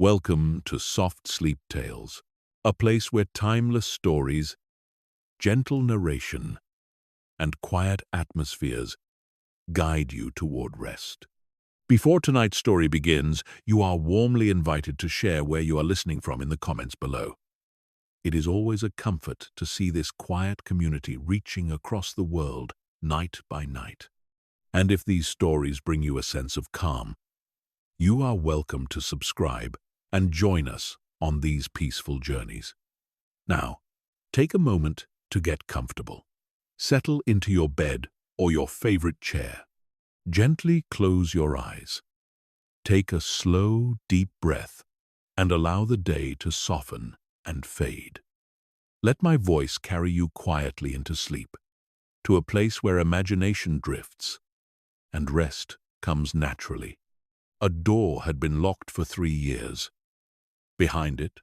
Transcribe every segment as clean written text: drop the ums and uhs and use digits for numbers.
Welcome to Soft Sleep Tales, a place where timeless stories, gentle narration, and quiet atmospheres guide you toward rest. Before tonight's story begins, you are warmly invited to share where you are listening from in the comments below. It is always a comfort to see this quiet community reaching across the world night by night. And if these stories bring you a sense of calm, you are welcome to subscribe and join us on these peaceful journeys. Now, take a moment to get comfortable. Settle into your bed or your favorite chair. Gently close your eyes. Take a slow, deep breath and allow the day to soften and fade. Let my voice carry you quietly into sleep, to a place where imagination drifts and rest comes naturally. A door had been locked for 3 years. Behind it,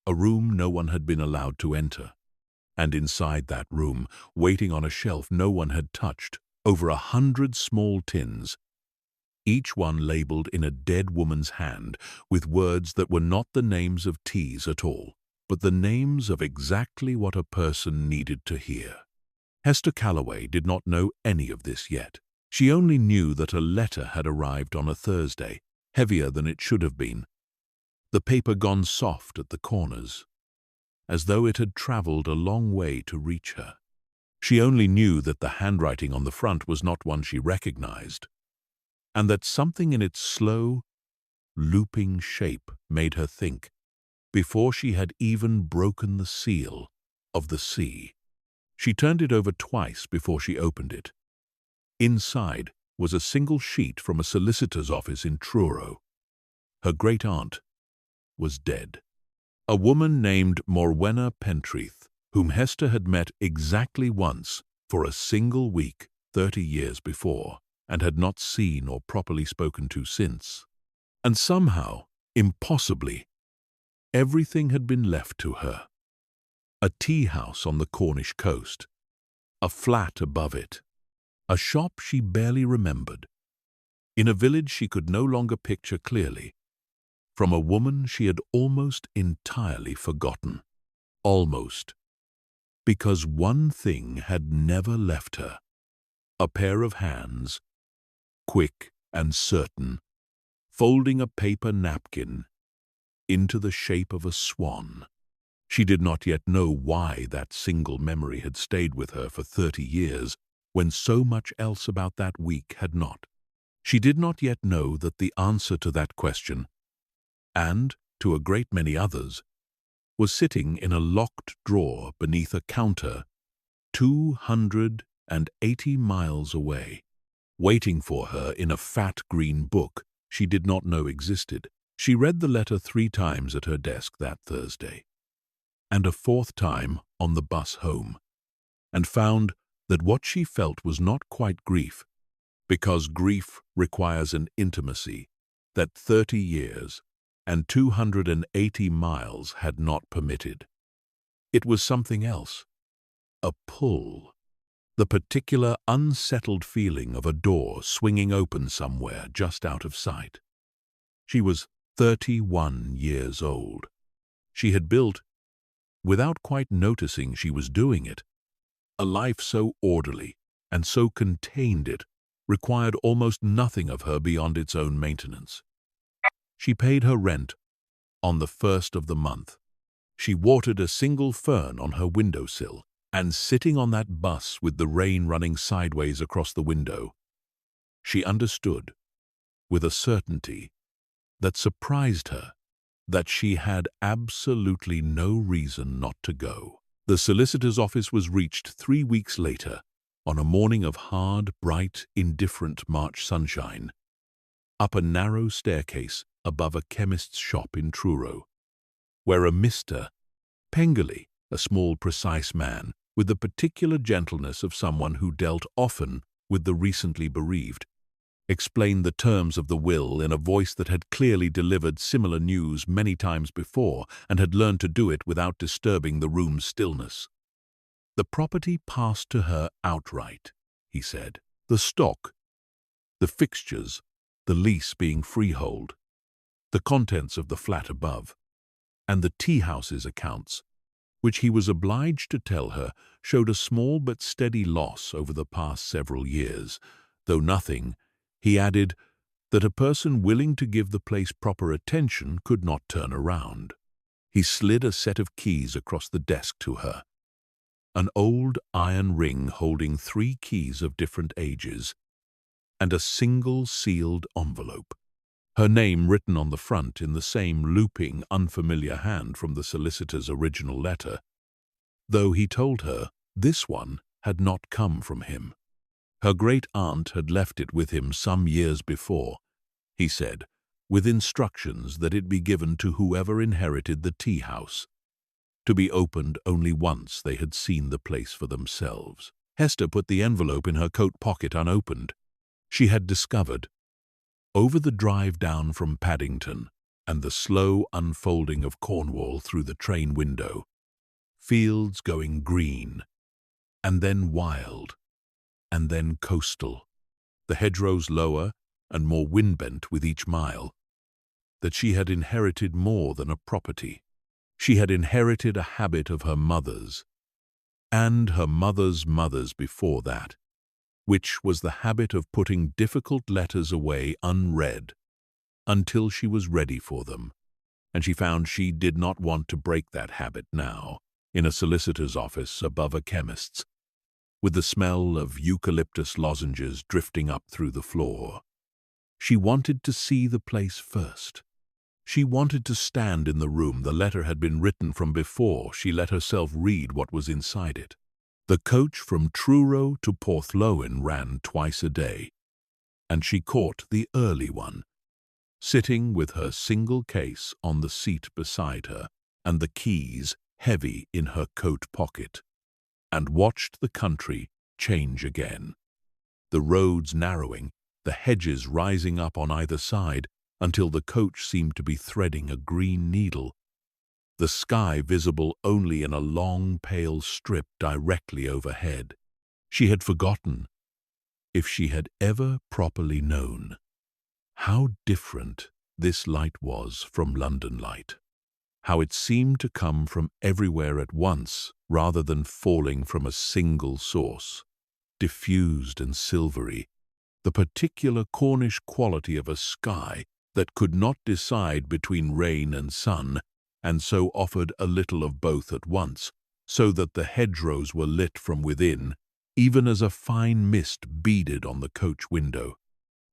a room no one had been allowed to enter. And inside that room, waiting on a shelf no one had touched, over 100 small tins, each one labeled in a dead woman's hand with words that were not the names of teas at all, but the names of exactly what a person needed to hear. Hester Calloway did not know any of this yet. She only knew that a letter had arrived on a Thursday, heavier than it should have been, the paper gone soft at the corners, as though it had traveled a long way to reach her. She only knew that the handwriting on the front was not one she recognized, and that something in its slow, looping shape made her think, before she had even broken the seal of the sea. She turned it over twice before she opened it. Inside was a single sheet from a solicitor's office in Truro. Her great-aunt was dead. A woman named Morwenna Pentreath, whom Hester had met exactly once for a single week 30 years before, and had not seen or properly spoken to since. And somehow, impossibly, everything had been left to her. A tea house on the Cornish coast, a flat above it, a shop she barely remembered, in a village she could no longer picture clearly, from a woman she had almost entirely forgotten. Almost. Because one thing had never left her. A pair of hands, quick and certain, folding a paper napkin into the shape of a swan. She did not yet know why that single memory had stayed with her for 30 years, when so much else about that week had not. She did not yet know that the answer to that question, and to a great many others, was sitting in a locked drawer beneath a counter 280 miles away, waiting for her in a fat green book she did not know existed. She read the letter 3 times at her desk that Thursday, and a 4th time on the bus home, and found that what she felt was not quite grief, because grief requires an intimacy that 30 years and 280 miles had not permitted. It was something else, a pull, the particular unsettled feeling of a door swinging open somewhere just out of sight. She was 31 years old. She had built, without quite noticing she was doing it, a life so orderly and so contained it required almost nothing of her beyond its own maintenance. She paid her rent on the 1st of the month. She watered a single fern on her windowsill, and sitting on that bus with the rain running sideways across the window, she understood, with a certainty that surprised her, that she had absolutely no reason not to go. The solicitor's office was reached 3 weeks later, on a morning of hard, bright, indifferent March sunshine, up a narrow staircase above a chemist's shop in Truro, where a Mr. Pengelly, a small, precise man, with the particular gentleness of someone who dealt often with the recently bereaved, explained the terms of the will in a voice that had clearly delivered similar news many times before and had learned to do it without disturbing the room's stillness. The property passed to her outright, he said. The stock, the fixtures, the lease being freehold, the contents of the flat above, and the tea-house's accounts, which he was obliged to tell her showed a small but steady loss over the past several years, though nothing, he added, that a person willing to give the place proper attention could not turn around. He slid a set of keys across the desk to her, an old iron ring holding 3 keys of different ages, and a single sealed envelope, her name written on the front in the same looping, unfamiliar hand from the solicitor's original letter, though he told her this one had not come from him. Her great-aunt had left it with him some years before, he said, with instructions that it be given to whoever inherited the tea-house, to be opened only once they had seen the place for themselves. Hester put the envelope in her coat pocket unopened. She had discovered, over the drive down from Paddington and the slow unfolding of Cornwall through the train window, fields going green, and then wild, and then coastal, the hedgerows lower and more wind-bent with each mile, that she had inherited more than a property. She had inherited a habit of her mother's, and her mother's mother's before that, which was the habit of putting difficult letters away unread until she was ready for them, and she found she did not want to break that habit now, in a solicitor's office above a chemist's, with the smell of eucalyptus lozenges drifting up through the floor. She wanted to see the place first. She wanted to stand in the room the letter had been written from before she let herself read what was inside it. The coach from Truro to Porthlowen ran twice a day, and she caught the early one, sitting with her single case on the seat beside her and the keys heavy in her coat pocket, and watched the country change again, the roads narrowing, the hedges rising up on either side until the coach seemed to be threading a green needle, the sky visible only in a long pale strip directly overhead. She had forgotten, if she had ever properly known, how different this light was from London light, how it seemed to come from everywhere at once rather than falling from a single source, diffused and silvery, the particular Cornish quality of a sky that could not decide between rain and sun, and so offered a little of both at once, so that the hedgerows were lit from within, even as a fine mist beaded on the coach window.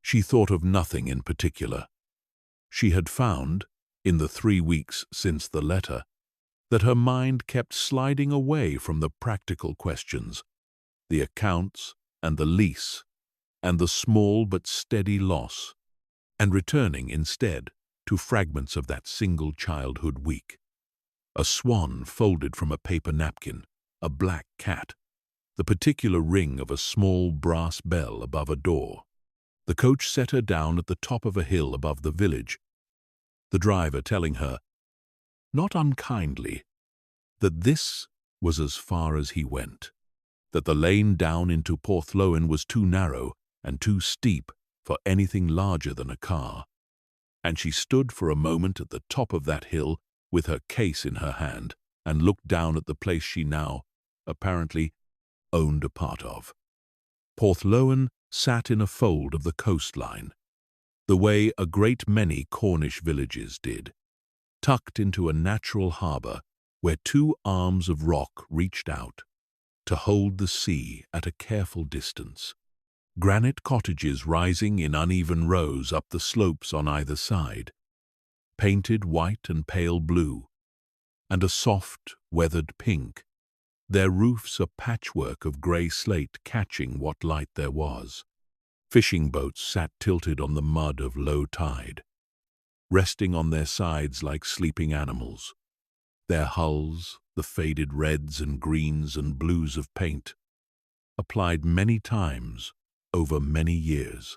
She thought of nothing in particular. She had found, in the 3 weeks since the letter, that her mind kept sliding away from the practical questions, the accounts and the lease, and the small but steady loss, and returning instead to fragments of that single childhood week. A swan folded from a paper napkin, a black cat, the particular ring of a small brass bell above a door. The coach set her down at the top of a hill above the village, the driver telling her, not unkindly, that this was as far as he went, that the lane down into Porthlowen was too narrow and too steep for anything larger than a car, and she stood for a moment at the top of that hill with her case in her hand and looked down at the place she now, apparently, owned a part of. Porthlowen sat in a fold of the coastline, the way a great many Cornish villages did, tucked into a natural harbour where 2 arms of rock reached out to hold the sea at a careful distance. Granite cottages rising in uneven rows up the slopes on either side, painted white and pale blue, and a soft, weathered pink, their roofs a patchwork of grey slate catching what light there was. Fishing boats sat tilted on the mud of low tide, resting on their sides like sleeping animals, their hulls, the faded reds and greens and blues of paint, applied many times over many years.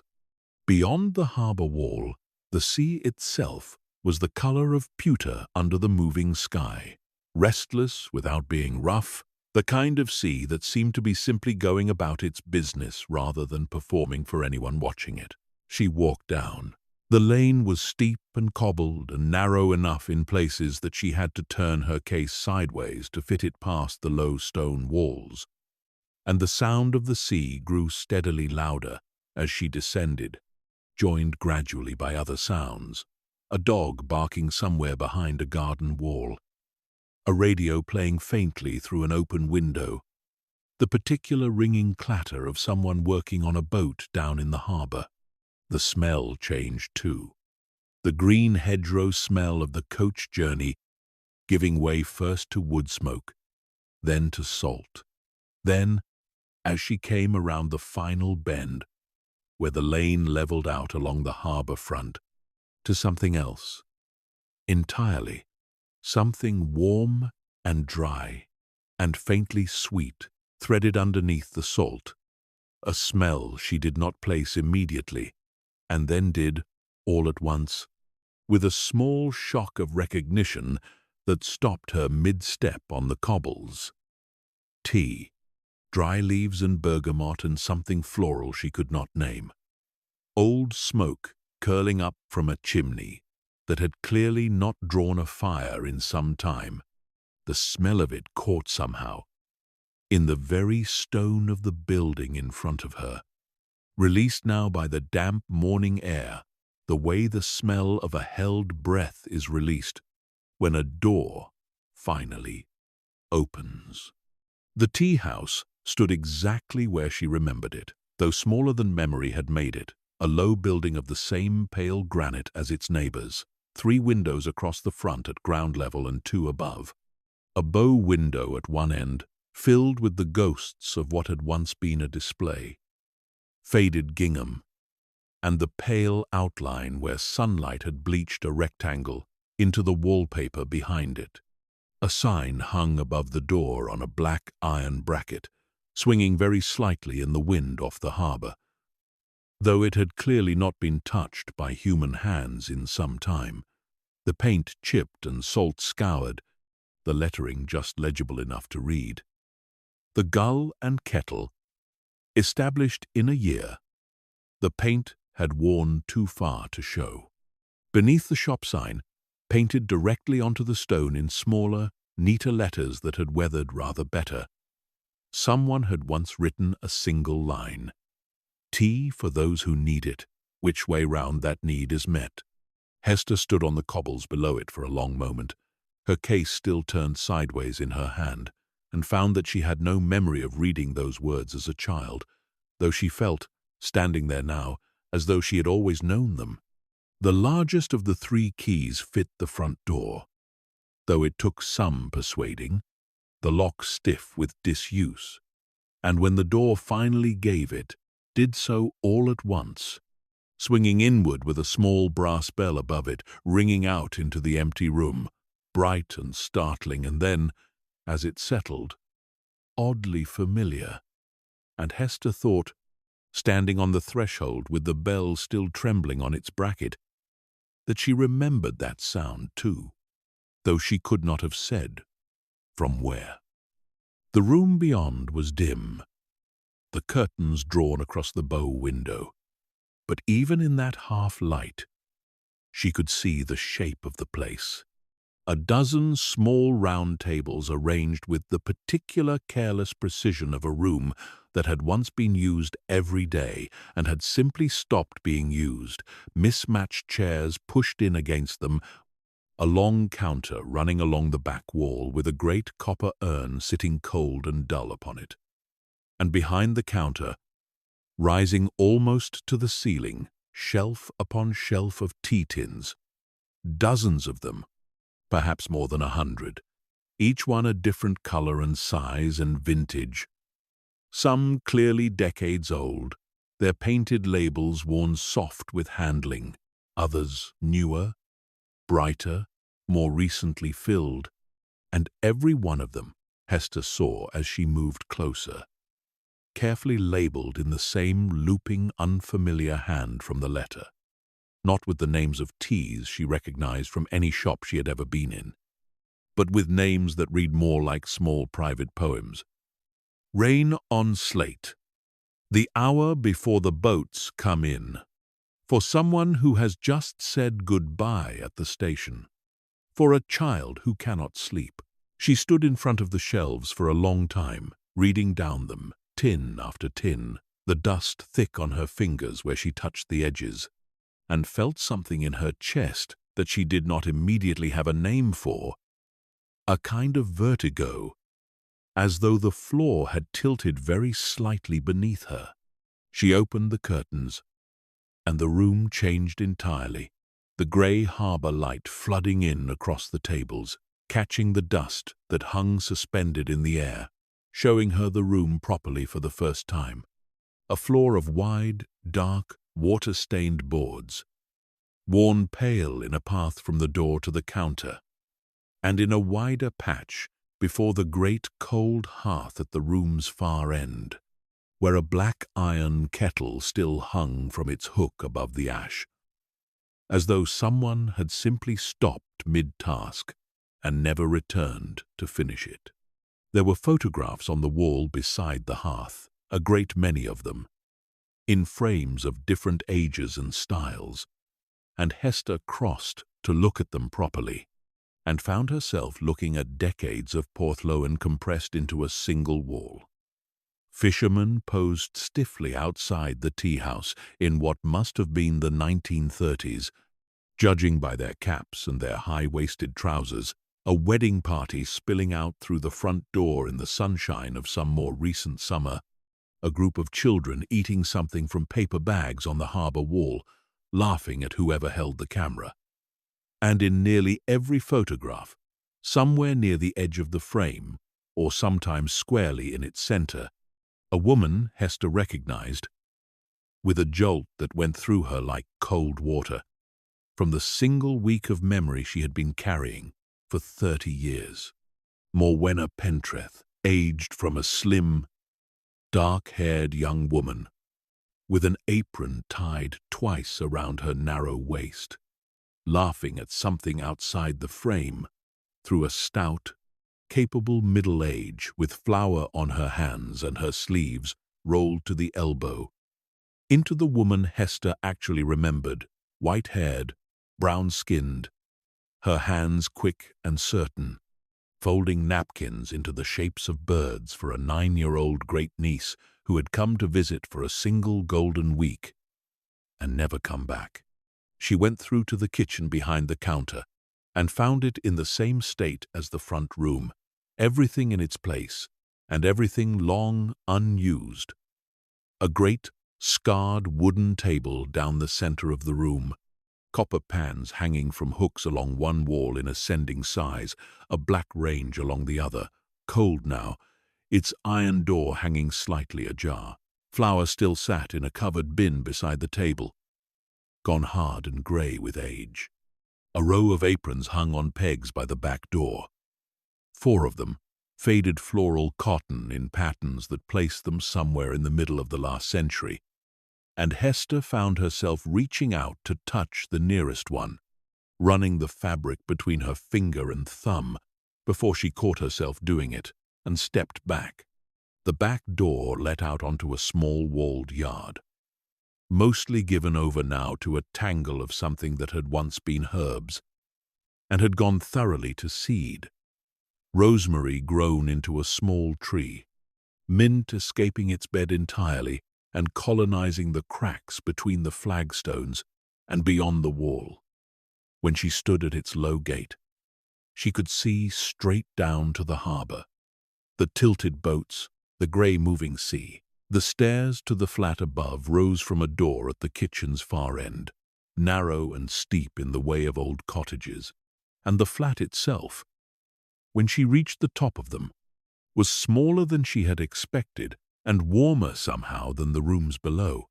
Beyond the harbour wall, the sea itself was the colour of pewter under the moving sky, restless without being rough, the kind of sea that seemed to be simply going about its business rather than performing for anyone watching it. She walked down, The lane was steep and cobbled and narrow enough in places that she had to turn her case sideways to fit it past the low stone walls, and the sound of the sea grew steadily louder as she descended, joined gradually by other sounds: a dog barking somewhere behind a garden wall, a radio playing faintly through an open window, the particular ringing clatter of someone working on a boat down in the harbour. The smell changed too. The green hedgerow smell of the coach journey, giving way first to wood smoke, then to salt. Then, as she came around the final bend, where the lane levelled out along the harbour front, to something else, entirely, something warm and dry, and faintly sweet, threaded underneath the salt, a smell she did not place immediately, and then did, all at once, with a small shock of recognition that stopped her mid-step on the cobbles. Tea, dry leaves and bergamot and something floral she could not name. Old smoke curling up from a chimney that had clearly not drawn a fire in some time. The smell of it caught somehow, in the very stone of the building in front of her, released now by the damp morning air, the way the smell of a held breath is released when a door finally opens. The tea house stood exactly where she remembered it, though smaller than memory had made it, a low building of the same pale granite as its neighbours, 3 windows across the front at ground level and 2 above. A bow window at one end, filled with the ghosts of what had once been a display. Faded gingham, and the pale outline where sunlight had bleached a rectangle into the wallpaper behind it. A sign hung above the door on a black iron bracket, swinging very slightly in the wind off the harbour, though it had clearly not been touched by human hands in some time, the paint chipped and salt scoured, the lettering just legible enough to read. The Gull and Kettle, established in a year. The paint had worn too far to show. Beneath the shop sign, painted directly onto the stone in smaller, neater letters that had weathered rather better, someone had once written a single line: "Tea for those who need it, which way round that need is met." Hester stood on the cobbles below it for a long moment, her case still turned sideways in her hand, and found that she had no memory of reading those words as a child, though she felt, standing there now, as though she had always known them. The largest of the 3 keys fit the front door, though it took some persuading, the lock stiff with disuse, and when the door finally gave it, did so all at once, swinging inward with a small brass bell above it, ringing out into the empty room, bright and startling, and then, as it settled, oddly familiar, and Hester thought, standing on the threshold with the bell still trembling on its bracket, that she remembered that sound too, though she could not have said from where. The room beyond was dim, the curtains drawn across the bow window, but even in that half-light, she could see the shape of the place. A dozen small round tables arranged with the particular careless precision of a room that had once been used every day and had simply stopped being used, mismatched chairs pushed in against them, a long counter running along the back wall with a great copper urn sitting cold and dull upon it. And behind the counter, rising almost to the ceiling, shelf upon shelf of tea tins, dozens of them, perhaps more than 100, each one a different color and size and vintage, some clearly decades old, their painted labels worn soft with handling, others newer, brighter, more recently filled, and every one of them, Hester saw as she moved closer, carefully labeled in the same looping, unfamiliar hand from the letter, not with the names of teas she recognized from any shop she had ever been in, but with names that read more like small private poems. Rain on slate. The hour before the boats come in. For someone who has just said goodbye at the station. For a child who cannot sleep. She stood in front of the shelves for a long time, reading down them, tin after tin, the dust thick on her fingers where she touched the edges, and felt something in her chest that she did not immediately have a name for, a kind of vertigo, as though the floor had tilted very slightly beneath her. She opened the curtains, and the room changed entirely, the grey harbour light flooding in across the tables, catching the dust that hung suspended in the air, showing her the room properly for the first time. A floor of wide, dark, water-stained boards, worn pale in a path from the door to the counter, and in a wider patch before the great cold hearth at the room's far end, where a black iron kettle still hung from its hook above the ash, as though someone had simply stopped mid-task and never returned to finish it. There were photographs on the wall beside the hearth, a great many of them, in frames of different ages and styles, and Hester crossed to look at them properly, and found herself looking at decades of Porthlowan compressed into a single wall. Fishermen posed stiffly outside the tea-house in what must have been the 1930s, judging by their caps and their high-waisted trousers, a wedding party spilling out through the front door in the sunshine of some more recent summer, a group of children eating something from paper bags on the harbour wall, laughing at whoever held the camera. And in nearly every photograph, somewhere near the edge of the frame, or sometimes squarely in its centre, a woman Hester recognized, with a jolt that went through her like cold water, from the single week of memory she had been carrying for 30 years. Morwenna Pentreth, aged from a slim, dark-haired young woman, with an apron tied twice around her narrow waist, laughing at something outside the frame, through a stout, capable middle age with flour on her hands and her sleeves rolled to the elbow, into the woman Hester actually remembered, white-haired, brown-skinned, her hands quick and certain, folding napkins into the shapes of birds for a 9-year-old great-niece who had come to visit for a single golden week and never come back. She went through to the kitchen behind the counter and found it in the same state as the front room, everything in its place and everything long unused. A great, scarred wooden table down the center of the room, copper pans hanging from hooks along one wall in ascending size, a black range along the other, cold now, its iron door hanging slightly ajar. Flour still sat in a covered bin beside the table, gone hard and grey with age. A row of aprons hung on pegs by the back door. 4 of them, faded floral cotton in patterns that placed them somewhere in the middle of the last century, and Hester found herself reaching out to touch the nearest one, running the fabric between her finger and thumb before she caught herself doing it and stepped back. The back door let out onto a small walled yard, mostly given over now to a tangle of something that had once been herbs and had gone thoroughly to seed. Rosemary grown into a small tree, mint escaping its bed entirely and colonizing the cracks between the flagstones and beyond the wall. When she stood at its low gate, she could see straight down to the harbour, the tilted boats, the grey moving sea. The stairs to the flat above rose from a door at the kitchen's far end, narrow and steep in the way of old cottages, and the flat itself, when she reached the top of them, was smaller than she had expected and warmer somehow than the rooms below.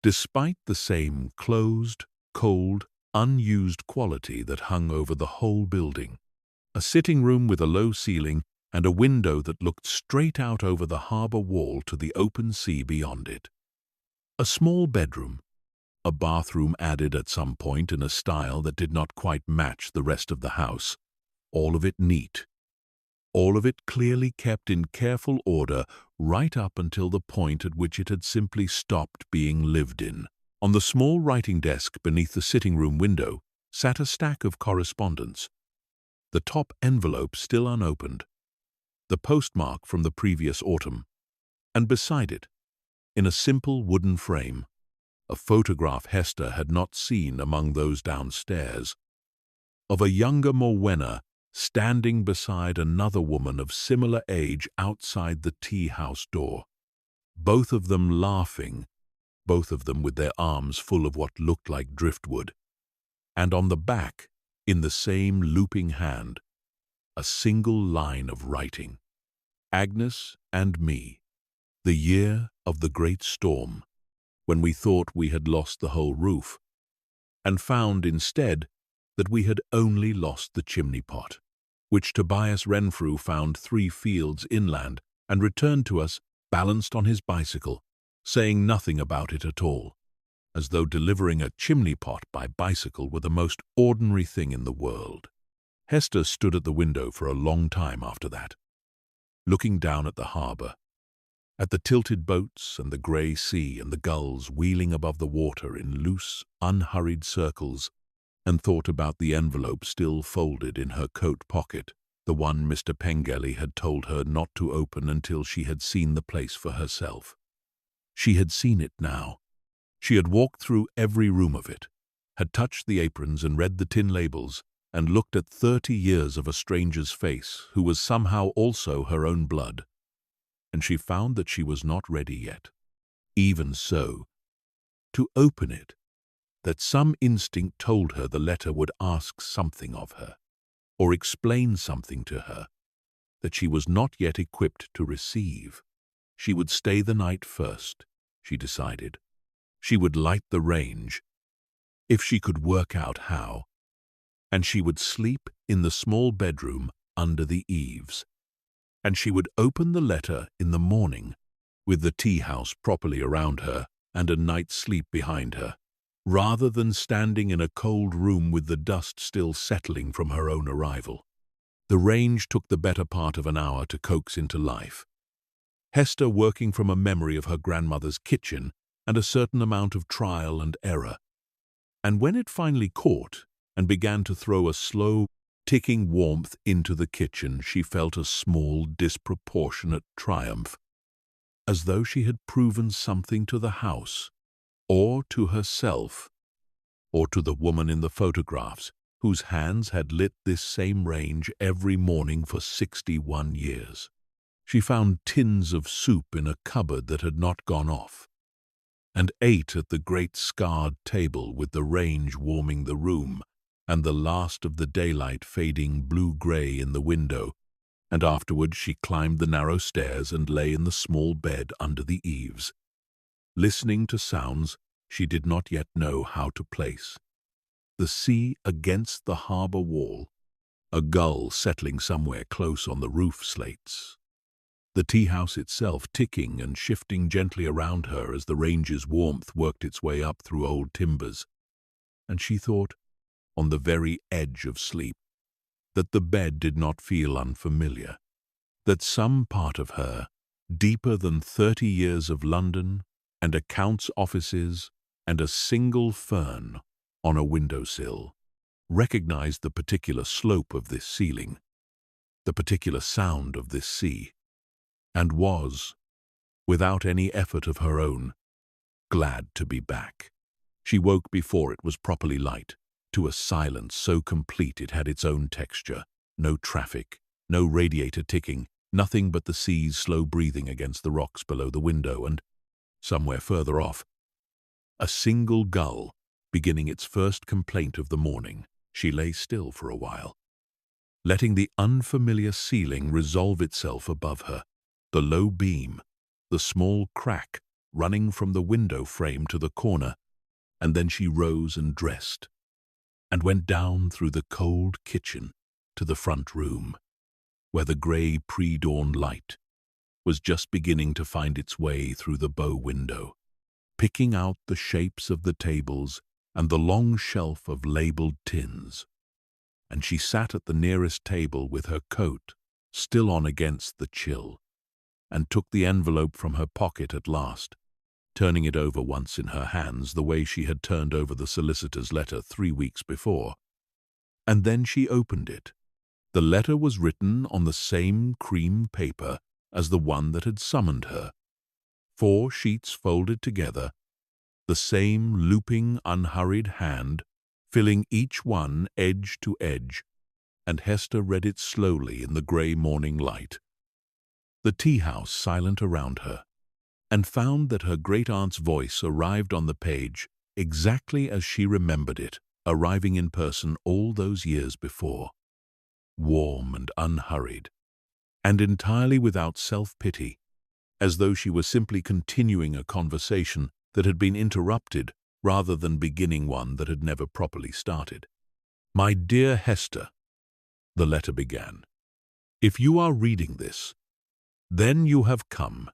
Despite the same closed, cold, unused quality that hung over the whole building, a sitting room with a low ceiling and a window that looked straight out over the harbour wall to the open sea beyond it. A small bedroom, a bathroom added at some point in a style that did not quite match the rest of the house, all of it neat, all of it clearly kept in careful order right up until the point at which it had simply stopped being lived in. On the small writing desk beneath the sitting-room window sat a stack of correspondence, the top envelope still unopened, the postmark from the previous autumn, and beside it, in a simple wooden frame, a photograph Hester had not seen among those downstairs, of a younger Morwenna standing beside another woman of similar age outside the tea-house door, both of them laughing, both of them with their arms full of what looked like driftwood, and on the back, in the same looping hand, a single line of writing. Agnes and me, the year of the great storm, when we thought we had lost the whole roof, and found instead that we had only lost the chimney pot, which Tobias Renfrew found 3 fields inland and returned to us balanced on his bicycle, saying nothing about it at all, as though delivering a chimney pot by bicycle were the most ordinary thing in the world. Hester stood at the window for a long time after that, looking down at the harbour, at the tilted boats and the grey sea and the gulls wheeling above the water in loose, unhurried circles, and thought about the envelope still folded in her coat pocket, the one Mr. Pengelly had told her not to open until she had seen the place for herself. She had seen it now. She had walked through every room of it, had touched the aprons and read the tin labels, and looked at 30 years of a stranger's face who was somehow also her own blood. And she found that she was not ready yet, even so, to open it, that some instinct told her the letter would ask something of her, or explain something to her, that she was not yet equipped to receive. She would stay the night first, she decided. She would light the range, if she could work out how, and she would sleep in the small bedroom under the eaves, and she would open the letter in the morning, with the tea-house properly around her and a night's sleep behind her, rather than standing in a cold room with the dust still settling from her own arrival. The range took the better part of an hour to coax into life, Hester working from a memory of her grandmother's kitchen and a certain amount of trial and error. And when it finally caught and began to throw a slow, ticking warmth into the kitchen, she felt a small, disproportionate triumph, as though she had proven something to the house, or to herself, or to the woman in the photographs, whose hands had lit this same range every morning for 61 years. She found tins of soup in a cupboard that had not gone off, and ate at the great scarred table with the range warming the room, and the last of the daylight fading blue-grey in the window, and afterwards she climbed the narrow stairs and lay in the small bed under the eaves, listening to sounds she did not yet know how to place. The sea against the harbour wall, a gull settling somewhere close on the roof slates, the tea-house itself ticking and shifting gently around her as the range's warmth worked its way up through old timbers, and she thought, on the very edge of sleep, that the bed did not feel unfamiliar, that some part of her, deeper than 30 years of London and accounts offices and a single fern on a windowsill, recognized the particular slope of this ceiling, the particular sound of this sea, and was, without any effort of her own, glad to be back. She woke before it was properly light, to a silence so complete it had its own texture, no traffic, no radiator ticking, nothing but the sea's slow breathing against the rocks below the window, and, somewhere further off, a single gull beginning its first complaint of the morning. She lay still for a while, letting the unfamiliar ceiling resolve itself above her, the low beam, the small crack running from the window frame to the corner, and then she rose and dressed, and went down through the cold kitchen to the front room, where the grey pre-dawn light was just beginning to find its way through the bow window, picking out the shapes of the tables and the long shelf of labelled tins. And she sat at the nearest table with her coat still on against the chill, and took the envelope from her pocket at last, turning it over once in her hands the way she had turned over the solicitor's letter 3 weeks before. And then she opened it. The letter was written on the same cream paper as the one that had summoned her. 4 sheets folded together, the same looping, unhurried hand, filling each one edge to edge, and Hester read it slowly in the grey morning light. The tea-house silent around her, and found that her great-aunt's voice arrived on the page exactly as she remembered it, arriving in person all those years before. Warm and unhurried, and entirely without self-pity, as though she were simply continuing a conversation that had been interrupted rather than beginning one that had never properly started. "My dear Hester," the letter began, "if you are reading this, then you have come,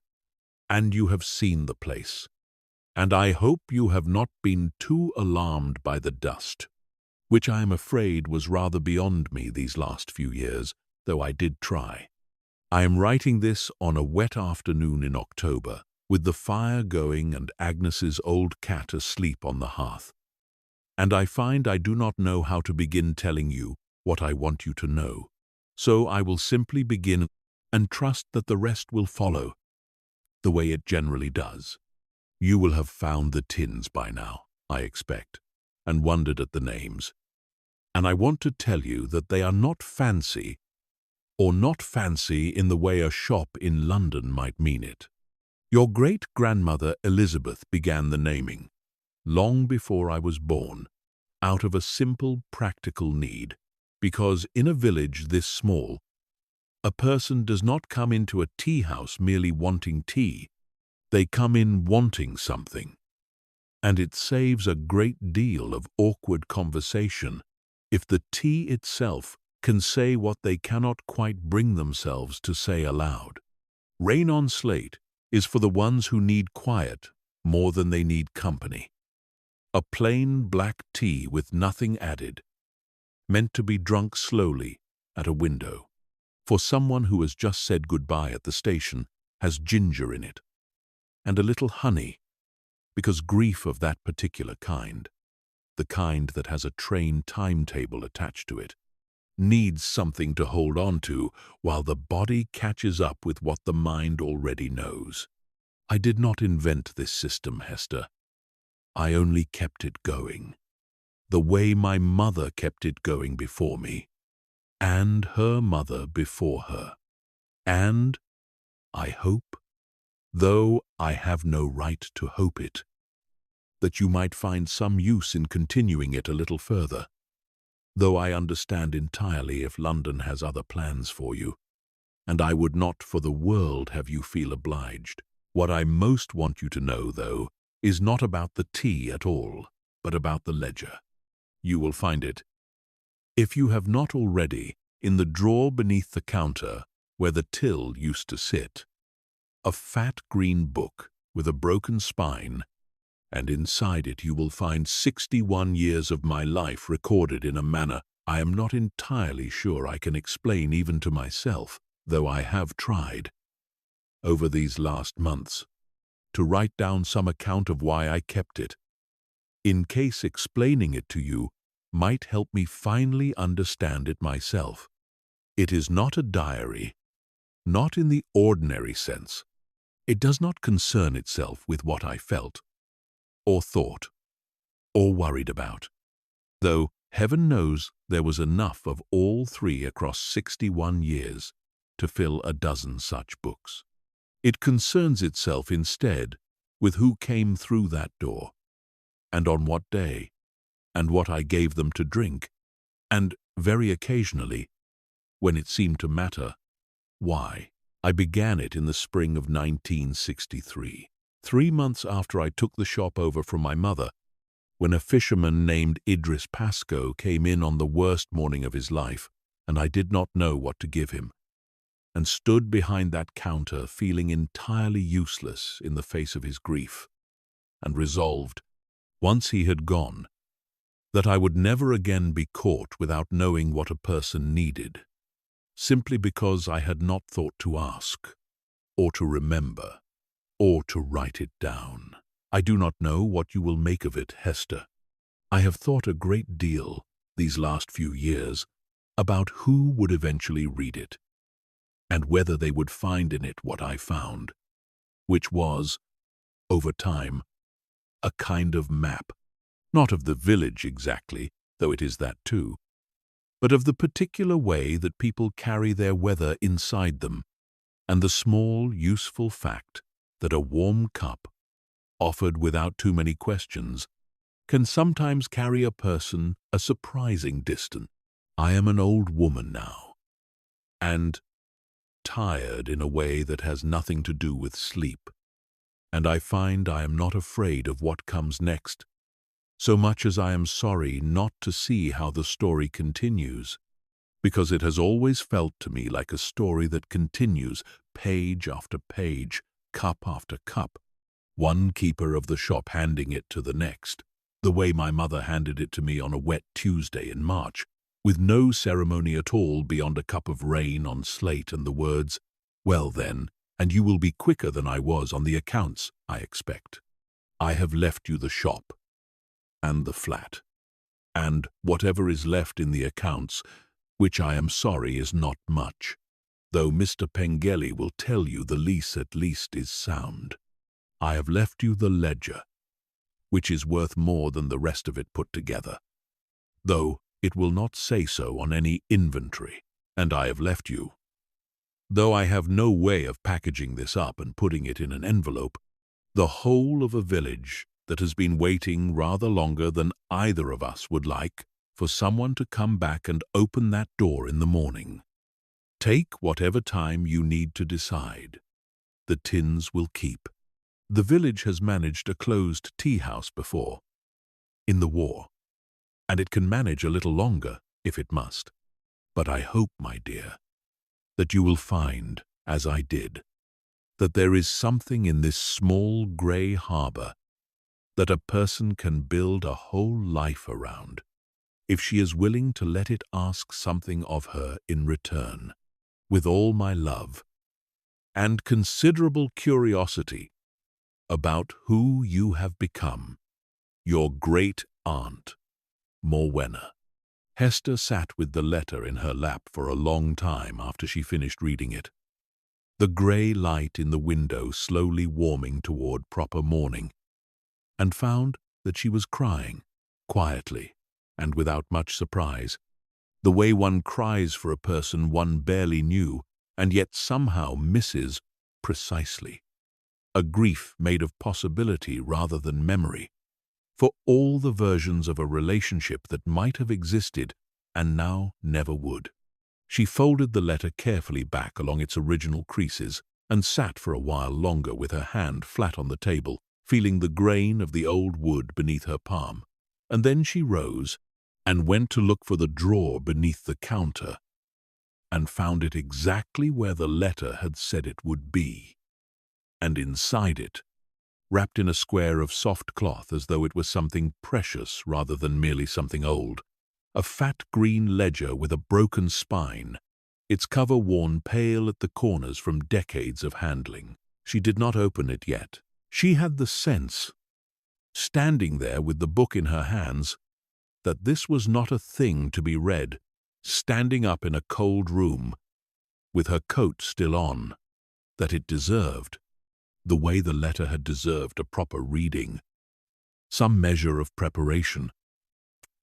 and you have seen the place, and I hope you have not been too alarmed by the dust, which I am afraid was rather beyond me these last few years, though I did try. I am writing this on a wet afternoon in October, with the fire going and Agnes's old cat asleep on the hearth. And I find I do not know how to begin telling you what I want you to know, so I will simply begin and trust that the rest will follow, the way it generally does. You will have found the tins by now, I expect, and wondered at the names. And I want to tell you that they are not fancy, or not fancy in the way a shop in London might mean it. Your great-grandmother Elizabeth began the naming, long before I was born, out of a simple practical need, because in a village this small, a person does not come into a tea-house merely wanting tea. They come in wanting something. And it saves a great deal of awkward conversation if the tea itself can say what they cannot quite bring themselves to say aloud. Rain on Slate is for the ones who need quiet more than they need company. A plain black tea with nothing added, meant to be drunk slowly at a window, for someone who has just said goodbye at the station, has ginger in it, and a little honey, because grief of that particular kind, the kind that has a train timetable attached to it, needs something to hold on to while the body catches up with what the mind already knows. I did not invent this system, Hester. I only kept it going, the way my mother kept it going before me, and her mother before her. And, I hope, though I have no right to hope it, that you might find some use in continuing it a little further, though I understand entirely if London has other plans for you, and I would not for the world have you feel obliged. What I most want you to know, though, is not about the tea at all, but about the ledger. You will find it, if you have not already, in the drawer beneath the counter where the till used to sit, a fat green book with a broken spine, and inside it you will find 61 years of my life recorded in a manner I am not entirely sure I can explain even to myself, though I have tried, over these last months, to write down some account of why I kept it, in case explaining it to you might help me finally understand it myself. It is not a diary, not in the ordinary sense. It does not concern itself with what I felt, or thought, or worried about, though heaven knows there was enough of all three across 61 years to fill a dozen such books. It concerns itself instead with who came through that door, and on what day, and what I gave them to drink, and, very occasionally, when it seemed to matter, why. I began it in the spring of 1963, 3 months after I took the shop over from my mother, when a fisherman named Idris Pascoe came in on the worst morning of his life, and I did not know what to give him, and stood behind that counter feeling entirely useless in the face of his grief, and resolved, once he had gone, that I would never again be caught without knowing what a person needed, simply because I had not thought to ask, or to remember, or to write it down. I do not know what you will make of it, Hester. I have thought a great deal these last few years about who would eventually read it, and whether they would find in it what I found, which was, over time, a kind of map, not of the village exactly, though it is that too, but of the particular way that people carry their weather inside them, and the small, useful fact that a warm cup, offered without too many questions, can sometimes carry a person a surprising distance. I am an old woman now, and tired in a way that has nothing to do with sleep, and I find I am not afraid of what comes next, so much as I am sorry not to see how the story continues, because it has always felt to me like a story that continues, page after page, cup after cup, one keeper of the shop handing it to the next, the way my mother handed it to me on a wet Tuesday in March, with no ceremony at all beyond a cup of rain on slate and the words, "Well then, and you will be quicker than I was on the accounts, I expect. I have left you the shop, and the flat, and whatever is left in the accounts, which I am sorry is not much, though Mr. Pengelly will tell you the lease at least is sound. I have left you the ledger, which is worth more than the rest of it put together, though it will not say so on any inventory, and I have left you, though I have no way of packaging this up and putting it in an envelope, the whole of a village that has been waiting rather longer than either of us would like for someone to come back and open that door in the morning. Take whatever time you need to decide. The tins will keep. The village has managed a closed tea house before, in the war, and it can manage a little longer if it must. But I hope, my dear, that you will find, as I did, that there is something in this small grey harbour that a person can build a whole life around, if she is willing to let it ask something of her in return, with all my love and considerable curiosity about who you have become, your great-aunt, Morwenna. Hester sat with the letter in her lap for a long time after she finished reading it, the grey light in the window slowly warming toward proper morning, and found that she was crying, quietly and without much surprise, the way one cries for a person one barely knew and yet somehow misses precisely, a grief made of possibility rather than memory, for all the versions of a relationship that might have existed and now never would. She folded the letter carefully back along its original creases and sat for a while longer with her hand flat on the table, feeling the grain of the old wood beneath her palm, and then she rose and went to look for the drawer beneath the counter, and found it exactly where the letter had said it would be, and inside it, wrapped in a square of soft cloth as though it was something precious rather than merely something old, a fat green ledger with a broken spine, its cover worn pale at the corners from decades of handling. She did not open it yet. She had the sense, standing there with the book in her hands, that this was not a thing to be read, standing up in a cold room, with her coat still on, that it deserved, the way the letter had deserved a proper reading, some measure of preparation,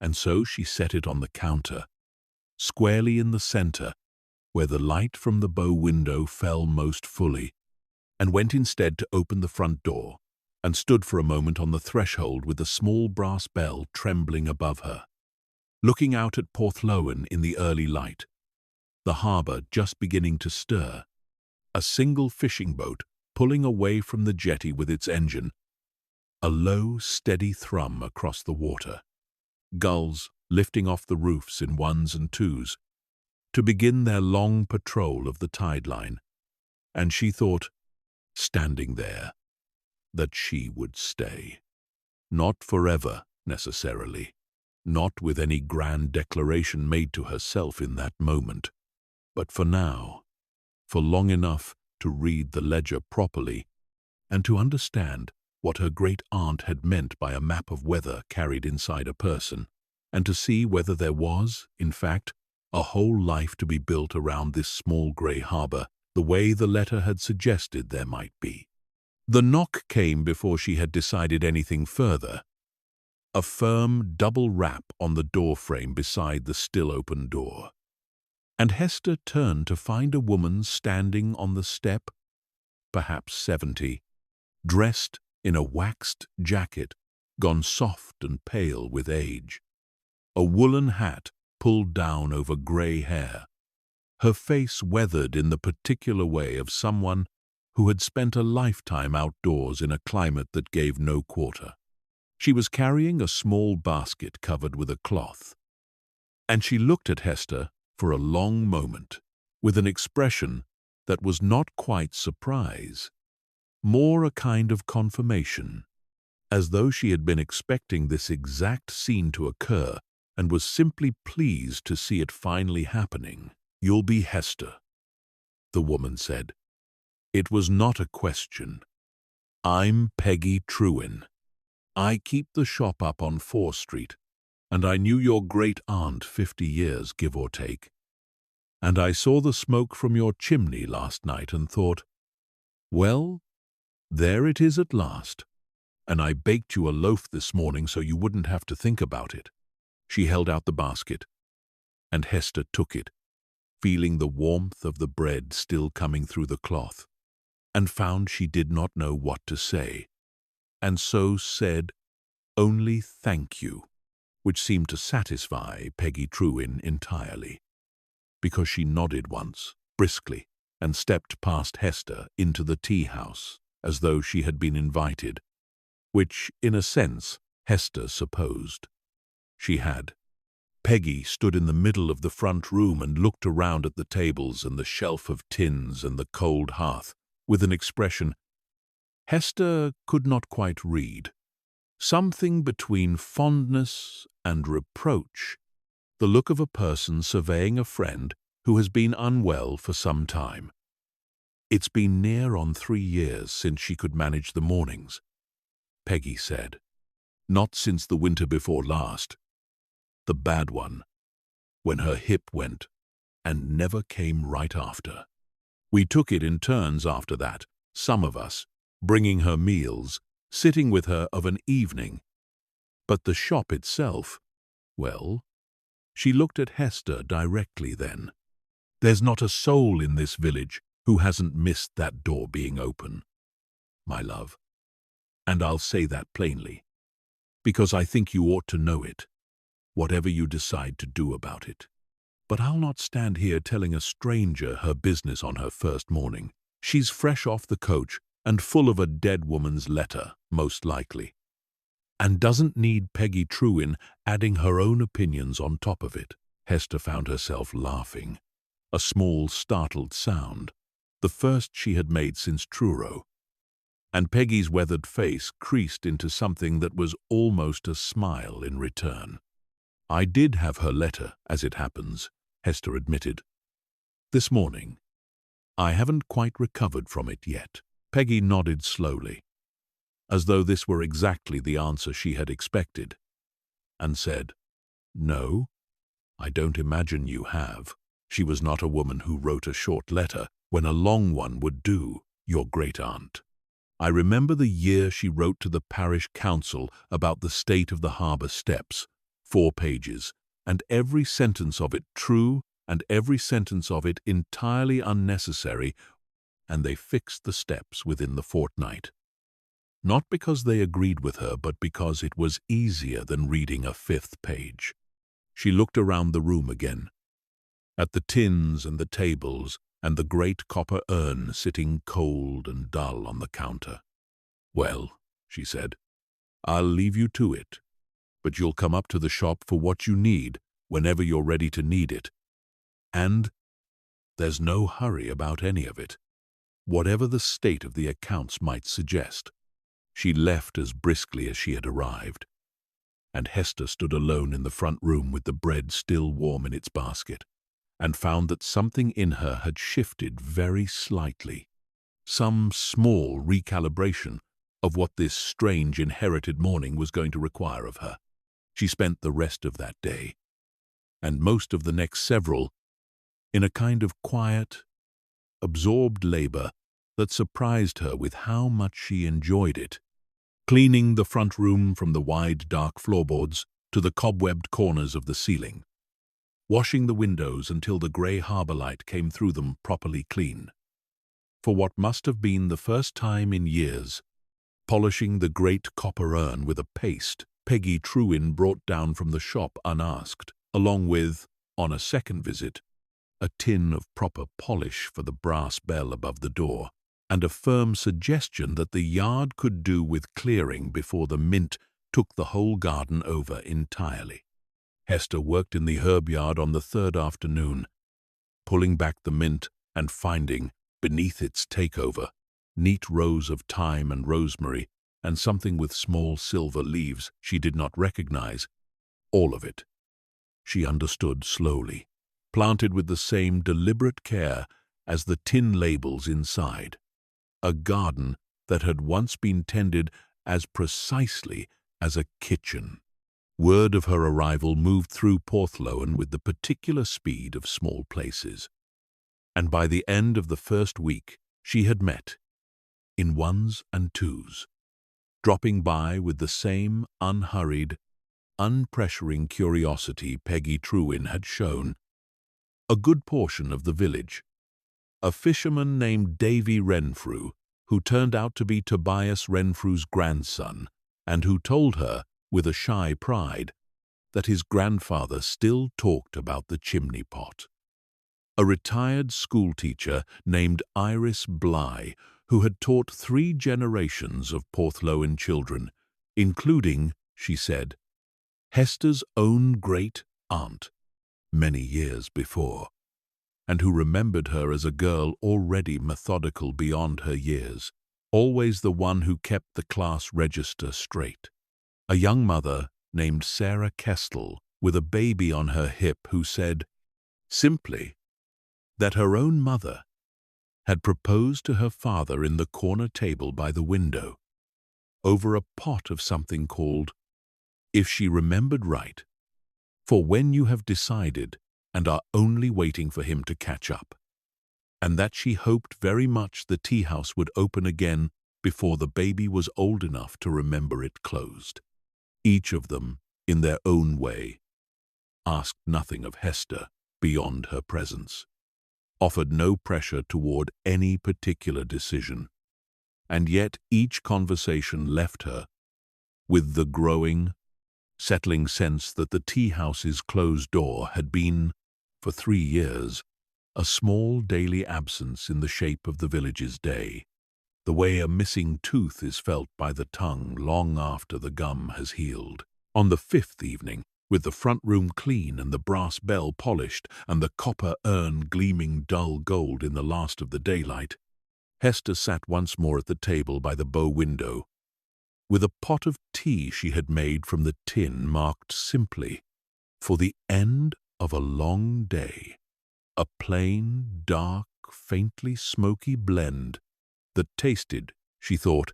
and so she set it on the counter, squarely in the center, where the light from the bow window fell most fully, and went instead to open the front door, and stood for a moment on the threshold with the small brass bell trembling above her, looking out at Porthlowan in the early light, the harbour just beginning to stir, a single fishing boat pulling away from the jetty with its engine, a low, steady thrum across the water, gulls lifting off the roofs in ones and twos, to begin their long patrol of the tide line, and she thought, standing there, that she would stay. Not forever, necessarily, not with any grand declaration made to herself in that moment, but for now, for long enough to read the ledger properly and to understand what her great-aunt had meant by a map of weather carried inside a person, and to see whether there was, in fact, a whole life to be built around this small grey harbour, the way the letter had suggested there might be. The knock came before she had decided anything further. A firm double rap on the door frame beside the still-open door. And Hester turned to find a woman standing on the step, perhaps 70, dressed in a waxed jacket, gone soft and pale with age, a woolen hat pulled down over grey hair, her face weathered in the particular way of someone who had spent a lifetime outdoors in a climate that gave no quarter. She was carrying a small basket covered with a cloth, and she looked at Hester for a long moment, with an expression that was not quite surprise, more a kind of confirmation, as though she had been expecting this exact scene to occur and was simply pleased to see it finally happening. "You'll be Hester," the woman said. It was not a question. "I'm Peggy Trewin. I keep the shop up on 4th Street, and I knew your great-aunt 50 years, give or take. And I saw the smoke from your chimney last night and thought, well, there it is at last. And I baked you a loaf this morning so you wouldn't have to think about it." She held out the basket, and Hester took it, feeling the warmth of the bread still coming through the cloth, and found she did not know what to say, and so said only "thank you," which seemed to satisfy Peggy Trewin entirely, because she nodded once, briskly, and stepped past Hester into the tea-house, as though she had been invited, which, in a sense, Hester supposed. She had. Peggy stood in the middle of the front room and looked around at the tables and the shelf of tins and the cold hearth, with an expression Hester could not quite read. Something between fondness and reproach, the look of a person surveying a friend who has been unwell for some time. "It's been near on 3 years since she could manage the mornings," Peggy said. "Not since the winter before last. The bad one, when her hip went, and never came right after. We took it in turns after that, some of us, bringing her meals, sitting with her of an evening. But the shop itself, well," she looked at Hester directly then, "there's not a soul in this village who hasn't missed that door being open, my love. And I'll say that plainly, because I think you ought to know it, whatever you decide to do about it. But I'll not stand here telling a stranger her business on her first morning. She's fresh off the coach and full of a dead woman's letter, most likely, and doesn't need Peggy Trewin adding her own opinions on top of it." Hester found herself laughing, a small, startled sound, the first she had made since Truro, and Peggy's weathered face creased into something that was almost a smile in return. "I did have her letter, as it happens," Hester admitted. "This morning. I haven't quite recovered from it yet." Peggy nodded slowly, as though this were exactly the answer she had expected, and said, "No, I don't imagine you have. She was not a woman who wrote a short letter when a long one would do, your great-aunt. I remember the year she wrote to the parish council about the state of the harbour steps, 4 pages, and every sentence of it true and every sentence of it entirely unnecessary, and they fixed the steps within the fortnight. Not because they agreed with her, but because it was easier than reading a 5th page." She looked around the room again, at the tins and the tables and the great copper urn sitting cold and dull on the counter. "Well," she said, "I'll leave you to it, but you'll come up to the shop for what you need whenever you're ready to need it. And there's no hurry about any of it, whatever the state of the accounts might suggest." She left as briskly as she had arrived, and Hester stood alone in the front room with the bread still warm in its basket, and found that something in her had shifted very slightly. Some small recalibration of what this strange inherited morning was going to require of her. She spent the rest of that day, and most of the next several, in a kind of quiet, absorbed labor that surprised her with how much she enjoyed it, cleaning the front room from the wide, dark floorboards to the cobwebbed corners of the ceiling, washing the windows until the grey harbor light came through them properly clean. For what must have been the first time in years, polishing the great copper urn with a paste Peggy Trewin brought down from the shop unasked, along with, on a second visit, a tin of proper polish for the brass bell above the door, and a firm suggestion that the yard could do with clearing before the mint took the whole garden over entirely. Hester worked in the herb yard on the third afternoon, pulling back the mint and finding, beneath its takeover, neat rows of thyme and rosemary and something with small silver leaves she did not recognize. All of it, she understood slowly, planted with the same deliberate care as the tin labels inside. A garden that had once been tended as precisely as a kitchen. Word of her arrival moved through Porthlowan with the particular speed of small places, and by the end of the first week she had met, in ones and twos, dropping by with the same unhurried, unpressuring curiosity Peggy Trewin had shown, a good portion of the village. A fisherman named Davy Renfrew, who turned out to be Tobias Renfrew's grandson, and who told her, with a shy pride, that his grandfather still talked about the chimney pot. A retired schoolteacher named Iris Bly, who had taught 3 generations of Porthlowan children, including, she said, Hester's own great-aunt, many years before, and who remembered her as a girl already methodical beyond her years, always the one who kept the class register straight. A young mother named Sarah Kestel, with a baby on her hip, who said, simply, that her own mother had proposed to her father in the corner table by the window, over a pot of something called, if she remembered right, for when you have decided and are only waiting for him to catch up, and that she hoped very much the tea-house would open again before the baby was old enough to remember it closed. Each of them, in their own way, asked nothing of Hester beyond her presence, offered no pressure toward any particular decision, and yet each conversation left her with the growing, settling sense that the tea-house's closed door had been, for 3 years, a small daily absence in the shape of the village's day, the way a missing tooth is felt by the tongue long after the gum has healed. On the 5th evening, with the front room clean and the brass bell polished and the copper urn gleaming dull gold in the last of the daylight, Hester sat once more at the table by the bow window, with a pot of tea she had made from the tin marked simply, for the end of a long day, a plain, dark, faintly smoky blend that tasted, she thought,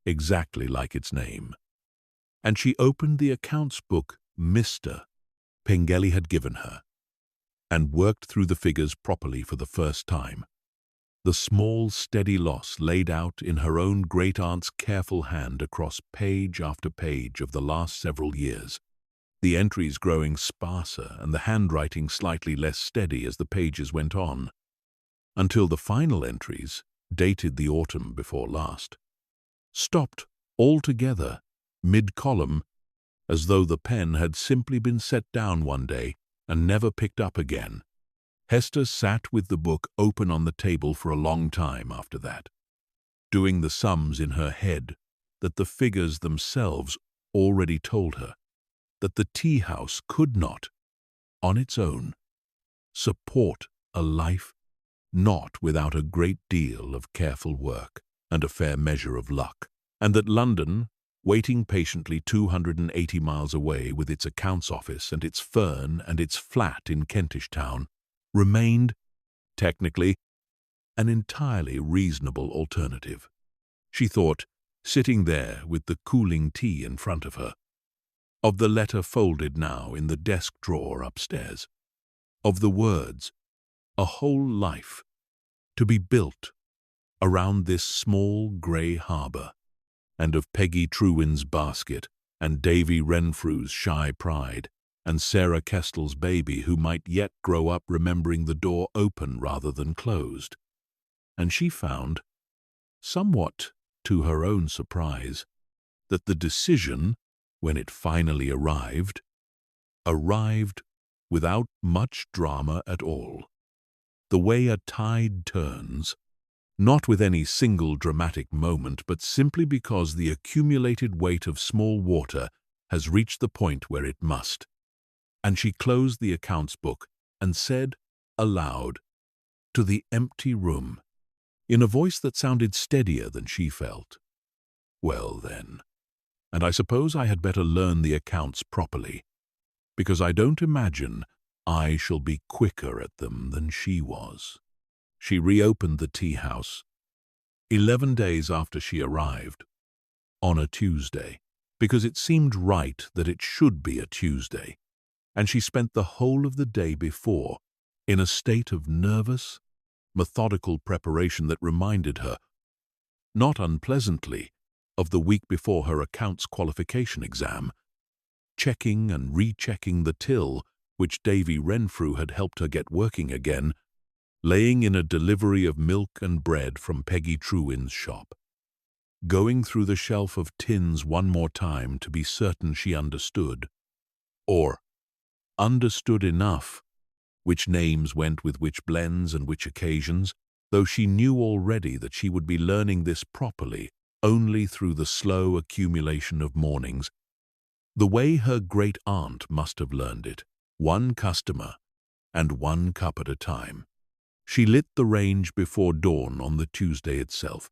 exactly like its name. And she opened the accounts book Mr. Pengelly had given her, and worked through the figures properly for the first time. The small, steady loss laid out in her own great-aunt's careful hand across page after page of the last several years, the entries growing sparser and the handwriting slightly less steady as the pages went on, until the final entries, dated the autumn before last, stopped altogether, mid-column, as though the pen had simply been set down one day and never picked up again. Hester sat with the book open on the table for a long time after that, doing the sums in her head that the figures themselves already told her, that the tea-house could not, on its own, support a life not without a great deal of careful work and a fair measure of luck, and that London, waiting patiently 280 miles away with its accounts office and its fern and its flat in Kentish Town, remained, technically, an entirely reasonable alternative. She thought, sitting there with the cooling tea in front of her, of the letter folded now in the desk drawer upstairs, of the words, a whole life, to be built around this small grey harbour, and of Peggy Trewin's basket, and Davy Renfrew's shy pride, and Sarah Kestel's baby who might yet grow up remembering the door open rather than closed. And she found, somewhat to her own surprise, that the decision, when it finally arrived without much drama at all. The way a tide turns, not with any single dramatic moment, but simply because the accumulated weight of small water has reached the point where it must. And she closed the accounts book and said aloud to the empty room, in a voice that sounded steadier than she felt, "Well then, and I suppose I had better learn the accounts properly, because I don't imagine I shall be quicker at them than she was." She reopened the tea house 11 days after she arrived, on a Tuesday, because it seemed right that it should be a Tuesday, and she spent the whole of the day before in a state of nervous, methodical preparation that reminded her, not unpleasantly, of the week before her accounts qualification exam, checking and rechecking the till which Davy Renfrew had helped her get working again, laying in a delivery of milk and bread from Peggy Trewin's shop, going through the shelf of tins one more time to be certain she understood, or understood enough, which names went with which blends and which occasions, though she knew already that she would be learning this properly only through the slow accumulation of mornings, the way her great-aunt must have learned it, one customer and one cup at a time. She lit the range before dawn on the Tuesday itself,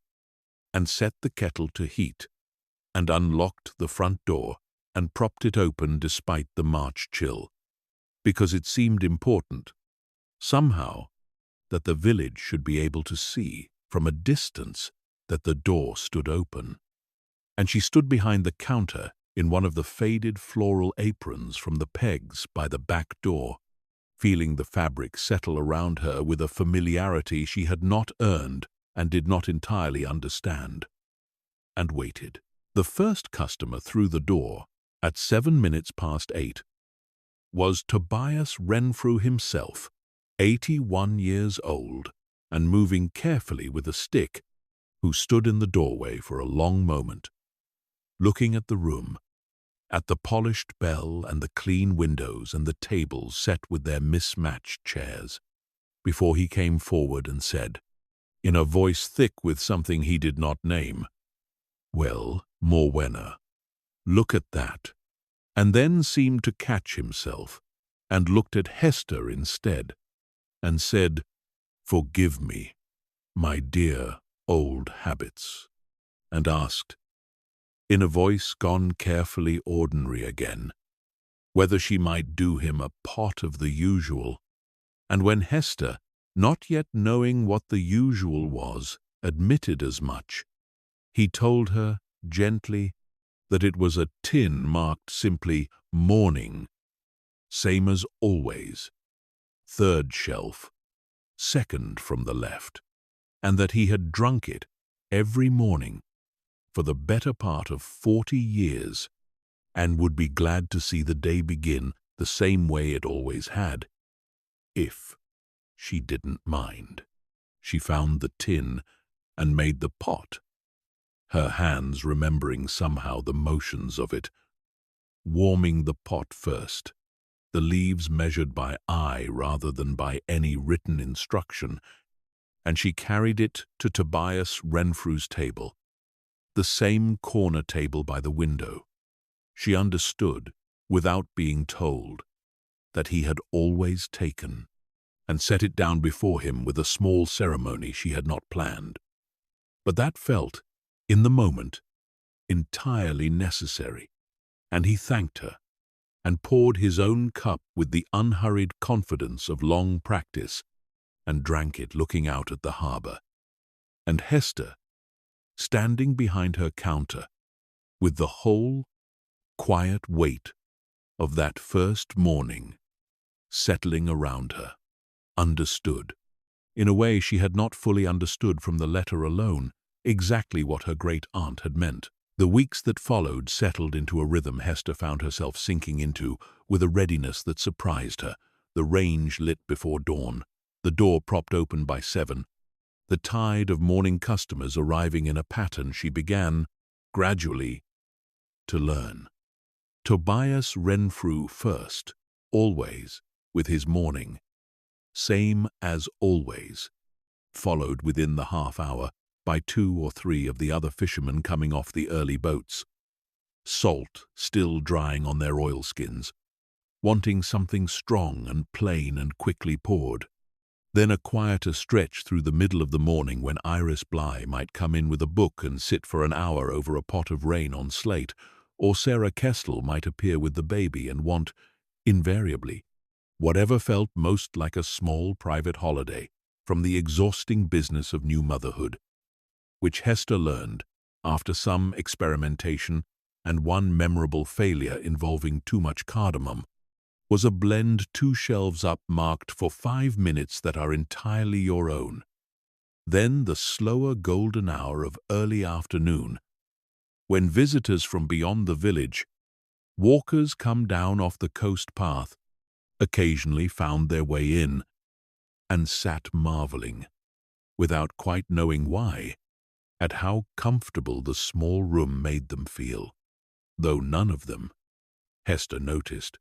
and set the kettle to heat, and unlocked the front door and propped it open despite the March chill, because it seemed important, somehow, that the village should be able to see, from a distance, that the door stood open. And she stood behind the counter in one of the faded floral aprons from the pegs by the back door, feeling the fabric settle around her with a familiarity she had not earned and did not entirely understand, and waited. The first customer through the door, at 7 minutes past 8, was Tobias Renfrew himself, 81 years old, and moving carefully with a stick, who stood in the doorway for a long moment, looking at the room, at the polished bell and the clean windows and the tables set with their mismatched chairs, before he came forward and said, in a voice thick with something he did not name, "Well, Morwenna, look at that," and then seemed to catch himself, and looked at Hester instead, and said, "Forgive me, my dear old habits," and asked, in a voice gone carefully ordinary again, whether she might do him a pot of the usual, and when Hester, not yet knowing what the usual was, admitted as much, he told her gently that it was a tin marked simply "Morning," same as always, 3rd shelf, 2nd from the left, and that he had drunk it every morning for the better part of 40 years, and would be glad to see the day begin the same way it always had, if she didn't mind. She found the tin and made the pot, her hands remembering somehow the motions of it, warming the pot first, the leaves measured by eye rather than by any written instruction, and she carried it to Tobias Renfrew's table, the same corner table by the window. She understood, without being told, that he had always taken, and set it down before him with a small ceremony she had not planned, but that felt, in the moment, entirely necessary, and he thanked her, and poured his own cup with the unhurried confidence of long practice, and drank it looking out at the harbour. And Hester, standing behind her counter, with the whole quiet weight of that first morning settling around her. Understood, in a way she had not fully understood from the letter alone, exactly what her great-aunt had meant. The weeks that followed settled into a rhythm Hester found herself sinking into with a readiness that surprised her. The range lit before dawn, the door propped open by 7, the tide of morning customers arriving in a pattern she began, gradually, to learn. Tobias Renfrew first, always, with his morning, same as always, followed within the half-hour by 2 or 3 of the other fishermen coming off the early boats, salt still drying on their oilskins, wanting something strong and plain and quickly poured. Then a quieter stretch through the middle of the morning when Iris Bligh might come in with a book and sit for an hour over a pot of rain on slate, or Sarah Kestel might appear with the baby and want, invariably, whatever felt most like a small private holiday from the exhausting business of new motherhood, which Hester learned, after some experimentation and one memorable failure involving too much cardamom, was a blend 2 shelves up marked for 5 minutes that are entirely your own. Then the slower golden hour of early afternoon, when visitors from beyond the village, walkers come down off the coast path, occasionally found their way in, and sat marveling, without quite knowing why, at how comfortable the small room made them feel, though none of them, Hester noticed,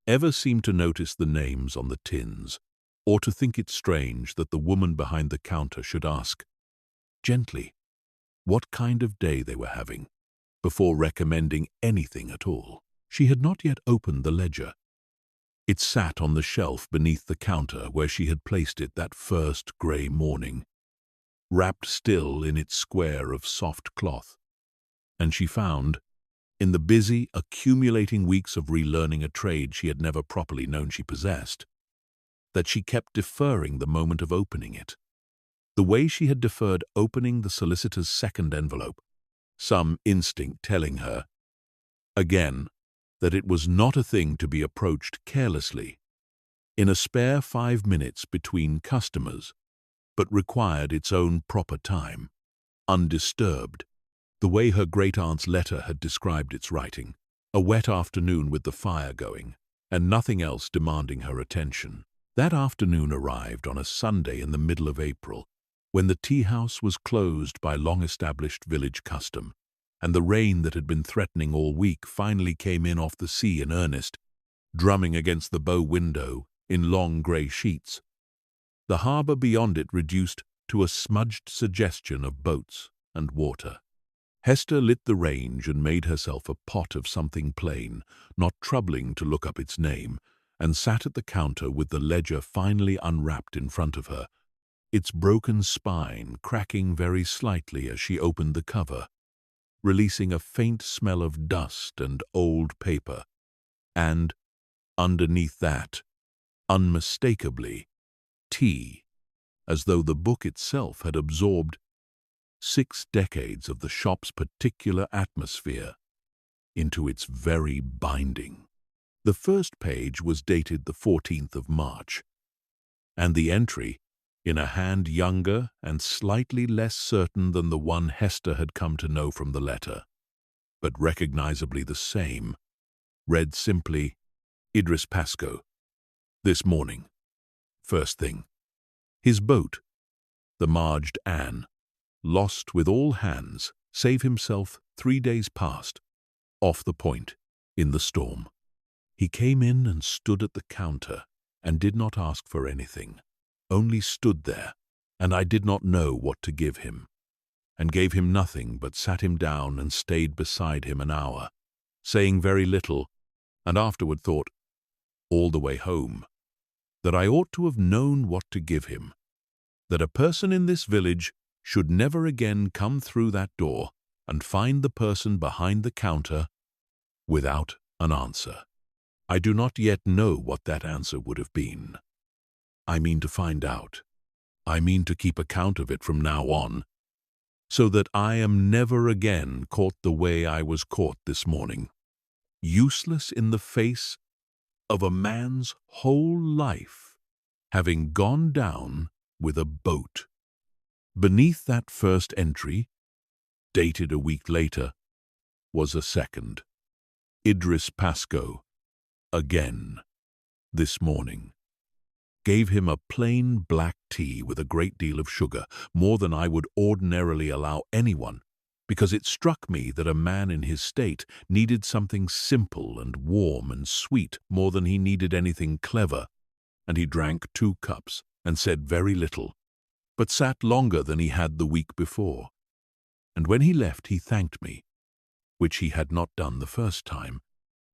ever seemed to notice the names on the tins, or to think it strange that the woman behind the counter should ask, gently, what kind of day they were having, before recommending anything at all. She had not yet opened the ledger. It sat on the shelf beneath the counter where she had placed it that first grey morning, wrapped still in its square of soft cloth, and she found, in the busy, accumulating weeks of relearning a trade she had never properly known she possessed, that she kept deferring the moment of opening it, the way she had deferred opening the solicitor's second envelope, some instinct telling her, again, that it was not a thing to be approached carelessly, in a spare 5 minutes between customers, but required its own proper time, undisturbed, the way her great-aunt's letter had described its writing, a wet afternoon with the fire going, and nothing else demanding her attention. That afternoon arrived on a Sunday in the middle of April, when the tea-house was closed by long-established village custom, and the rain that had been threatening all week finally came in off the sea in earnest, drumming against the bow window in long grey sheets. The harbour beyond it reduced to a smudged suggestion of boats and water. Hester lit the range and made herself a pot of something plain, not troubling to look up its name, and sat at the counter with the ledger finally unwrapped in front of her, its broken spine cracking very slightly as she opened the cover, releasing a faint smell of dust and old paper, and, underneath that, unmistakably, tea, as though the book itself had absorbed 6 decades of the shop's particular atmosphere into its very binding. The first page was dated the 14th of March, and the entry, in a hand younger and slightly less certain than the one Hester had come to know from the letter, but recognizably the same, read simply, Idris Pascoe, this morning, first thing. His boat, the Marged Anne, lost with all hands, save himself 3 days past, off the point, in the storm. He came in and stood at the counter, and did not ask for anything, only stood there, and I did not know what to give him, and gave him nothing but sat him down and stayed beside him an hour, saying very little, and afterward thought, all the way home, that I ought to have known what to give him, that a person in this village should never again come through that door and find the person behind the counter without an answer. I do not yet know what that answer would have been. I mean to find out. I mean to keep account of it from now on, so that I am never again caught the way I was caught this morning, useless in the face of a man's whole life, having gone down with a boat. Beneath that first entry, dated a week later, was a second. Idris Pascoe, again, this morning. Gave him a plain black tea with a great deal of sugar, more than I would ordinarily allow anyone, because it struck me that a man in his state needed something simple and warm and sweet more than he needed anything clever, and he drank 2 cups and said very little, but sat longer than he had the week before. And when he left he thanked me, which he had not done the first time,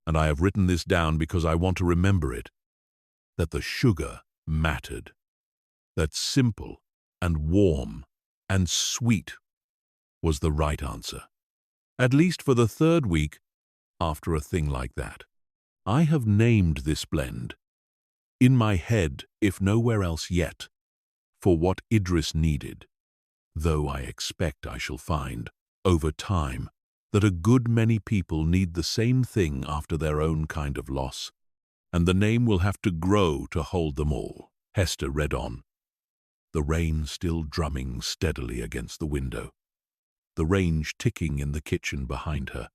and I have written this down because I want to remember it, that the sugar mattered, that simple and warm and sweet was the right answer, at least for the 3rd week after a thing like that. I have named this blend, in my head if nowhere else yet, for what Idris needed, though I expect I shall find, over time, that a good many people need the same thing after their own kind of loss, and the name will have to grow to hold them all. Hester read on, the rain still drumming steadily against the window, the range ticking in the kitchen behind her,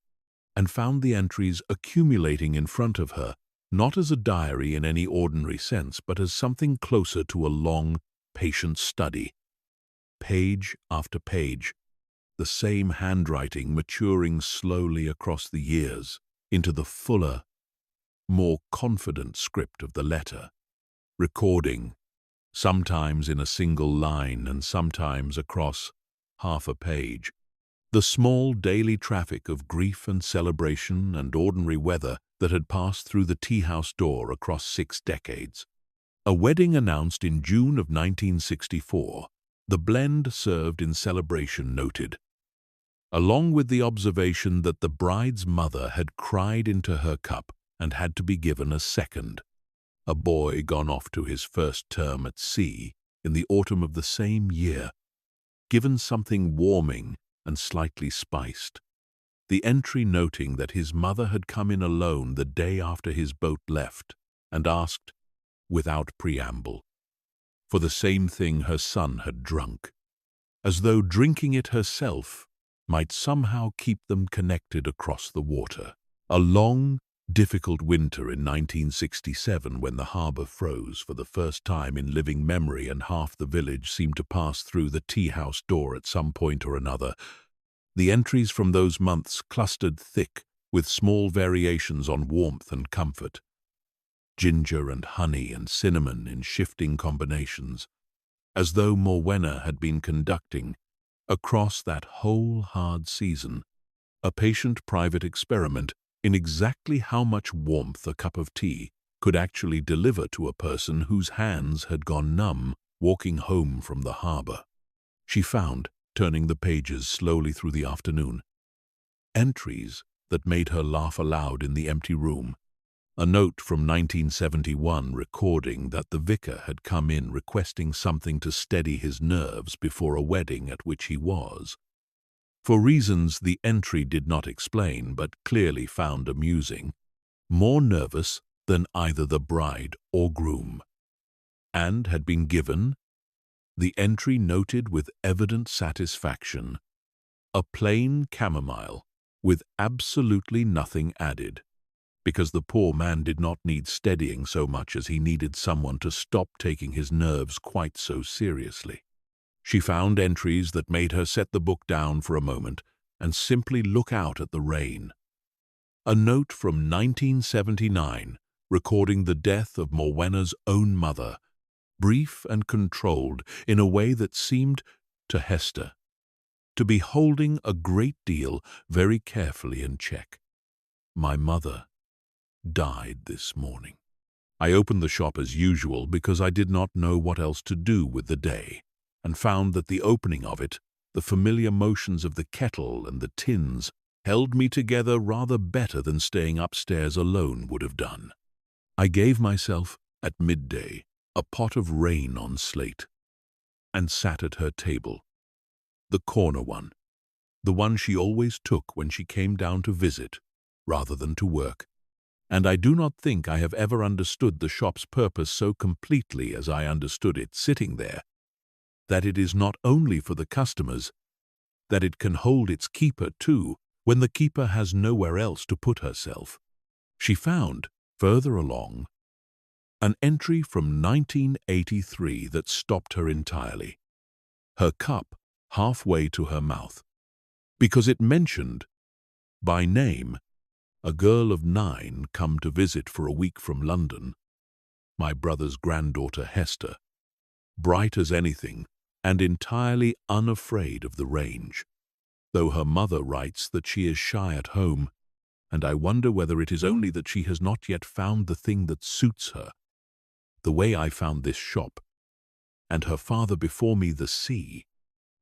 and found the entries accumulating in front of her, not as a diary in any ordinary sense, but as something closer to a long, patient study. Page after page, the same handwriting maturing slowly across the years into the fuller, more confident script of the letter, recording, sometimes in a single line and sometimes across half a page, the small daily traffic of grief and celebration and ordinary weather that had passed through the tea-house door across 6 decades. A wedding announced in June of 1964, the blend served in celebration noted, along with the observation that the bride's mother had cried into her cup and had to be given a second, a boy gone off to his first term at sea in the autumn of the same year, given something warming and slightly spiced, the entry noting that his mother had come in alone the day after his boat left and asked, without preamble, for the same thing her son had drunk, as though drinking it herself might somehow keep them connected across the water. A long, difficult winter in 1967, when the harbour froze for the first time in living memory and half the village seemed to pass through the tea-house door at some point or another. The entries from those months clustered thick with small variations on warmth and comfort. Ginger and honey and cinnamon in shifting combinations, as though Morwenna had been conducting, across that whole hard season, a patient private experiment in exactly how much warmth a cup of tea could actually deliver to a person whose hands had gone numb walking home from the harbour. She found, turning the pages slowly through the afternoon, entries that made her laugh aloud in the empty room. A note from 1971 recording that the vicar had come in requesting something to steady his nerves before a wedding at which he was, for reasons the entry did not explain but clearly found amusing, more nervous than either the bride or groom, and had been given, the entry noted with evident satisfaction, a plain chamomile with absolutely nothing added, because the poor man did not need steadying so much as he needed someone to stop taking his nerves quite so seriously. She found entries that made her set the book down for a moment and simply look out at the rain. A note from 1979 recording the death of Morwenna's own mother, brief and controlled in a way that seemed, to Hester, to be holding a great deal very carefully in check. My mother died this morning. I opened the shop as usual because I did not know what else to do with the day, and found that the opening of it, the familiar motions of the kettle and the tins, held me together rather better than staying upstairs alone would have done. I gave myself, at midday, a pot of rain on slate, and sat at her table, The corner one. The one she always took when she came down to visit, rather than to work. And I do not think I have ever understood the shop's purpose so completely as I understood it sitting there. That it is not only for the customers, that it can hold its keeper too, when the keeper has nowhere else to put herself. She found, further along, an entry from 1983 that stopped her entirely. Her cup halfway to her mouth, because it mentioned, by name, a girl of 9 come to visit for a week from London, my brother's granddaughter Hester, bright as anything and entirely unafraid of the range, though her mother writes that she is shy at home, and I wonder whether it is only that she has not yet found the thing that suits her, the way I found this shop, and her father before me the sea,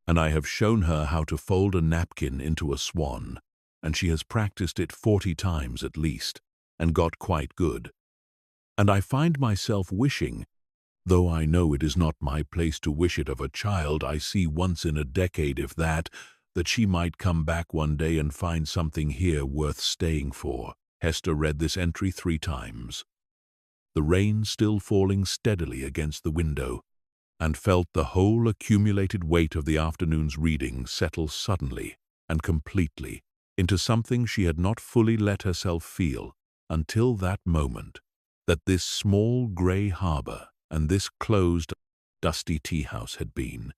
and I have shown her how to fold a napkin into a swan, and she has practiced it 40 times at least, and got quite good. And I find myself wishing, though I know it is not my place to wish it of a child I see once in a decade if that she might come back one day and find something here worth staying for. Hester read this entry 3 times. The rain still falling steadily against the window, and felt the whole accumulated weight of the afternoon's reading settle suddenly and completely into something she had not fully let herself feel until that moment, that this small grey harbour and this closed, dusty tea-house had been.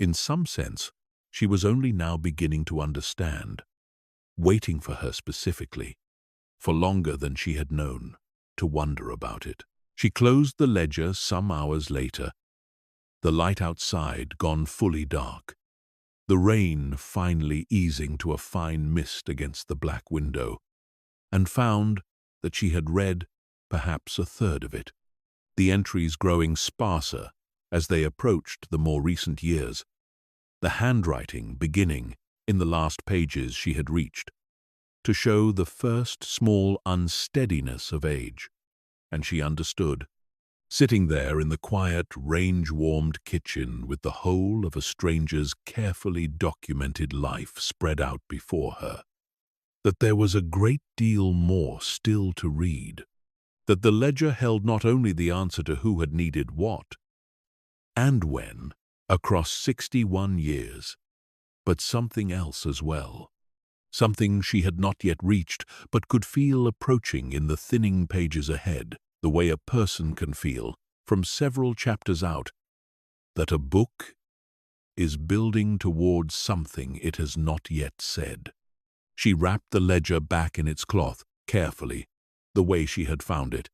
In some sense, she was only now beginning to understand, waiting for her specifically, for longer than she had known, to wonder about it. She closed the ledger some hours later, the light outside gone fully dark, the rain finally easing to a fine mist against the black window, and found that she had read perhaps a third of it, the entries growing sparser as they approached the more recent years, the handwriting beginning in the last pages she had reached, to show the first small unsteadiness of age, and she understood, sitting there in the quiet, range-warmed kitchen with the whole of a stranger's carefully documented life spread out before her, that there was a great deal more still to read, that the ledger held not only the answer to who had needed what, and when, across 61 years, but something else as well, something she had not yet reached but could feel approaching in the thinning pages ahead, the way a person can feel, from several chapters out, that a book is building towards something it has not yet said. She wrapped the ledger back in its cloth, carefully, the way she had found it,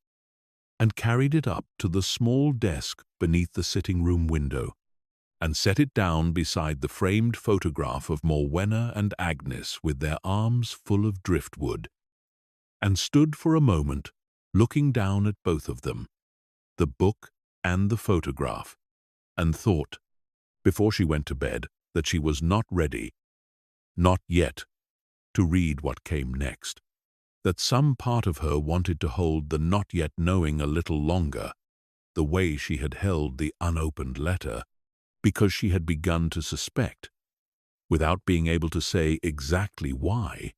and carried it up to the small desk beneath the sitting-room window, and set it down beside the framed photograph of Morwenna and Agnes with their arms full of driftwood, and stood for a moment looking down at both of them, the book and the photograph, and thought, before she went to bed, that she was not ready, not yet, to read what came next, that some part of her wanted to hold the not yet knowing a little longer, the way she had held the unopened letter, because she had begun to suspect, without being able to say exactly why,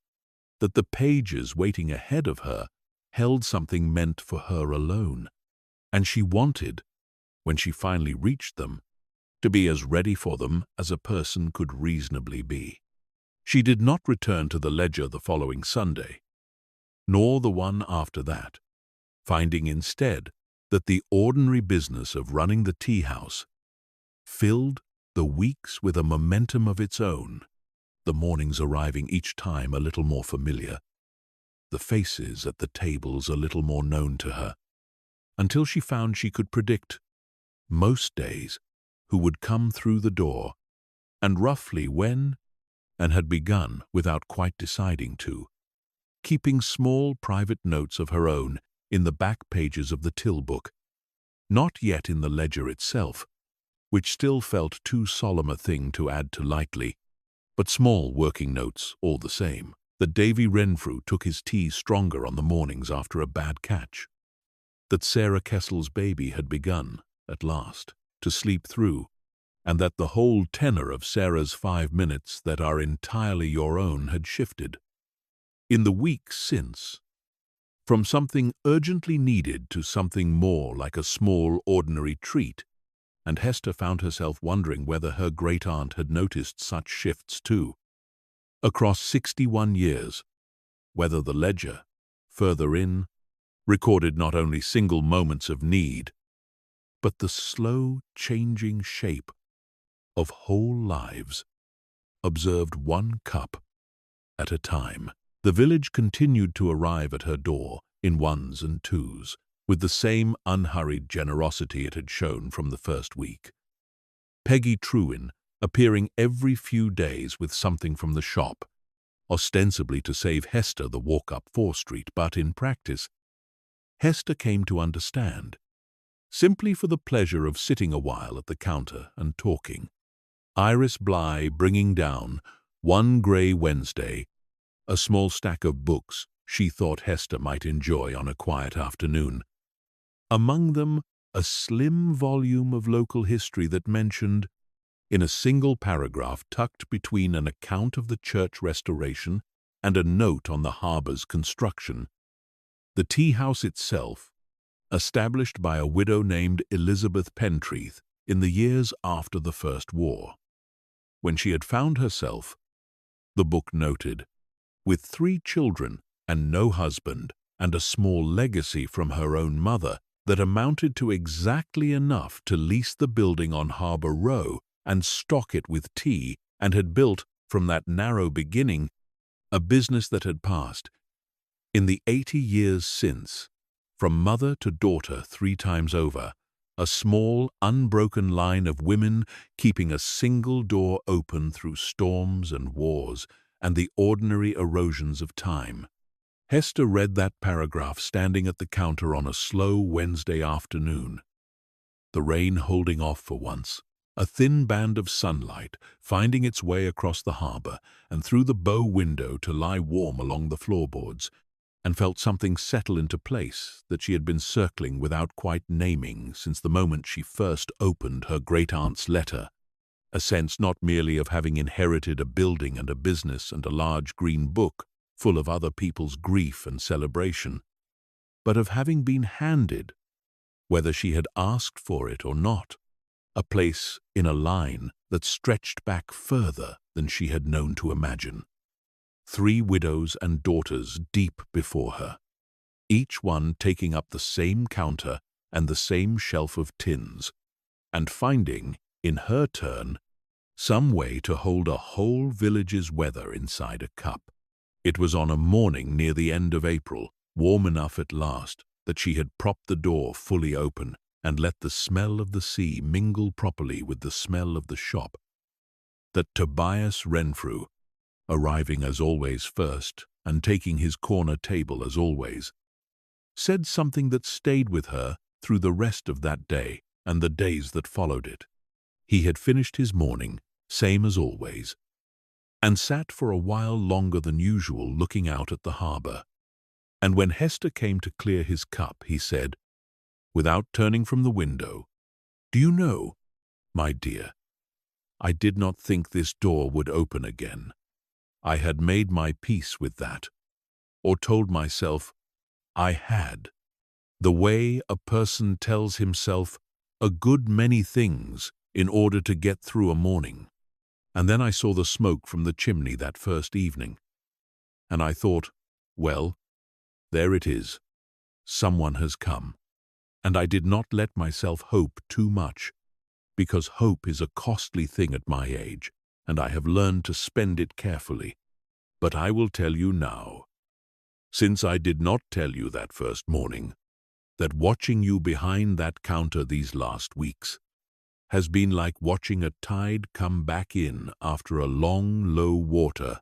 that the pages waiting ahead of her held something meant for her alone, and she wanted, when she finally reached them, to be as ready for them as a person could reasonably be. She did not return to the ledger the following Sunday, nor the one after that, finding instead that the ordinary business of running the tea-house filled the weeks with a momentum of its own, the mornings arriving each time a little more familiar, the faces at the tables a little more known to her, until she found she could predict, most days, who would come through the door, and roughly when, and had begun, without quite deciding to, keeping small private notes of her own in the back pages of the till book, not yet in the ledger itself, which still felt too solemn a thing to add to lightly, but small working notes all the same, that Davy Renfrew took his tea stronger on the mornings after a bad catch, that Sarah Kessel's baby had begun, at last, to sleep through, and that the whole tenor of Sarah's 5 minutes that are entirely your own had shifted. In the weeks since, from something urgently needed to something more like a small, ordinary treat, and Hester found herself wondering whether her great-aunt had noticed such shifts too. Across 61 years, whether the ledger, further in, recorded not only single moments of need, but the slow changing shape of whole lives, observed one cup at a time. The village continued to arrive at her door in ones and twos, with the same unhurried generosity it had shown from the first week. Peggy Trewin appearing every few days with something from the shop, ostensibly to save Hester the walk up 4 Street, but in practice, Hester came to understand, simply for the pleasure of sitting a while at the counter and talking. Iris Bly bringing down, one grey Wednesday, a small stack of books she thought Hester might enjoy on a quiet afternoon. Among them, a slim volume of local history that mentioned, in a single paragraph tucked between an account of the church restoration and a note on the harbour's construction, the tea house itself, established by a widow named Elizabeth Pentreath in the years after the First War. When she had found herself, the book noted, with 3 children and no husband and a small legacy from her own mother that amounted to exactly enough to lease the building on Harbour Row and stock it with tea, and had built, from that narrow beginning, a business that had passed, in the 80 years since, from mother to daughter 3 times over, a small, unbroken line of women keeping a single door open through storms and wars and the ordinary erosions of time. Hester read that paragraph standing at the counter on a slow Wednesday afternoon, the rain holding off for once, a thin band of sunlight finding its way across the harbour and through the bow window to lie warm along the floorboards, and felt something settle into place that she had been circling without quite naming since the moment she first opened her great-aunt's letter, a sense not merely of having inherited a building and a business and a large green book full of other people's grief and celebration, but of having been handed, whether she had asked for it or not, a place in a line that stretched back further than she had known to imagine. 3 widows and daughters deep before her, each one taking up the same counter and the same shelf of tins, and finding, in her turn, some way to hold a whole village's weather inside a cup. It was on a morning near the end of April, warm enough at last, that she had propped the door fully open and let the smell of the sea mingle properly with the smell of the shop, that Tobias Renfrew, arriving as always first and taking his corner table as always, said something that stayed with her through the rest of that day and the days that followed it. He had finished his morning, same as always, and sat for a while longer than usual looking out at the harbour. And when Hester came to clear his cup, he said, without turning from the window, "Do you know, my dear, I did not think this door would open again. I had made my peace with that, or told myself I had. The way a person tells himself a good many things in order to get through a morning. And then I saw the smoke from the chimney that first evening, and I thought, well, there it is. Someone has come. And I did not let myself hope too much, because hope is a costly thing at my age, and I have learned to spend it carefully. But I will tell you now, since I did not tell you that first morning, that watching you behind that counter these last weeks has been like watching a tide come back in after a long, low water,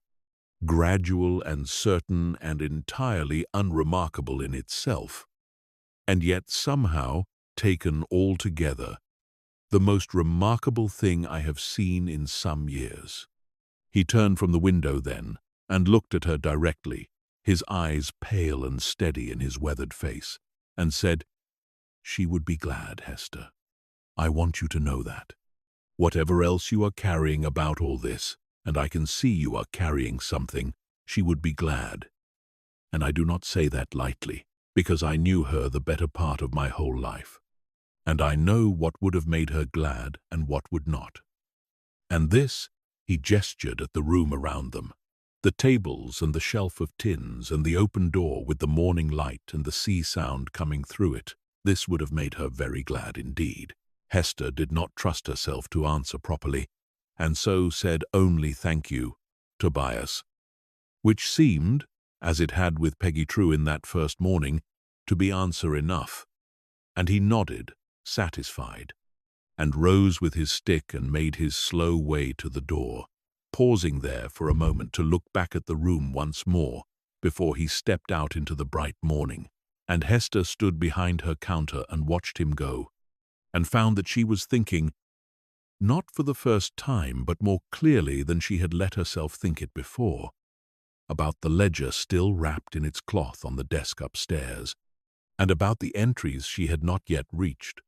gradual and certain and entirely unremarkable in itself, and yet somehow, taken all together, the most remarkable thing I have seen in some years. He turned from the window then and looked at her directly, his eyes pale and steady in his weathered face, and said, "She would be glad, Hester. I want you to know that. Whatever else you are carrying about all this, and I can see you are carrying something, she would be glad. And I do not say that lightly, because I knew her the better part of my whole life. And I know what would have made her glad and what would not. And this, he gestured at the room around them. The tables and the shelf of tins and the open door with the morning light and the sea sound coming through it, this would have made her very glad indeed. Hester did not trust herself to answer properly, and so said only "Thank you, Tobias," which seemed, as it had with Peggy Trewin that first morning, to be answer enough. And he nodded, satisfied, and rose with his stick and made his slow way to the door, pausing there for a moment to look back at the room once more before he stepped out into the bright morning. And Hester stood behind her counter and watched him go, and found that she was thinking, not for the first time but more clearly than she had let herself think it before, about the ledger still wrapped in its cloth on the desk upstairs, and about the entries she had not yet reached,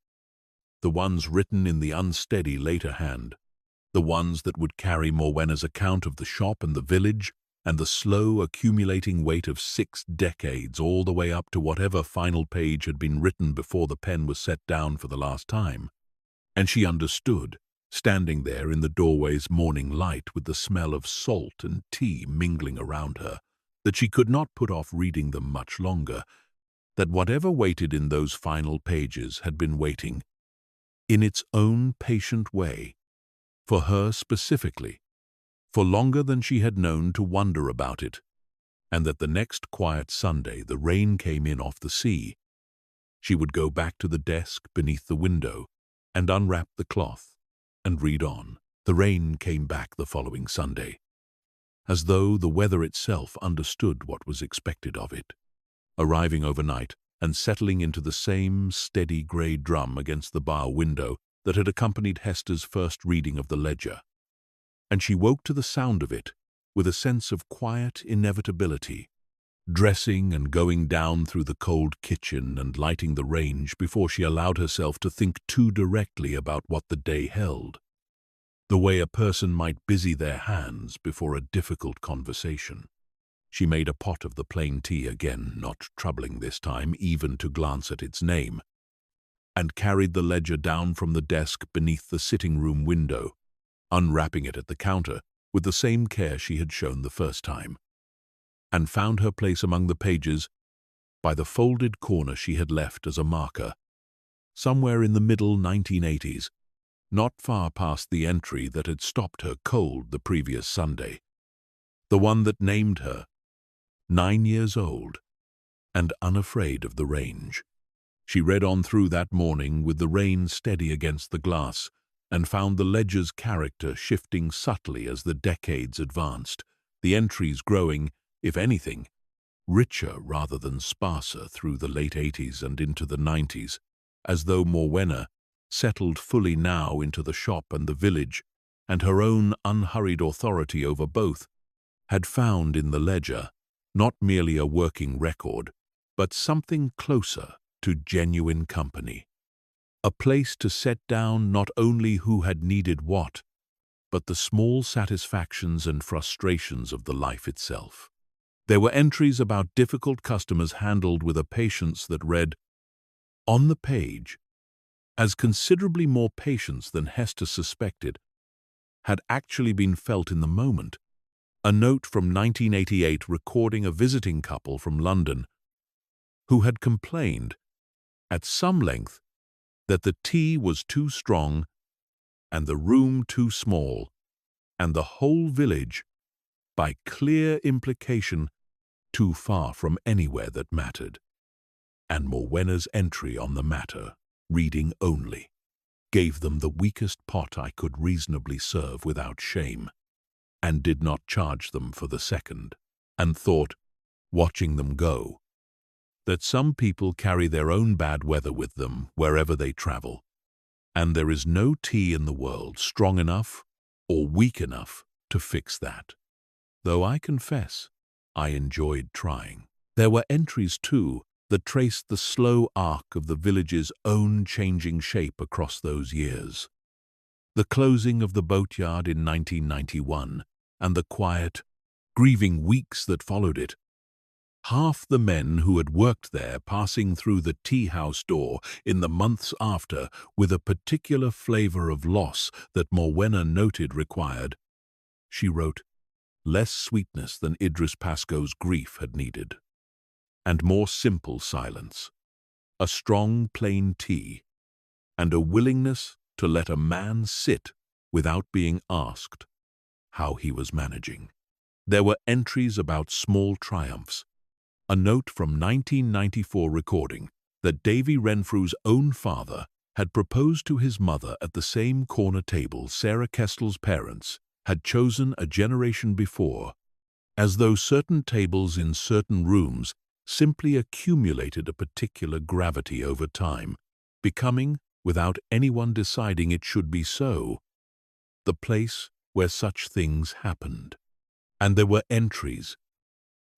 the ones written in the unsteady later hand, the ones that would carry Morwenna's account of the shop and the village, and the slow accumulating weight of 6 decades all the way up to whatever final page had been written before the pen was set down for the last time. And she understood, standing there in the doorway's morning light with the smell of salt and tea mingling around her, that she could not put off reading them much longer, that whatever waited in those final pages had been waiting, in its own patient way, for her specifically, for longer than she had known to wonder about it, and that the next quiet Sunday the rain came in off the sea, she would go back to the desk beneath the window and unwrap the cloth and read on. The rain came back the following Sunday, as though the weather itself understood what was expected of it, arriving overnight and settling into the same steady grey drum against the bar window that had accompanied Hester's first reading of the ledger. And she woke to the sound of it with a sense of quiet inevitability, dressing and going down through the cold kitchen and lighting the range before she allowed herself to think too directly about what the day held, the way a person might busy their hands before a difficult conversation. She made a pot of the plain tea again, not troubling this time even to glance at its name, and carried the ledger down from the desk beneath the sitting-room window, unwrapping it at the counter with the same care she had shown the first time, and found her place among the pages by the folded corner she had left as a marker, somewhere in the middle 1980s, not far past the entry that had stopped her cold the previous Sunday, the one that named her 9 years old and unafraid of the range. She read on through that morning with the rain steady against the glass, and found the ledger's character shifting subtly as the decades advanced, the entries growing, if anything, richer rather than sparser through the late 80s and into the 90s, as though Morwenna, settled fully now into the shop and the village, and her own unhurried authority over both, had found in the ledger not merely a working record, but something closer to genuine company. A place to set down not only who had needed what, but the small satisfactions and frustrations of the life itself. There were entries about difficult customers handled with a patience that read, on the page, as considerably more patience than Hester suspected had actually been felt in the moment. A note from 1988 recording a visiting couple from London who had complained, at some length, that the tea was too strong and the room too small, and the whole village, by clear implication, too far from anywhere that mattered. And Morwenna's entry on the matter, reading only, gave them the weakest pot I could reasonably serve without shame, and did not charge them for the second, and thought, watching them go, that some people carry their own bad weather with them wherever they travel, and there is no tea in the world strong enough or weak enough to fix that. Though I confess, I enjoyed trying. There were entries, too, that traced the slow arc of the village's own changing shape across those years. The closing of the boatyard in 1991 and the quiet, grieving weeks that followed it. Half the men who had worked there passing through the tea-house door in the months after with a particular flavor of loss that Morwenna noted required, she wrote, less sweetness than Idris Pascoe's grief had needed, and more simple silence, a strong plain tea, and a willingness to let a man sit without being asked how he was managing. There were entries about small triumphs, a note from 1994 recording that Davy Renfrew's own father had proposed to his mother at the same corner table Sarah Kestel's parents had chosen a generation before, as though certain tables in certain rooms simply accumulated a particular gravity over time, becoming, without anyone deciding it should be so, the place where such things happened. And there were entries,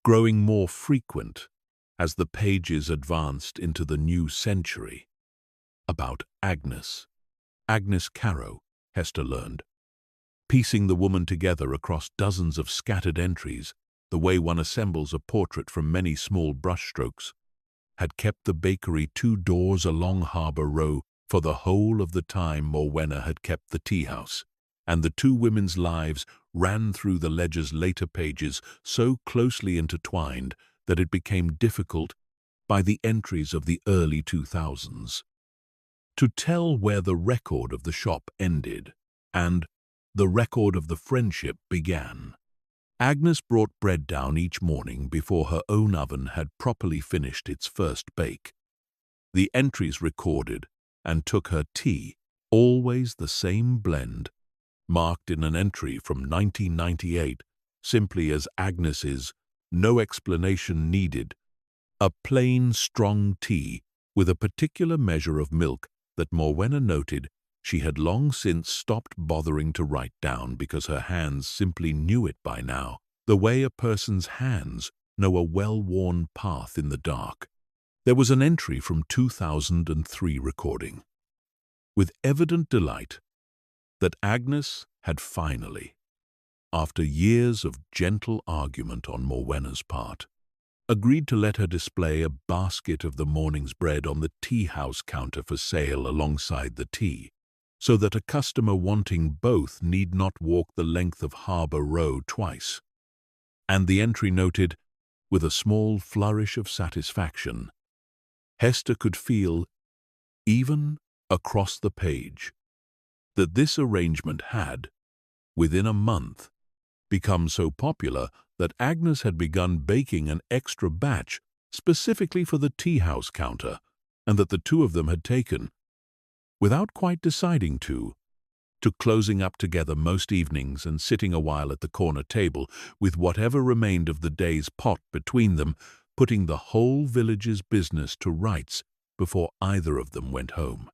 growing more frequent as the pages advanced into the new century, about Agnes Caro, Hester learned, piecing the woman together across dozens of scattered entries, the way one assembles a portrait from many small brushstrokes, had kept the bakery 2 doors along Harbour Row for the whole of the time Morwenna had kept the tea-house, and the 2 women's lives ran through the ledger's later pages so closely intertwined that it became difficult, by the entries of the early 2000s, to tell where the record of the shop ended and the record of the friendship began. Agnes brought bread down each morning before her own oven had properly finished its first bake. The entries recorded and took her tea, always the same blend, marked in an entry from 1998, simply as Agnes's, no explanation needed, a plain, strong tea with a particular measure of milk that Morwenna noted she had long since stopped bothering to write down because her hands simply knew it by now, the way a person's hands know a well-worn path in the dark. There was an entry from 2003 recording, with evident delight, that Agnes had finally, after years of gentle argument on Morwenna's part, agreed to let her display a basket of the morning's bread on the tea-house counter for sale alongside the tea, so that a customer wanting both need not walk the length of Harbour Row twice. And the entry noted, with a small flourish of satisfaction, Hester could feel, even across the page, that this arrangement had, within a month, become so popular that Agnes had begun baking an extra batch specifically for the tea-house counter, and that the 2 of them had taken, without quite deciding to closing up together most evenings and sitting a while at the corner table with whatever remained of the day's pot between them, putting the whole village's business to rights before either of them went home.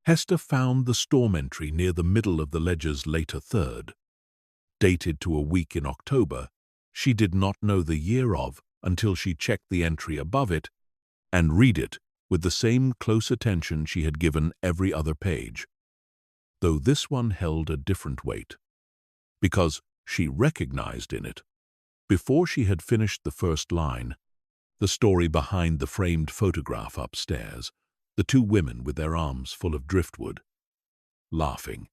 Hester found the storm entry near the middle of the ledger's later third, dated to a week in October she did not know the year of until she checked the entry above it and read it with the same close attention she had given every other page, though this one held a different weight, because she recognized in it, before she had finished the first line, the story behind the framed photograph upstairs, the 2 women with their arms full of driftwood, laughing.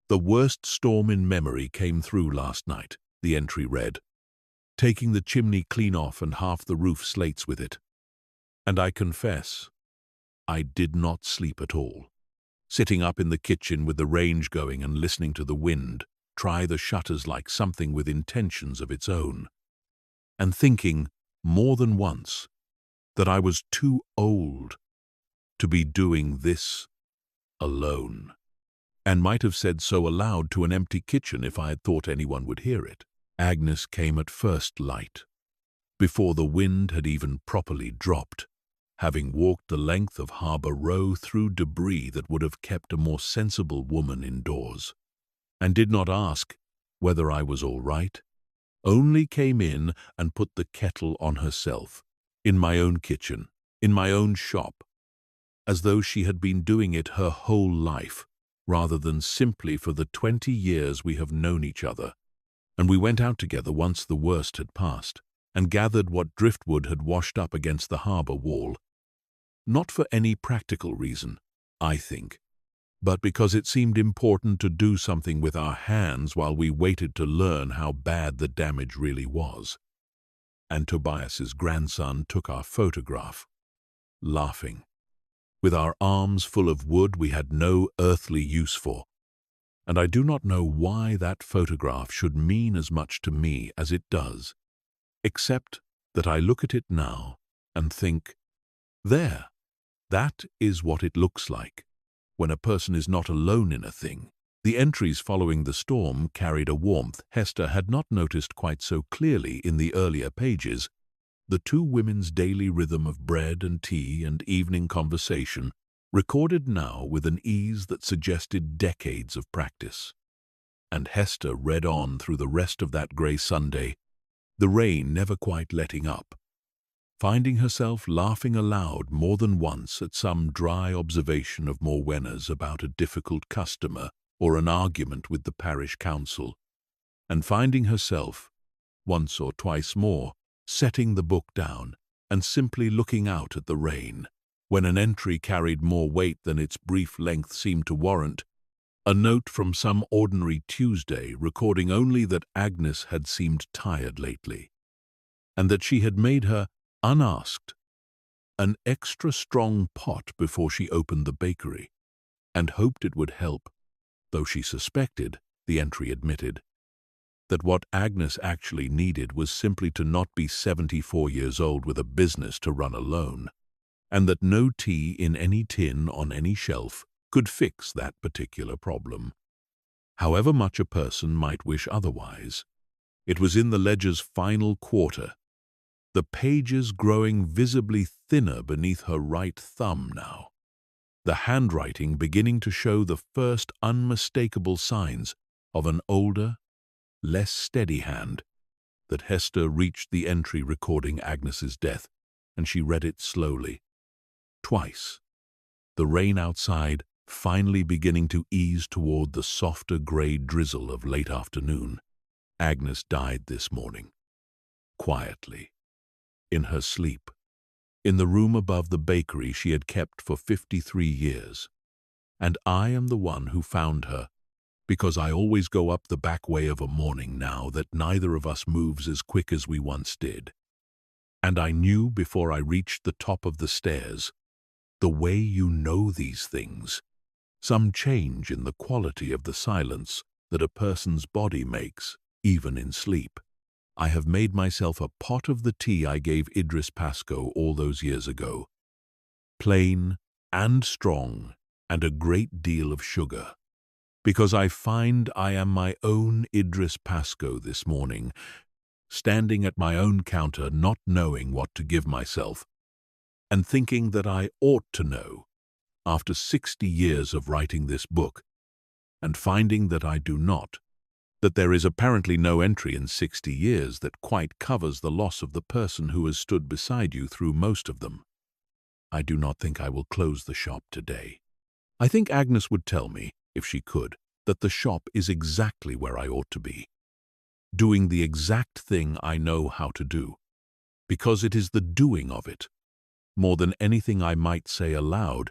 The worst storm in memory came through last night, the entry read, taking the chimney clean off and half the roof slates with it. And I confess, I did not sleep at all. Sitting up in the kitchen with the range going and listening to the wind try the shutters like something with intentions of its own, and thinking more than once that I was too old to be doing this alone, and might have said so aloud to an empty kitchen if I had thought anyone would hear it. Agnes came at first light, before the wind had even properly dropped, having walked the length of Harbour Row through debris that would have kept a more sensible woman indoors, and did not ask whether I was all right, only came in and put the kettle on herself, in my own kitchen, in my own shop, as though she had been doing it her whole life, rather than simply for the 20 years we have known each other. And we went out together once the worst had passed, and gathered what driftwood had washed up against the harbour wall. Not for any practical reason, I think, but because it seemed important to do something with our hands while we waited to learn how bad the damage really was. And Tobias's grandson took our photograph, laughing, with our arms full of wood we had no earthly use for. And I do not know why that photograph should mean as much to me as it does, except that I look at it now and think, there, that is what it looks like when a person is not alone in a thing. The entries following the storm carried a warmth Hester had not noticed quite so clearly in the earlier pages. The two women's daily rhythm of bread and tea and evening conversation, recorded now with an ease that suggested decades of practice. And Hester read on through the rest of that grey Sunday, the rain never quite letting up, finding herself laughing aloud more than once at some dry observation of Morwenna's about a difficult customer or an argument with the parish council, and finding herself, once or twice more, setting the book down and simply looking out at the rain, when an entry carried more weight than its brief length seemed to warrant, a note from some ordinary Tuesday recording only that Agnes had seemed tired lately, and that she had made her, unasked, an extra strong pot before she opened the bakery, and hoped it would help, though she suspected, the entry admitted, that what Agnes actually needed was simply to not be 74 years old with a business to run alone, and that no tea in any tin on any shelf could fix that particular problem. However much a person might wish otherwise, it was in the ledger's final quarter, the pages growing visibly thinner beneath her right thumb now, the handwriting beginning to show the first unmistakable signs of an older, less steady hand, that Hester reached the entry recording Agnes's death, and she read it slowly, twice, the rain outside finally beginning to ease toward the softer grey drizzle of late afternoon. Agnes died this morning, quietly, in her sleep, in the room above the bakery she had kept for 53 years. And I am the one who found her, because I always go up the back way of a morning now that neither of us moves as quick as we once did. And I knew before I reached the top of the stairs, the way you know these things, some change in the quality of the silence that a person's body makes, even in sleep. I have made myself a pot of the tea I gave Idris Pascoe all those years ago, plain and strong and a great deal of sugar, because I find I am my own Idris Pascoe this morning, standing at my own counter not knowing what to give myself, and thinking that I ought to know, after 60 years of writing this book, and finding that I do not, that there is apparently no entry in 60 years that quite covers the loss of the person who has stood beside you through most of them. I do not think I will close the shop today. I think Agnes would tell me, if she could, that the shop is exactly where I ought to be, doing the exact thing I know how to do, because it is the doing of it, more than anything I might say aloud,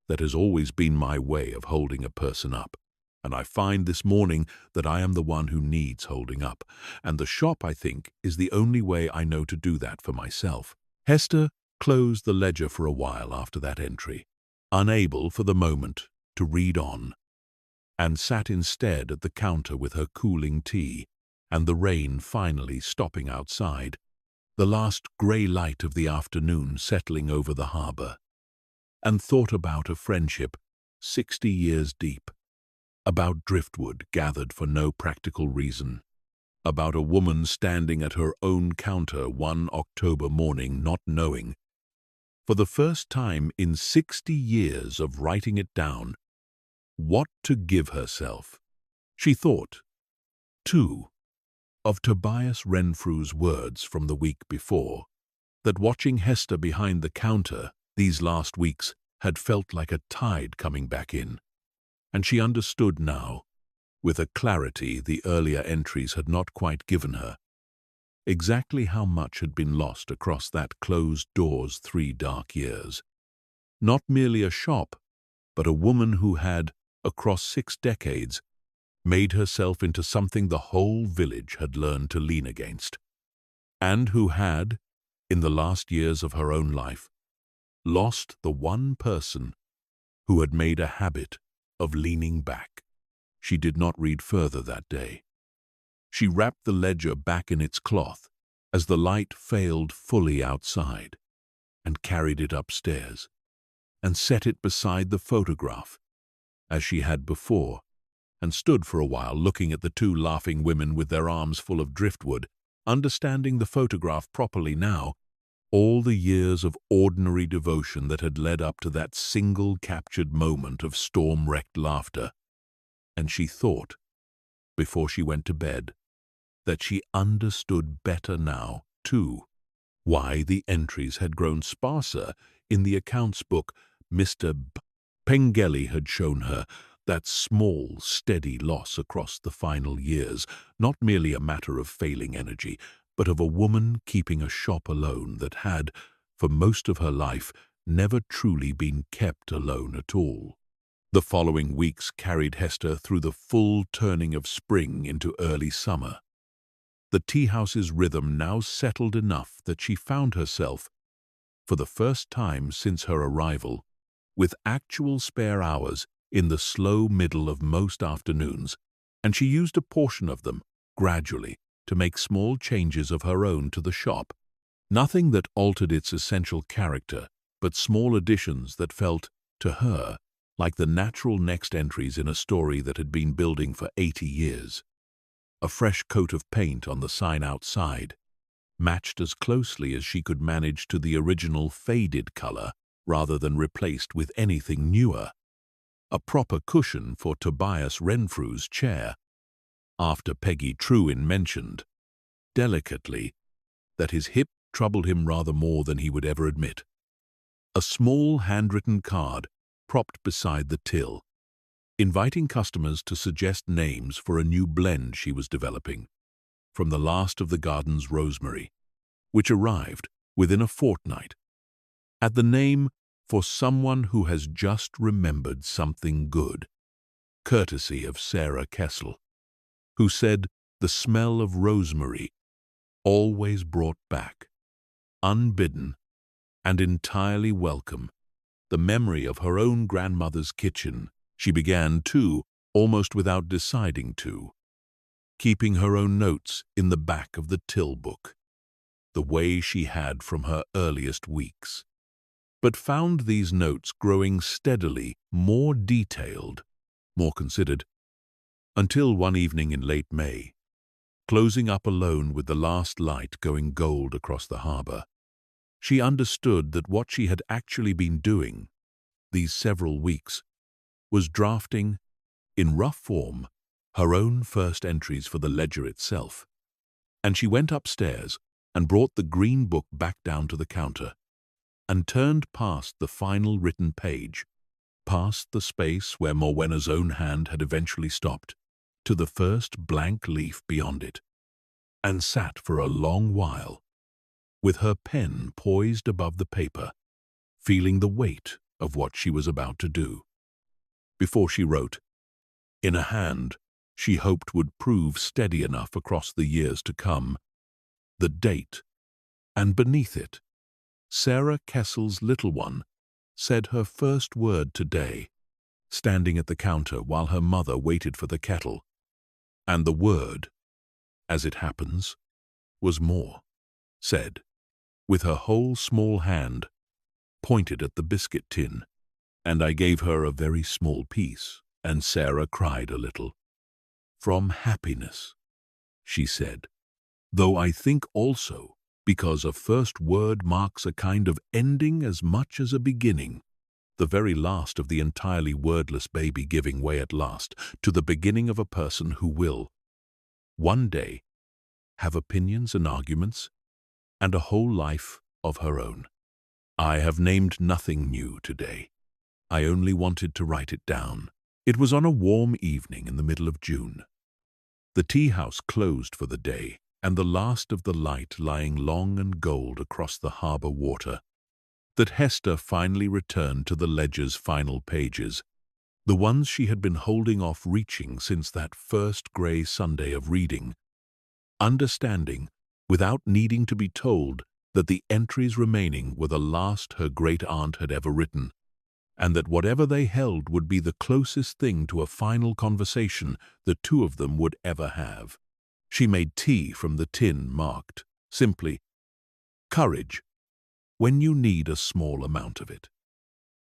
that has always been my way of holding a person up. And I find this morning that I am the one who needs holding up, and the shop, I think, is the only way I know to do that for myself. Hester closed the ledger for a while after that entry, unable for the moment to read on, and sat instead at the counter with her cooling tea, and the rain finally stopping outside, the last grey light of the afternoon settling over the harbour, and thought about a friendship 60 years deep, about driftwood gathered for no practical reason, about a woman standing at her own counter one October morning not knowing, for the first time in 60 years of writing it down, what to give herself. She thought, too, of Tobias Renfrew's words from the week before, that watching Hester behind the counter these last weeks had felt like a tide coming back in, And she understood now, with a clarity the earlier entries had not quite given her, exactly how much had been lost across that closed door's 3 dark years. Not merely a shop, but a woman who had, across 6 decades, made herself into something the whole village had learned to lean against, and who had, in the last years of her own life, lost the one person who had made a habit of leaning back. She did not read further that day. She wrapped the ledger back in its cloth as the light failed fully outside, and carried it upstairs, and set it beside the photograph, as she had before, and stood for a while looking at the 2 laughing women with their arms full of driftwood, understanding the photograph properly now, all the years of ordinary devotion that had led up to that single captured moment of storm-wrecked laughter. And she thought, before she went to bed, that she understood better now, too, why the entries had grown sparser in the accounts book Mr. Pengelly had shown her, that small, steady loss across the final years, not merely a matter of failing energy, but of a woman keeping a shop alone that had, for most of her life, never truly been kept alone at all. The following weeks carried Hester through the full turning of spring into early summer. The tea-house's rhythm now settled enough that she found herself, for the first time since her arrival, with actual spare hours in the slow middle of most afternoons, and she used a portion of them, gradually, to make small changes of her own to the shop. Nothing that altered its essential character, but small additions that felt, to her, like the natural next entries in a story that had been building for 80 years. A fresh coat of paint on the sign outside, matched as closely as she could manage to the original faded color rather than replaced with anything newer. A proper cushion for Tobias Renfrew's chair, after Peggy Trewin mentioned, delicately, that his hip troubled him rather more than he would ever admit. A small handwritten card propped beside the till, inviting customers to suggest names for a new blend she was developing, from the last of the garden's rosemary, which arrived within a fortnight, at the name "For Someone Who Has Just Remembered Something Good," courtesy of Sarah Kessel, who said the smell of rosemary always brought back, unbidden and entirely welcome, the memory of her own grandmother's kitchen. She began, too, almost without deciding to, keeping her own notes in the back of the till book, the way she had from her earliest weeks, but found these notes growing steadily more detailed, more considered, until one evening in late May, closing up alone with the last light going gold across the harbor, she understood that what she had actually been doing these several weeks was drafting, in rough form, her own first entries for the ledger itself. And she went upstairs and brought the green book back down to the counter, and turned past the final written page, past the space where Morwenna's own hand had eventually stopped, to the first blank leaf beyond it, and sat for a long while, with her pen poised above the paper, feeling the weight of what she was about to do, before she wrote, in a hand she hoped would prove steady enough across the years to come, the date, and beneath it, Sarah Kessel's little one said her first word today, standing at the counter while her mother waited for the kettle. And the word, as it happens, was more, said, with her whole small hand pointed at the biscuit tin, and I gave her a very small piece, and Sarah cried a little. From happiness, she said, though I think also because a first word marks a kind of ending as much as a beginning, the very last of the entirely wordless baby giving way at last to the beginning of a person who will, one day, have opinions and arguments, and a whole life of her own. I have named nothing new today. I only wanted to write it down, It was on a warm evening in the middle of June. The tea house closed for the day, and the last of the light lying long and gold across the harbour water, that Hester finally returned to the ledger's final pages, the ones she had been holding off reaching since that first grey Sunday of reading, understanding, without needing to be told, that the entries remaining were the last her great-aunt had ever written, and that whatever they held would be the closest thing to a final conversation the two of them would ever have. She made tea from the tin marked, simply, "Courage, when you need a small amount of it,"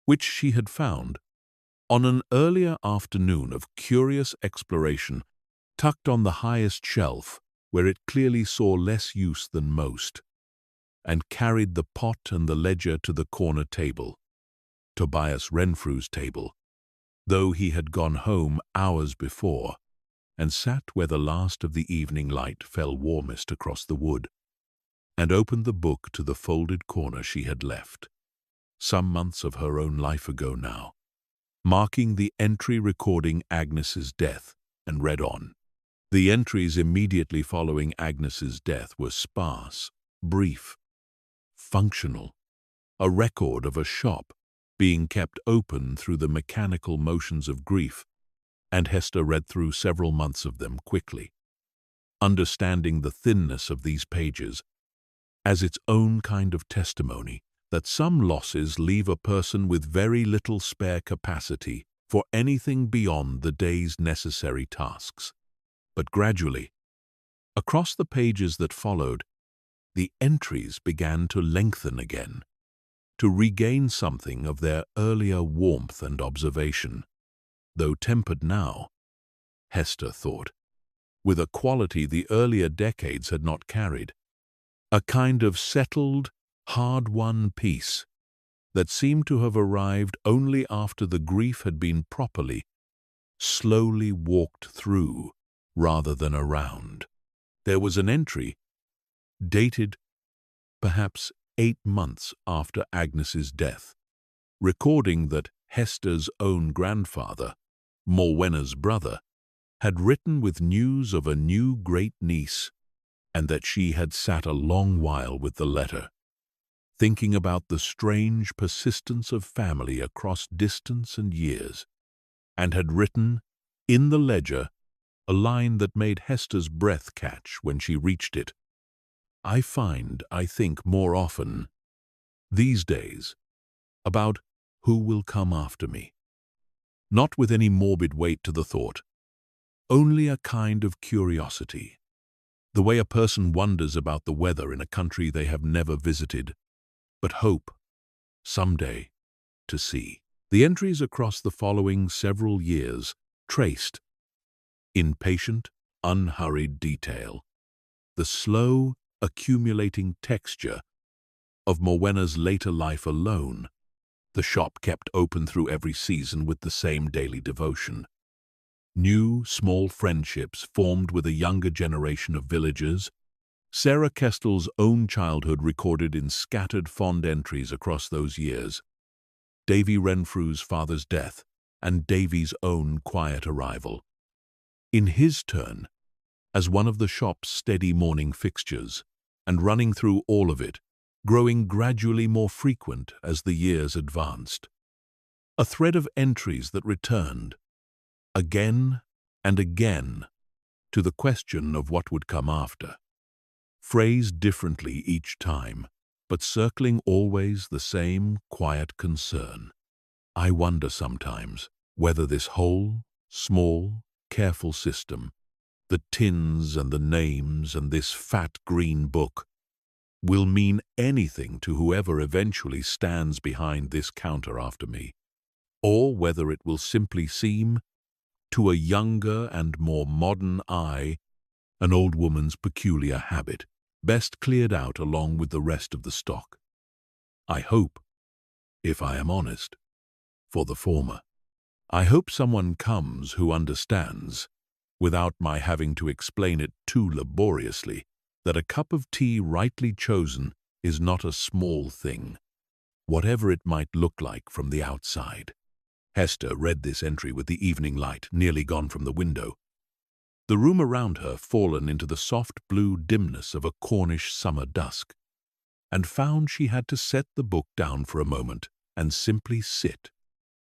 which she had found, on an earlier afternoon of curious exploration, tucked on the highest shelf, where it clearly saw less use than most, and carried the pot and the ledger to the corner table, Tobias Renfrew's table, though he had gone home hours before, and sat where the last of the evening light fell warmest across the wood, and opened the book to the folded corner she had left, some months of her own life ago now, marking the entry recording Agnes's death, and read on. The entries immediately following Agnes's death were sparse, brief, functional, a record of a shop being kept open through the mechanical motions of grief, and Hester read through several months of them quickly, understanding the thinness of these pages as its own kind of testimony that some losses leave a person with very little spare capacity for anything beyond the day's necessary tasks. But gradually, across the pages that followed, the entries began to lengthen again, to regain something of their earlier warmth and observation, though tempered now, Hester thought, with a quality the earlier decades had not carried, a kind of settled, hard-won peace that seemed to have arrived only after the grief had been properly, slowly walked through rather than around. There was an entry, dated perhaps 8 months after Agnes's death, recording that Hester's own grandfather, Morwenna's brother, had written with news of a new great-niece, and that she had sat a long while with the letter, thinking about the strange persistence of family across distance and years, and had written, in the ledger, a line that made Hester's breath catch when she reached it. I think more often, these days, about who will come after me. Not with any morbid weight to the thought, only a kind of curiosity, the way a person wonders about the weather in a country they have never visited, but hope, someday, to see. The entries across the following several years traced, in patient, unhurried detail, the slow, accumulating texture of Morwenna's later life alone, the shop kept open through every season with the same daily devotion. New, small friendships formed with a younger generation of villagers, Sarah Kestel's own childhood recorded in scattered fond entries across those years, Davy Renfrew's father's death, and Davy's own quiet arrival. In his turn, as one of the shop's steady morning fixtures, and running through all of it, growing gradually more frequent as the years advanced. A thread of entries that returned, again and again, to the question of what would come after, phrased differently each time, but circling always the same quiet concern. I wonder sometimes whether this whole, small, careful system, the tins and the names and this fat green book, will mean anything to whoever eventually stands behind this counter after me, or whether it will simply seem, to a younger and more modern eye, an old woman's peculiar habit, best cleared out along with the rest of the stock. I hope, if I am honest, for the former. I hope someone comes who understands, without my having to explain it too laboriously, that a cup of tea rightly chosen is not a small thing, whatever it might look like from the outside. Hester read this entry with the evening light nearly gone from the window, the room around her fallen into the soft blue dimness of a Cornish summer dusk, and found she had to set the book down for a moment and simply sit,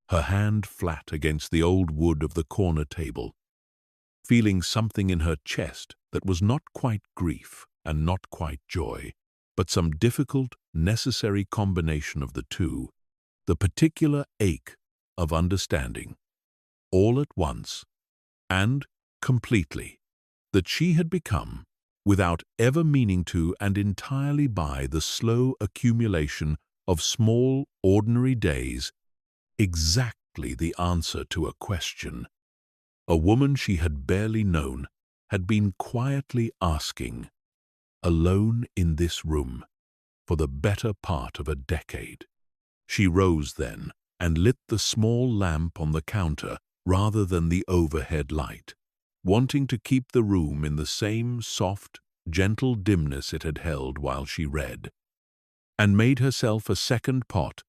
her hand flat against the old wood of the corner table, feeling something in her chest that was not quite grief and not quite joy, but some difficult, necessary combination of the two, the particular ache of understanding, all at once, and completely, that she had become, without ever meaning to and entirely by the slow accumulation of small, ordinary days, exactly the answer to a question. A woman she had barely known had been quietly asking, alone in this room, for the better part of a decade. She rose then and lit the small lamp on the counter rather than the overhead light, wanting to keep the room in the same soft, gentle dimness it had held while she read, and made herself a second pot,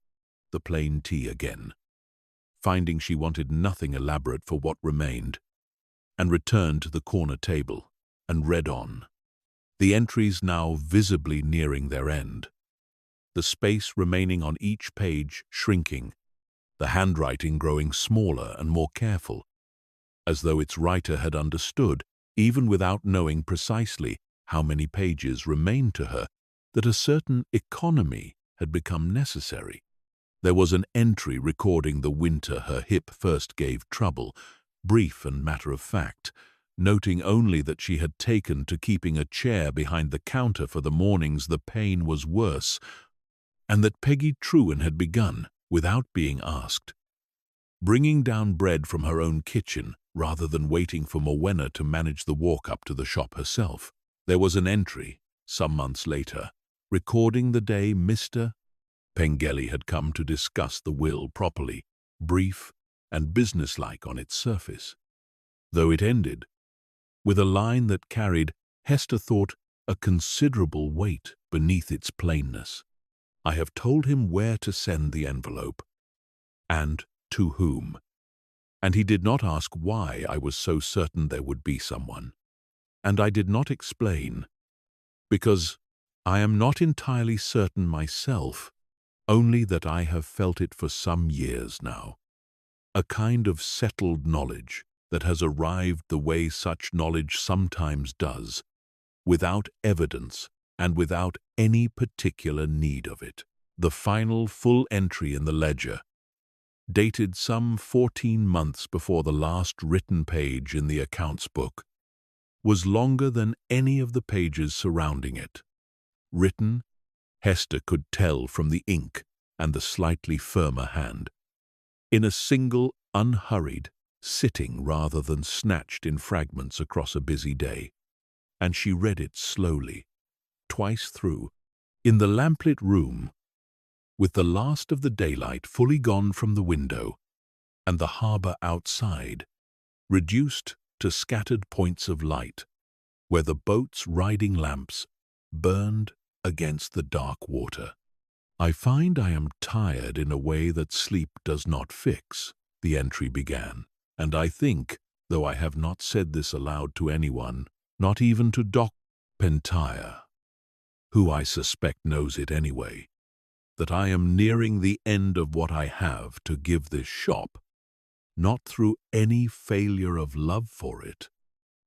the plain tea again, finding she wanted nothing elaborate for what remained, and returned to the corner table and read on, the entries now visibly nearing their end, the space remaining on each page shrinking, the handwriting growing smaller and more careful, as though its writer had understood, even without knowing precisely how many pages remained to her, that a certain economy had become necessary. There was an entry recording the winter her hip first gave trouble, brief and matter-of-fact, noting only that she had taken to keeping a chair behind the counter for the mornings the pain was worse, and that Peggy Trewin had begun, without being asked, bringing down bread from her own kitchen rather than waiting for Morwenna to manage the walk up to the shop herself. There was an entry, some months later, recording the day Mr. Pengelly had come to discuss the will properly, brief and businesslike on its surface, though it ended with a line that carried, Hester thought, a considerable weight beneath its plainness. I have told him where to send the envelope, and to whom, and he did not ask why I was so certain there would be someone, and I did not explain, because I am not entirely certain myself, only that I have felt it for some years now, a kind of settled knowledge that has arrived the way such knowledge sometimes does, without evidence and without any particular need of it. The final full entry in the ledger, dated some 14 months before the last written page in the accounts book, was longer than any of the pages surrounding it. Written, Hester could tell from the ink and the slightly firmer hand, in a single, unhurried, sitting rather than snatched in fragments across a busy day, and she read it slowly, twice through, in the lamplit room, with the last of the daylight fully gone from the window, and the harbour outside, reduced to scattered points of light, where the boat's riding lamps burned against the dark water. I find I am tired in a way that sleep does not fix, the entry began, and I think, though I have not said this aloud to anyone, not even to Doc Pentire, who I suspect knows it anyway, that I am nearing the end of what I have to give this shop, not through any failure of love for it,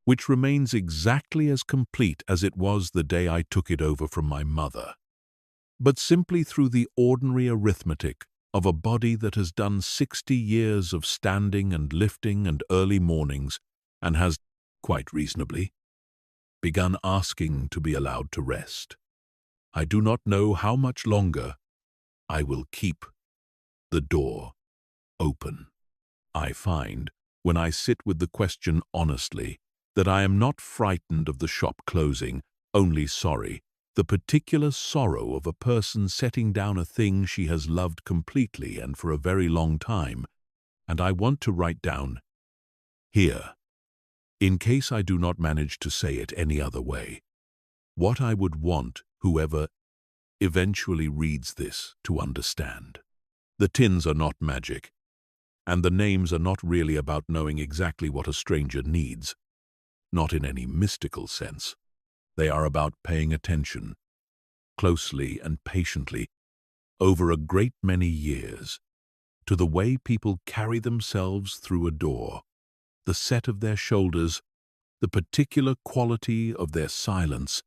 which remains exactly as complete as it was the day I took it over from my mother, but simply through the ordinary arithmetic of a body that has done 60 years of standing and lifting and early mornings, and has, quite reasonably, begun asking to be allowed to rest. I do not know how much longer I will keep the door open. I find, when I sit with the question honestly, that I am not frightened of the shop closing, only sorry, the particular sorrow of a person setting down a thing she has loved completely and for a very long time, and I want to write down here, in case I do not manage to say it any other way, what I would want whoever eventually reads this to understand. The tins are not magic, And the names are not really about knowing exactly what a stranger needs, not in any mystical sense. They are about paying attention, closely and patiently, over a great many years, to the way people carry themselves through a door, the set of their shoulders, the particular quality of their silence,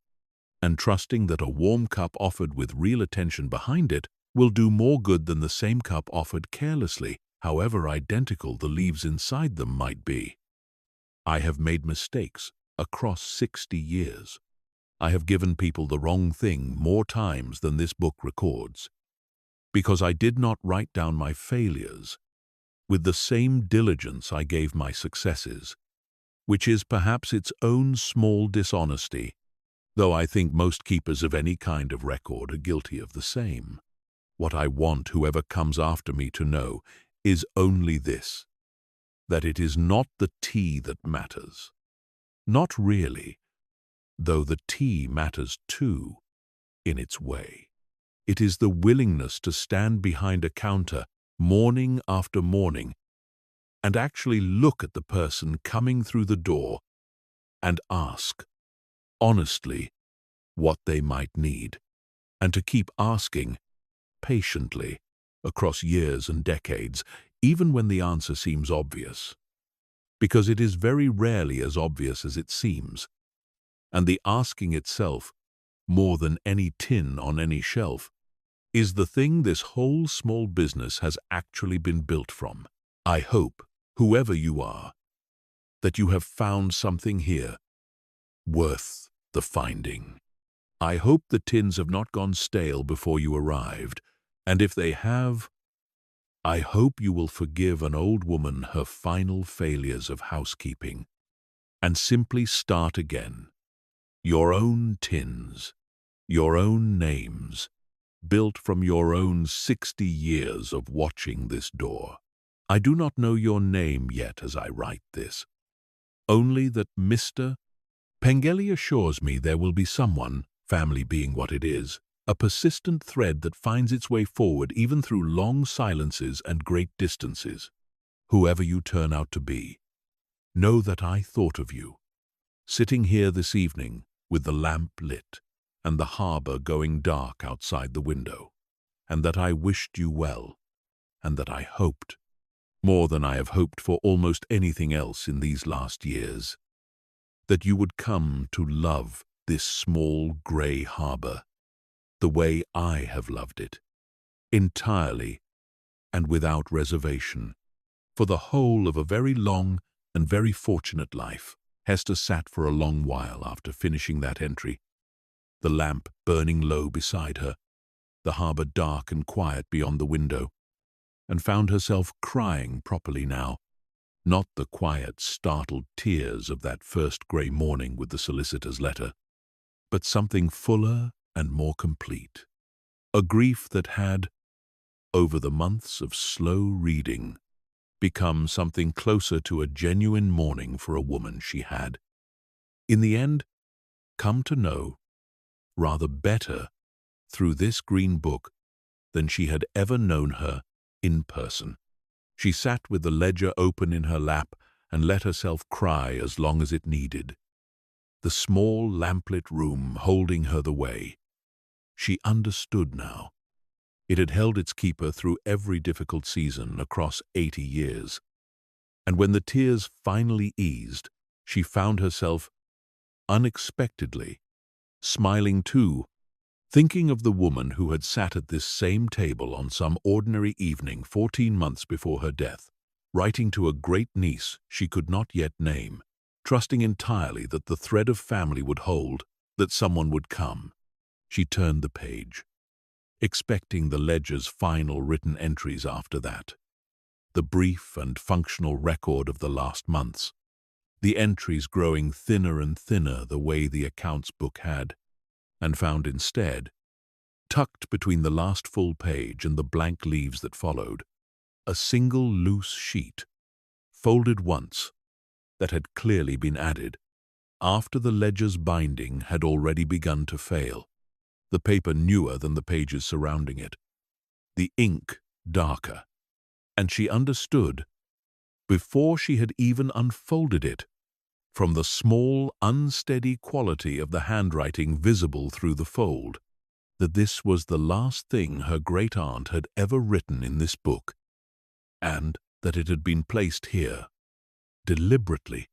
and trusting that a warm cup offered with real attention behind it will do more good than the same cup offered carelessly, however identical the leaves inside them might be. I have made mistakes across 60 years. I have given people the wrong thing more times than this book records, because I did not write down my failures with the same diligence I gave my successes, which is perhaps its own small dishonesty, though I think most keepers of any kind of record are guilty of the same. What I want whoever comes after me to know is only this, that it is not the tea that matters. Not really, though the tea matters too, in its way. It is the willingness to stand behind a counter morning after morning and actually look at the person coming through the door and ask, honestly, what they might need, and to keep asking, patiently, across years and decades, even when the answer seems obvious. Because it is very rarely as obvious as it seems, and the asking itself, more than any tin on any shelf, is the thing this whole small business has actually been built from. I hope, whoever you are, that you have found something here worth the finding. I hope the tins have not gone stale before you arrived, and if they have, I hope you will forgive an old woman her final failures of housekeeping and simply start again. Your own tins, your own names, built from your own 60 years of watching this door. I do not know your name yet as I write this, only that Mr. Pengelly assures me there will be someone, family being what it is, a persistent thread that finds its way forward even through long silences and great distances. Whoever you turn out to be, know that I thought of you, sitting here this evening with the lamp lit and the harbor going dark outside the window, and that I wished you well, and that I hoped, more than I have hoped for almost anything else in these last years, that you would come to love this small grey harbor the way I have loved it, entirely and without reservation, for the whole of a very long and very fortunate life. Hester sat for a long while after finishing that entry, the lamp burning low beside her, the harbor dark and quiet beyond the window, and found herself crying properly now, not the quiet, startled tears of that first grey morning with the solicitor's letter, but something fuller and more complete, a grief that had, over the months of slow reading, become something closer to a genuine mourning for a woman she had, in the end, come to know, rather better, through this green book than she had ever known her in person. She sat with the ledger open in her lap and let herself cry as long as it needed, the small lamplit room holding her the way. She understood now. It had held its keeper through every difficult season across 80 years. And when the tears finally eased, she found herself, unexpectedly, smiling too, thinking of the woman who had sat at this same table on some ordinary evening 14 months before her death, writing to a great niece she could not yet name, trusting entirely that the thread of family would hold, that someone would come. She turned the page, expecting the ledger's final written entries after that, the brief and functional record of the last months, the entries growing thinner and thinner the way the accounts book had, and found instead, tucked between the last full page and the blank leaves that followed, a single loose sheet, folded once, that had clearly been added, after the ledger's binding had already begun to fail, the paper newer than the pages surrounding it, the ink darker, and she understood before she had even unfolded it, from the small, unsteady quality of the handwriting visible through the fold, that this was the last thing her great-aunt had ever written in this book, and that it had been placed here, deliberately,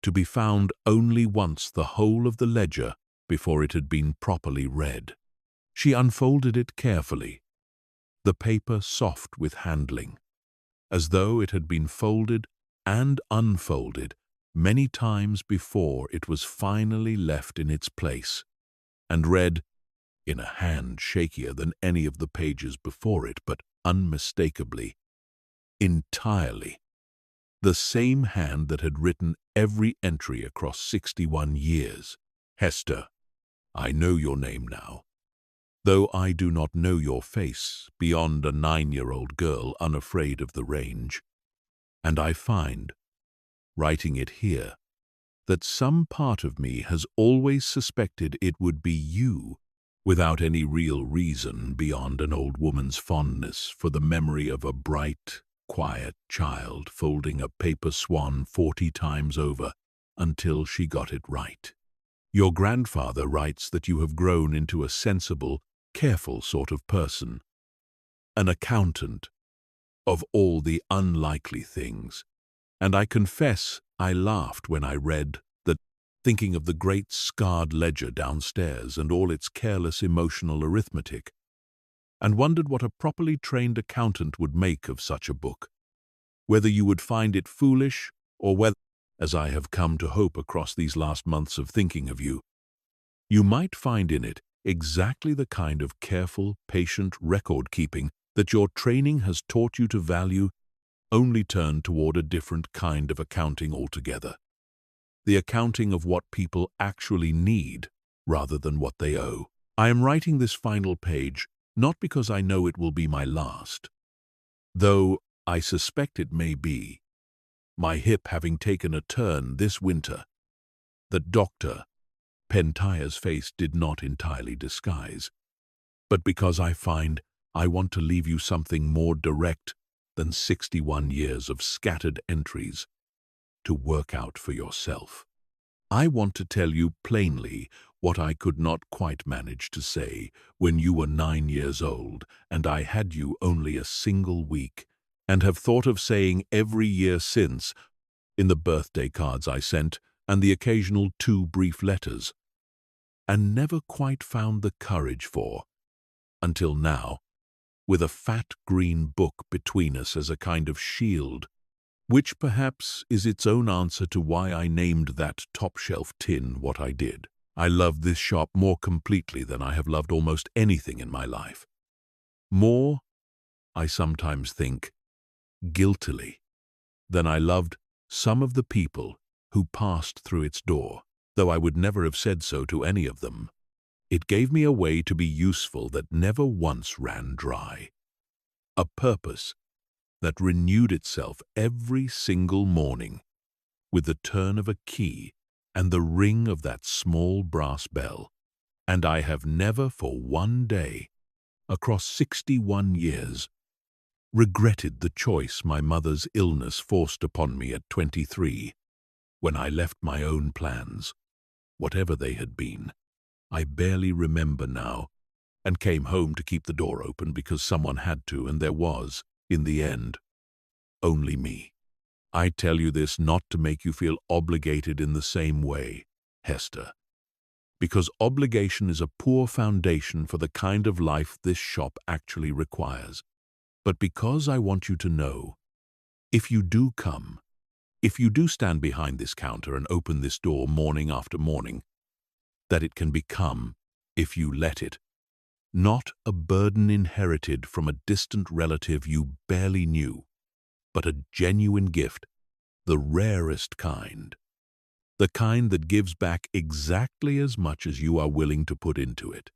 to be found only once the whole of the ledger before it had been properly read. She unfolded it carefully, the paper soft with handling, as though it had been folded and unfolded many times before it was finally left in its place, and read, in a hand shakier than any of the pages before it, but unmistakably, entirely, the same hand that had written every entry across 61 years. Hester, I know your name now, though I do not know your face beyond a 9-year-old girl unafraid of the range. And I find, writing it here, that some part of me has always suspected it would be you, without any real reason beyond an old woman's fondness for the memory of a bright, quiet child folding a paper swan 40 times over until she got it right. Your grandfather writes that you have grown into a sensible, careful sort of person, an accountant of all the unlikely things, and I confess I laughed when I read that, thinking of the great scarred ledger downstairs and all its careless emotional arithmetic, and wondered what a properly trained accountant would make of such a book, whether you would find it foolish or whether, as I have come to hope across these last months of thinking of you, you might find in it exactly the kind of careful, patient record-keeping that your training has taught you to value, only turned toward a different kind of accounting altogether. The accounting of what people actually need rather than what they owe. I am writing this final page not because I know it will be my last, though I suspect it may be, my hip having taken a turn this winter that Dr. Pentaya's face did not entirely disguise, but because I find I want to leave you something more direct than 61 years of scattered entries to work out for yourself. I want to tell you plainly what I could not quite manage to say when you were 9 years old and I had you only a single week, and have thought of saying every year since, in the birthday cards I sent and the occasional 2 brief letters, and never quite found the courage for, until now, with a fat green book between us as a kind of shield, which perhaps is its own answer to why I named that top-shelf tin what I did. I love this shop more completely than I have loved almost anything in my life. More, I sometimes think, guiltily, than I loved some of the people who passed through its door, though I would never have said so to any of them. It gave me a way to be useful that never once ran dry, a purpose that renewed itself every single morning with the turn of a key and the ring of that small brass bell, and I have never for one day, across 61 years, regretted the choice my mother's illness forced upon me at 23, when I left my own plans, whatever they had been. I barely remember now, and came home to keep the door open because someone had to, and there was, in the end, only me. I tell you this not to make you feel obligated in the same way, Hester, because obligation is a poor foundation for the kind of life this shop actually requires, but because I want you to know, if you do come, if you do stand behind this counter and open this door morning after morning, that it can become, if you let it, not a burden inherited from a distant relative you barely knew, but a genuine gift, the rarest kind, the kind that gives back exactly as much as you are willing to put into it,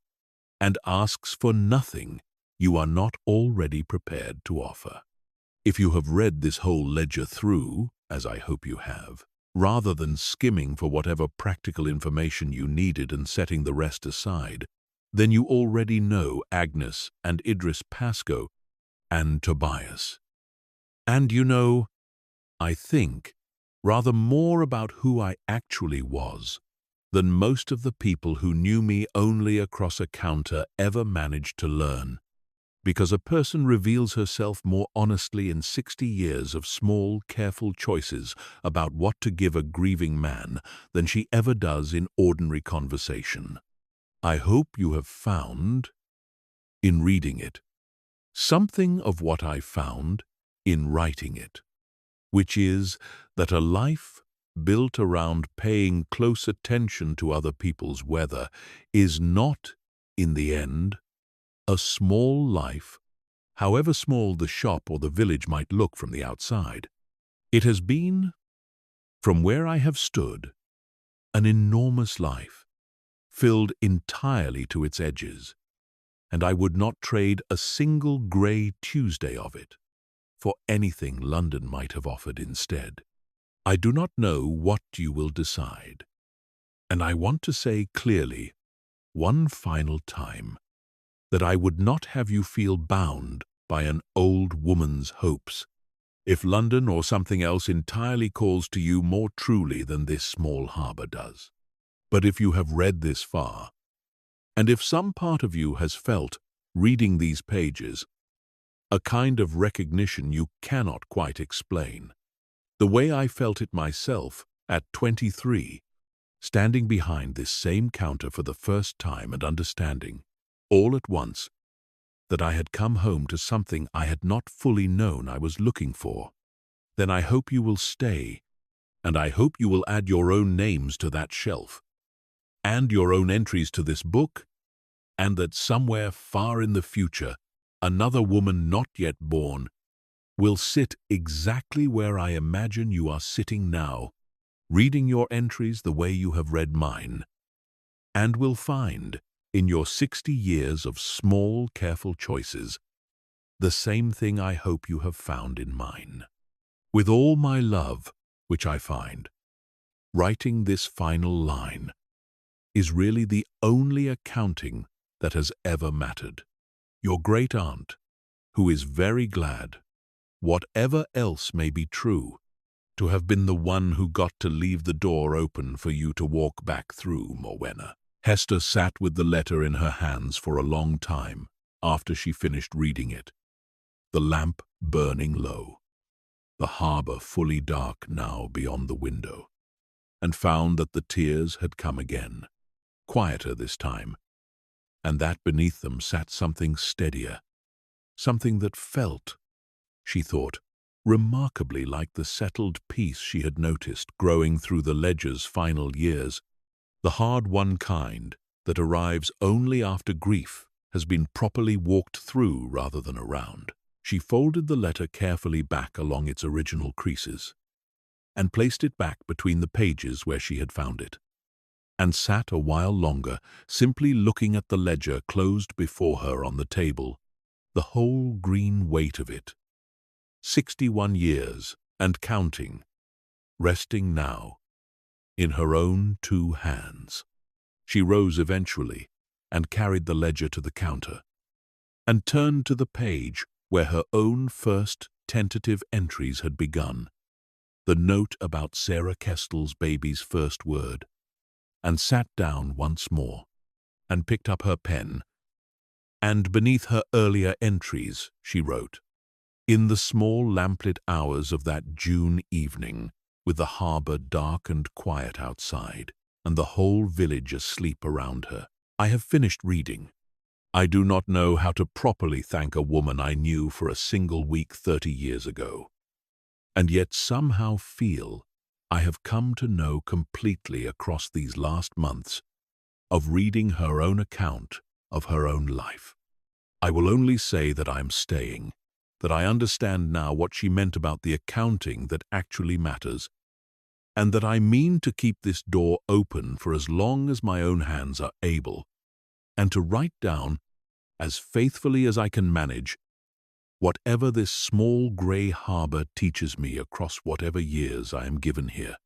and asks for nothing you are not already prepared to offer. If you have read this whole ledger through, as I hope you have, rather than skimming for whatever practical information you needed and setting the rest aside, then you already know Agnes and Idris Pascoe and Tobias. And you know, I think, rather more about who I actually was than most of the people who knew me only across a counter ever managed to learn. Because a person reveals herself more honestly in 60 years of small, careful choices about what to give a grieving man than she ever does in ordinary conversation. I hope you have found, in reading it, something of what I found in writing it, which is that a life built around paying close attention to other people's weather is not, in the end, a small life, however small the shop or the village might look from the outside. It has been, from where I have stood, an enormous life, filled entirely to its edges, and I would not trade a single grey Tuesday of it for anything London might have offered instead. I do not know what you will decide, and I want to say clearly, one final time, that I would not have you feel bound by an old woman's hopes if London or something else entirely calls to you more truly than this small harbour does. But if you have read this far, and if some part of you has felt, reading these pages, a kind of recognition you cannot quite explain, the way I felt it myself at 23, standing behind this same counter for the first time and understanding, all at once, that I had come home to something I had not fully known I was looking for, then I hope you will stay, and I hope you will add your own names to that shelf, and your own entries to this book, and that somewhere far in the future, another woman not yet born will sit exactly where I imagine you are sitting now, reading your entries the way you have read mine, and will find, in your 60 years of small, careful choices, the same thing I hope you have found in mine. With all my love, which I find, writing this final line is really the only accounting that has ever mattered. Your great-aunt, who is very glad, whatever else may be true, to have been the one who got to leave the door open for you to walk back through, Morwenna. Hester sat with the letter in her hands for a long time after she finished reading it, the lamp burning low, the harbour fully dark now beyond the window, and found that the tears had come again, quieter this time, and that beneath them sat something steadier, something that felt, she thought, remarkably like the settled peace she had noticed growing through the ledger's final years, the hard-won kind that arrives only after grief has been properly walked through rather than around. She folded the letter carefully back along its original creases, and placed it back between the pages where she had found it, and sat a while longer, simply looking at the ledger closed before her on the table, the whole green weight of it, 61 years and counting, resting now in her own 2 hands. She rose eventually and carried the ledger to the counter, and turned to the page where her own first tentative entries had begun, the note about Sarah Kestel's baby's first word, and sat down once more, and picked up her pen, and beneath her earlier entries she wrote, "In the small lamplit hours of that June evening, with the harbour dark and quiet outside, and the whole village asleep around her, I have finished reading. I do not know how to properly thank a woman I knew for a single week 30 years ago, and yet somehow feel I have come to know completely across these last months of reading her own account of her own life. I will only say that I am staying, that I understand now what she meant about the accounting that actually matters, and that I mean to keep this door open for as long as my own hands are able, and to write down, as faithfully as I can manage, whatever this small grey harbour teaches me across whatever years I am given here,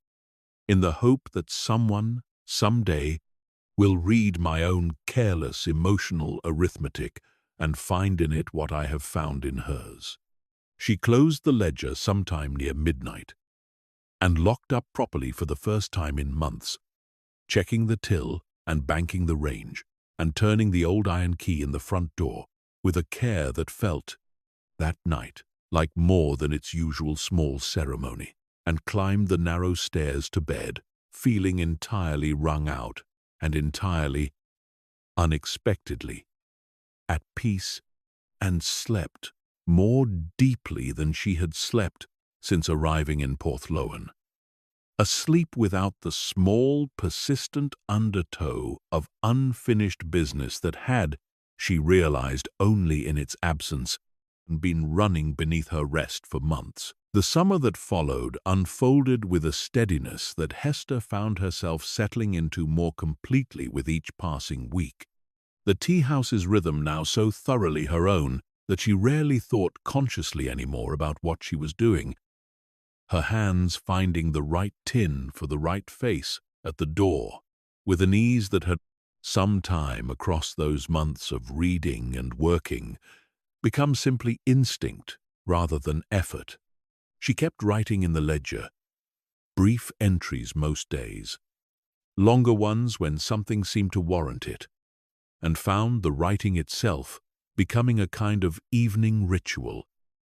in the hope that someone, someday, will read my own careless, emotional arithmetic and find in it what I have found in hers." She closed the ledger sometime near midnight, and locked up properly for the first time in months, checking the till and banking the range, and turning the old iron key in the front door with a care that felt, that night, like more than its usual small ceremony, and climbed the narrow stairs to bed, feeling entirely wrung out and entirely, unexpectedly, at peace, and slept more deeply than she had slept since arriving in Porthlowan. A sleep without the small, persistent undertow of unfinished business that had, she realized only in its absence, been running beneath her rest for months. The summer that followed unfolded with a steadiness that Hester found herself settling into more completely with each passing week. The tea-house's rhythm now so thoroughly her own that she rarely thought consciously anymore about what she was doing, her hands finding the right tin for the right face at the door, with an ease that had, some time across those months of reading and working, become simply instinct rather than effort. She kept writing in the ledger, brief entries most days, longer ones when something seemed to warrant it, and found the writing itself becoming a kind of evening ritual,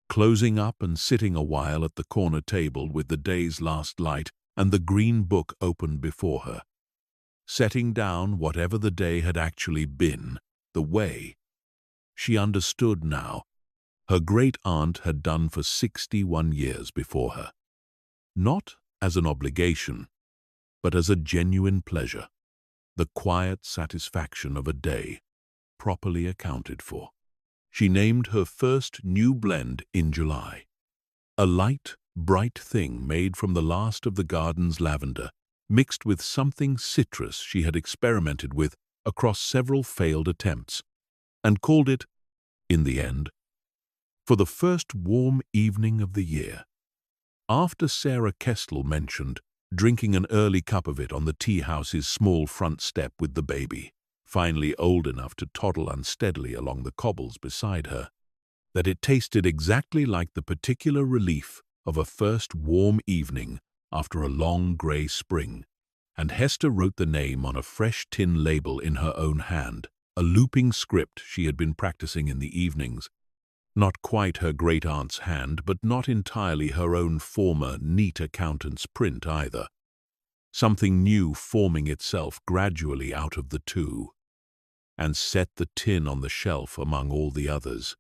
closing up and sitting a while at the corner table with the day's last light and the green book open before her, setting down whatever the day had actually been, the way, she understood now, her great-aunt had done for 61 years before her. Not as an obligation, but as a genuine pleasure, the quiet satisfaction of a day properly accounted for. She named her first new blend in July, a light, bright thing made from the last of the garden's lavender, mixed with something citrus she had experimented with across several failed attempts, and called it, in the end, for the first warm evening of the year. After Sarah Kestel mentioned drinking an early cup of it on the tea-house's small front step with the baby, finally old enough to toddle unsteadily along the cobbles beside her, that it tasted exactly like the particular relief of a first warm evening after a long grey spring, and Hester wrote the name on a fresh tin label in her own hand, a looping script she had been practicing in the evenings. Not quite her great-aunt's hand, but not entirely her own former neat accountant's print either. Something new forming itself gradually out of the two, and set the tin on the shelf among all the others,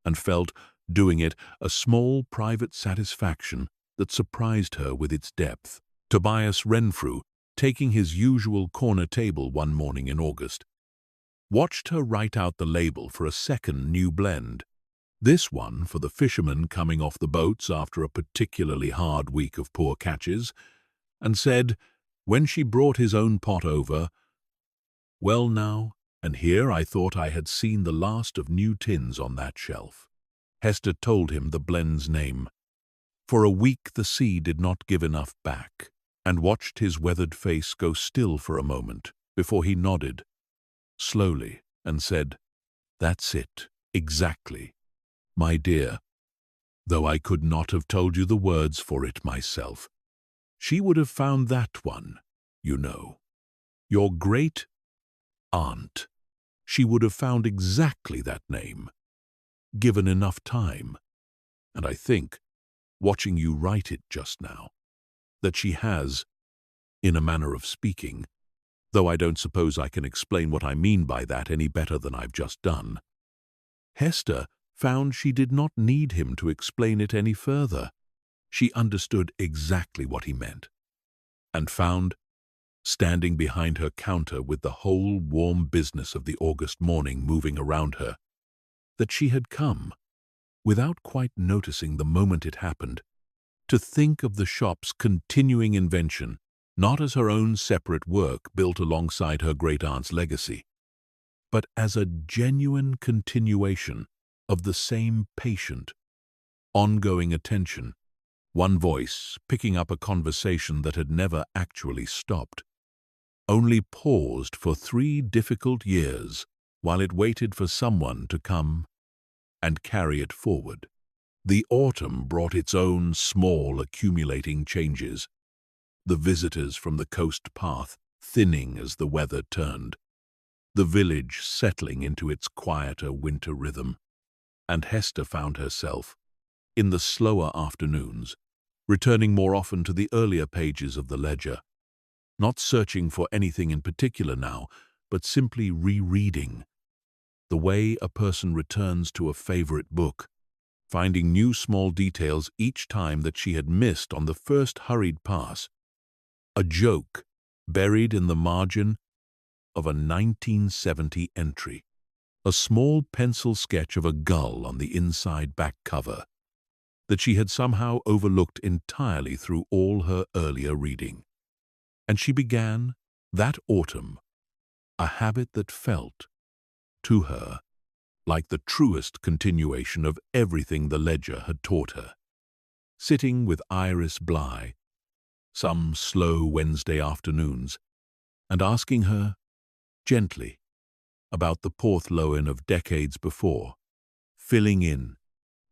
and felt, doing it, a small private satisfaction that surprised her with its depth. Tobias Renfrew, taking his usual corner table one morning in August, watched her write out the label for a second new blend, this one for the fishermen coming off the boats after a particularly hard week of poor catches, and said, when she brought his own pot over, "Well now, and here I thought I had seen the last of new tins on that shelf." Hester told him the blend's name. For a week the sea did not give enough back, and watched his weathered face go still for a moment before he nodded, slowly, and said, "That's it, exactly, my dear," though I could not have told you the words for it myself. She would have found that one, you know. Your great-aunt. She would have found exactly that name, given enough time. And I think, watching you write it just now, that she has, in a manner of speaking, though I don't suppose I can explain what I mean by that any better than I've just done. Hester found she did not need him to explain it any further. She understood exactly what he meant, and found, standing behind her counter with the whole warm business of the August morning moving around her, that she had come, without quite noticing the moment it happened, to think of the shop's continuing invention not as her own separate work built alongside her great-aunt's legacy, but as a genuine continuation of the same patient, ongoing attention, one voice picking up a conversation that had never actually stopped, only paused for 3 difficult years while it waited for someone to come and carry it forward. The autumn brought its own small accumulating changes, the visitors from the coast path thinning as the weather turned, the village settling into its quieter winter rhythm, and Hester found herself, in the slower afternoons, returning more often to the earlier pages of the ledger, not searching for anything in particular now, but simply rereading, the way a person returns to a favorite book, finding new small details each time that she had missed on the first hurried pass. A joke buried in the margin of a 1970 entry, a small pencil sketch of a gull on the inside back cover that she had somehow overlooked entirely through all her earlier reading. And she began, that autumn, a habit that felt, to her, like the truest continuation of everything the ledger had taught her. Sitting with Iris Bligh, some slow Wednesday afternoons, and asking her, gently, about the Porthlowan of decades before, filling in,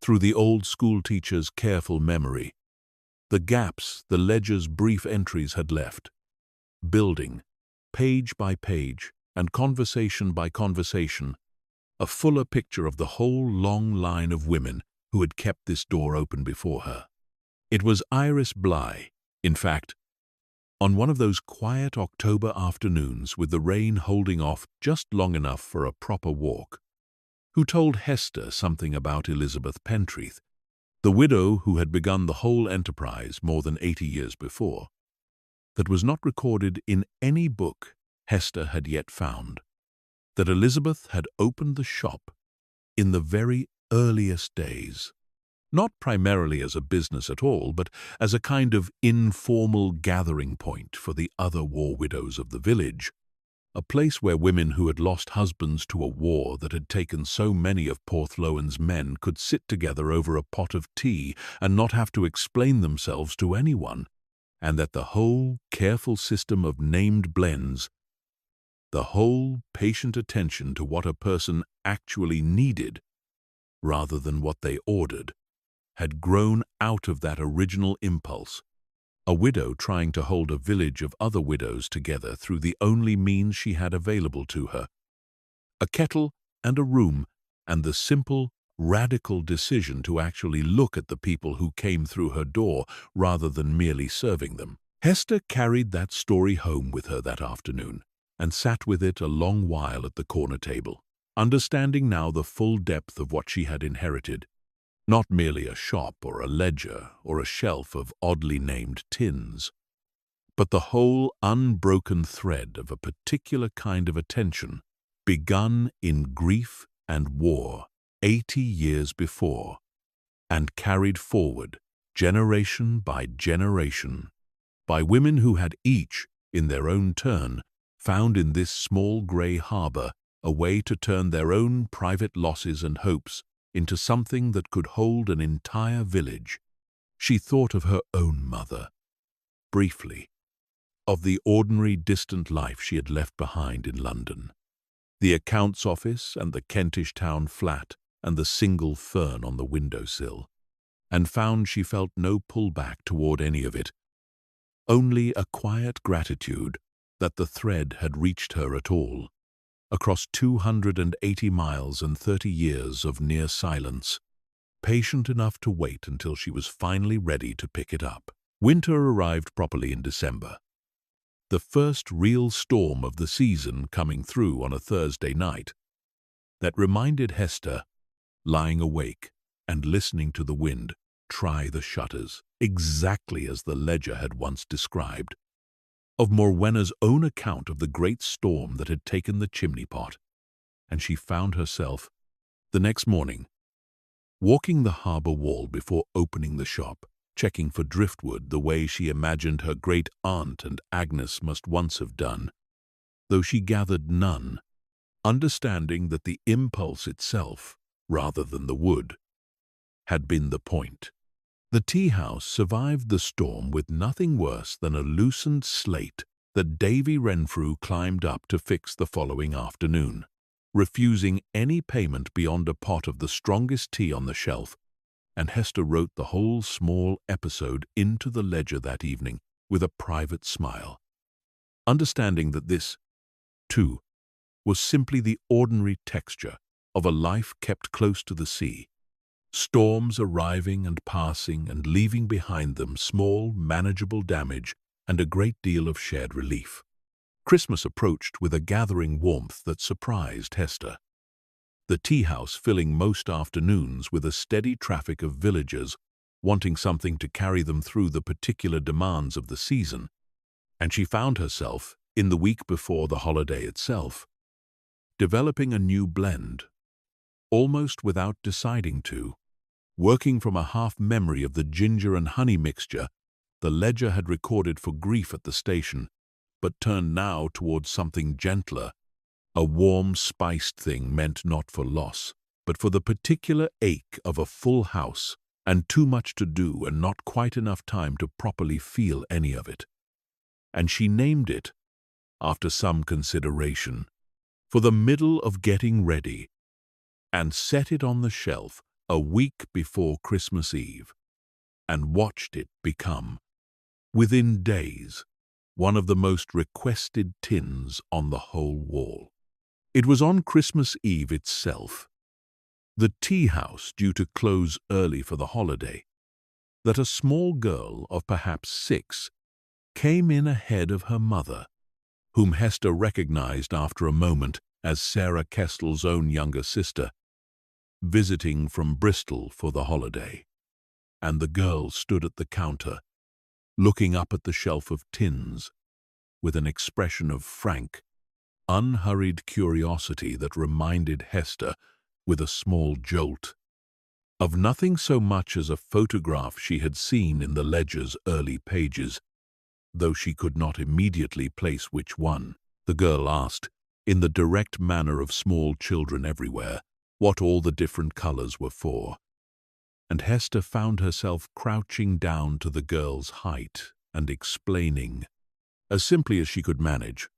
through the old schoolteacher's careful memory, the gaps the ledger's brief entries had left, building, page by page and conversation by conversation, a fuller picture of the whole long line of women who had kept this door open before her. It was Iris Bligh, in fact, on one of those quiet October afternoons with the rain holding off just long enough for a proper walk, who told Hester something about Elizabeth Pentreath, the widow who had begun the whole enterprise more than 80 years before, that was not recorded in any book Hester had yet found, that Elizabeth had opened the shop in the very earliest days, not primarily as a business at all, but as a kind of informal gathering point for the other war widows of the village, a place where women who had lost husbands to a war that had taken so many of Porthlowan's men could sit together over a pot of tea and not have to explain themselves to anyone, and that the whole careful system of named blends, the whole patient attention to what a person actually needed rather than what they ordered, had grown out of that original impulse, a widow trying to hold a village of other widows together through the only means she had available to her, a kettle and a room, and the simple, radical decision to actually look at the people who came through her door rather than merely serving them. Hester carried that story home with her that afternoon and sat with it a long while at the corner table, understanding now the full depth of what she had inherited, not merely a shop or a ledger or a shelf of oddly named tins, but the whole unbroken thread of a particular kind of attention begun in grief and war 80 years before, and carried forward generation by generation by women who had each, in their own turn, found in this small grey harbour a way to turn their own private losses and hopes into something that could hold an entire village. She thought of her own mother, briefly, of the ordinary distant life she had left behind in London, the accounts office and the Kentish town flat and the single fern on the windowsill, and found she felt no pullback toward any of it, only a quiet gratitude that the thread had reached her at all, across 280 miles and 30 years of near silence, patient enough to wait until she was finally ready to pick it up. Winter arrived properly in December, the first real storm of the season coming through on a Thursday night, that reminded Hester, lying awake and listening to the wind try the shutters, exactly as the ledger had once described, of Morwenna's own account of the great storm that had taken the chimney pot, and she found herself, the next morning, walking the harbour wall before opening the shop, checking for driftwood the way she imagined her great-aunt and Agnes must once have done, though she gathered none, understanding that the impulse itself, rather than the wood, had been the point. The tea-house survived the storm with nothing worse than a loosened slate that Davy Renfrew climbed up to fix the following afternoon, refusing any payment beyond a pot of the strongest tea on the shelf, and Hester wrote the whole small episode into the ledger that evening with a private smile, understanding that this, too, was simply the ordinary texture of a life kept close to the sea, storms arriving and passing and leaving behind them small, manageable damage and a great deal of shared relief. Christmas approached with a gathering warmth that surprised Hester. The tea house filling most afternoons with a steady traffic of villagers wanting something to carry them through the particular demands of the season, and she found herself, in the week before the holiday itself, developing a new blend, almost without deciding to. Working from a half-memory of the ginger and honey mixture the ledger had recorded for grief at the station, but turned now towards something gentler, a warm, spiced thing meant not for loss, but for the particular ache of a full house and too much to do and not quite enough time to properly feel any of it. And she named it, after some consideration, for the middle of getting ready, and set it on the shelf a week before Christmas Eve, and watched it become, within days, one of the most requested tins on the whole wall. It was on Christmas Eve itself, the tea house due to close early for the holiday, that a small girl of perhaps 6 came in ahead of her mother, whom Hester recognized after a moment as Sarah Kestel's own younger sister, visiting from Bristol for the holiday. And the girl stood at the counter, looking up at the shelf of tins, with an expression of frank, unhurried curiosity that reminded Hester, with a small jolt, of nothing so much as a photograph she had seen in the ledger's early pages, though she could not immediately place which one. The girl asked, in the direct manner of small children everywhere, what all the different colors were for, and Hester found herself crouching down to the girl's height and explaining, as simply as she could manage,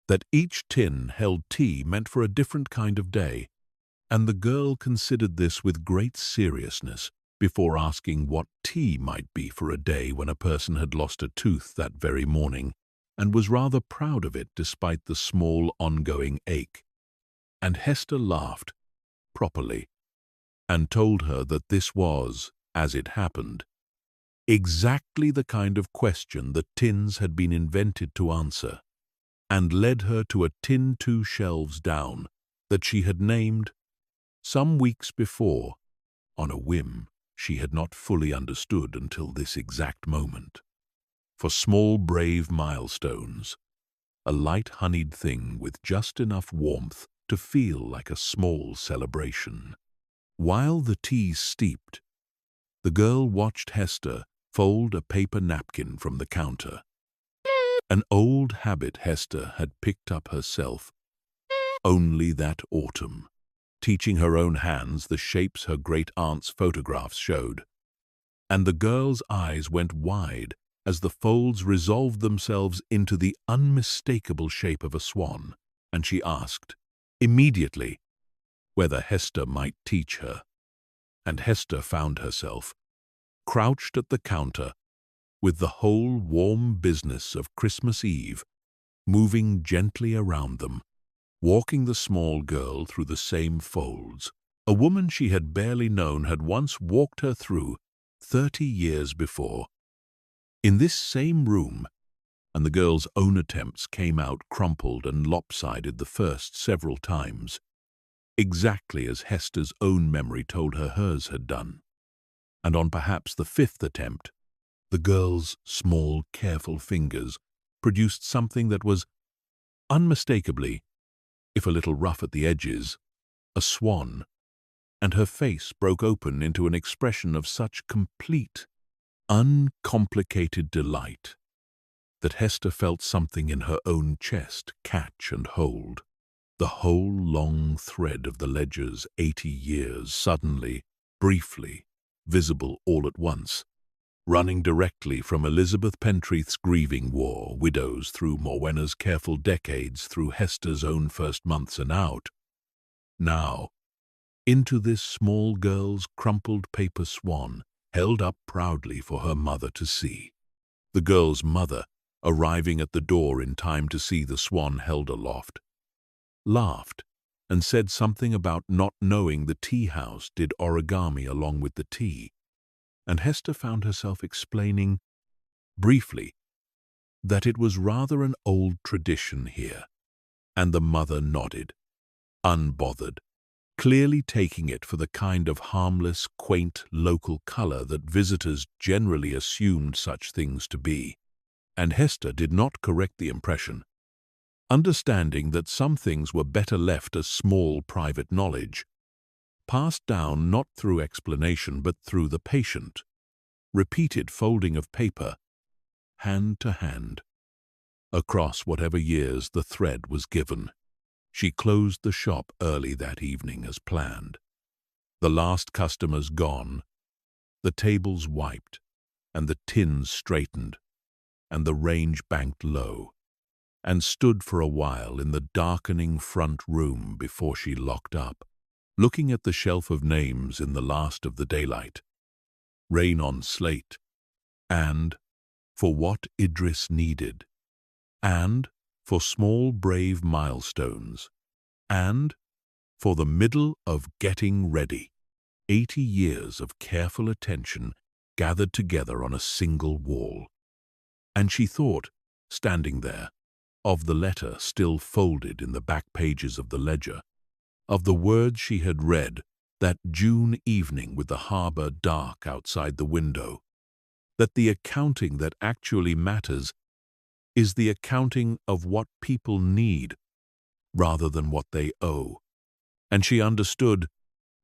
that each tin held tea meant for a different kind of day, and the girl considered this with great seriousness before asking what tea might be for a day when a person had lost a tooth that very morning and was rather proud of it despite the small ongoing ache. And Hester laughed, properly, and told her that this was, as it happened, exactly the kind of question the tins had been invented to answer, and led her to a tin 2 shelves down that she had named, some weeks before, on a whim she had not fully understood until this exact moment, for small brave milestones, a light honeyed thing with just enough warmth to feel like a small celebration. While the tea steeped, the girl watched Hester fold a paper napkin from the counter, an old habit Hester had picked up herself only that autumn, teaching her own hands the shapes her great-aunt's photographs showed. And the girl's eyes went wide as the folds resolved themselves into the unmistakable shape of a swan, and she asked, immediately, whether Hester might teach her. And Hester found herself, crouched at the counter, with the whole warm business of Christmas Eve moving gently around them, walking the small girl through the same folds. A woman she had barely known had once walked her through 30 years before, in this same room, and the girl's own attempts came out crumpled and lopsided the first several times, exactly as Hester's own memory told her hers had done. And on perhaps the 5th attempt, the girl's small, careful fingers produced something that was unmistakably, if a little rough at the edges, a swan, and her face broke open into an expression of such complete, uncomplicated delight that Hester felt something in her own chest catch and hold. The whole long thread of the ledger's 80 years suddenly, briefly, visible all at once, running directly from Elizabeth Pentreath's grieving war, widows through Morwenna's careful decades, through Hester's own first months and out. Now, into this small girl's crumpled paper swan, held up proudly for her mother to see. The girl's mother, arriving at the door in time to see the swan held aloft, laughed and said something about not knowing the tea house did origami along with the tea, and Hester found herself explaining, briefly, that it was rather an old tradition here, and the mother nodded, unbothered, clearly taking it for the kind of harmless, quaint local color that visitors generally assumed such things to be. And Hester did not correct the impression, understanding that some things were better left as small private knowledge, passed down not through explanation but through the patient, repeated folding of paper, hand to hand, across whatever years the thread was given. She closed the shop early that evening as planned. The last customers gone, the tables wiped, and the tins straightened, and the range banked low, and stood for a while in the darkening front room before she locked up, looking at the shelf of names in the last of the daylight, rain on slate, and for what Idris needed, and for small brave milestones, and for the middle of getting ready. 80 years of careful attention gathered together on a single wall. And she thought, standing there, of the letter still folded in the back pages of the ledger, of the words she had read that June evening with the harbor dark outside the window, that the accounting that actually matters is the accounting of what people need rather than what they owe. And she understood,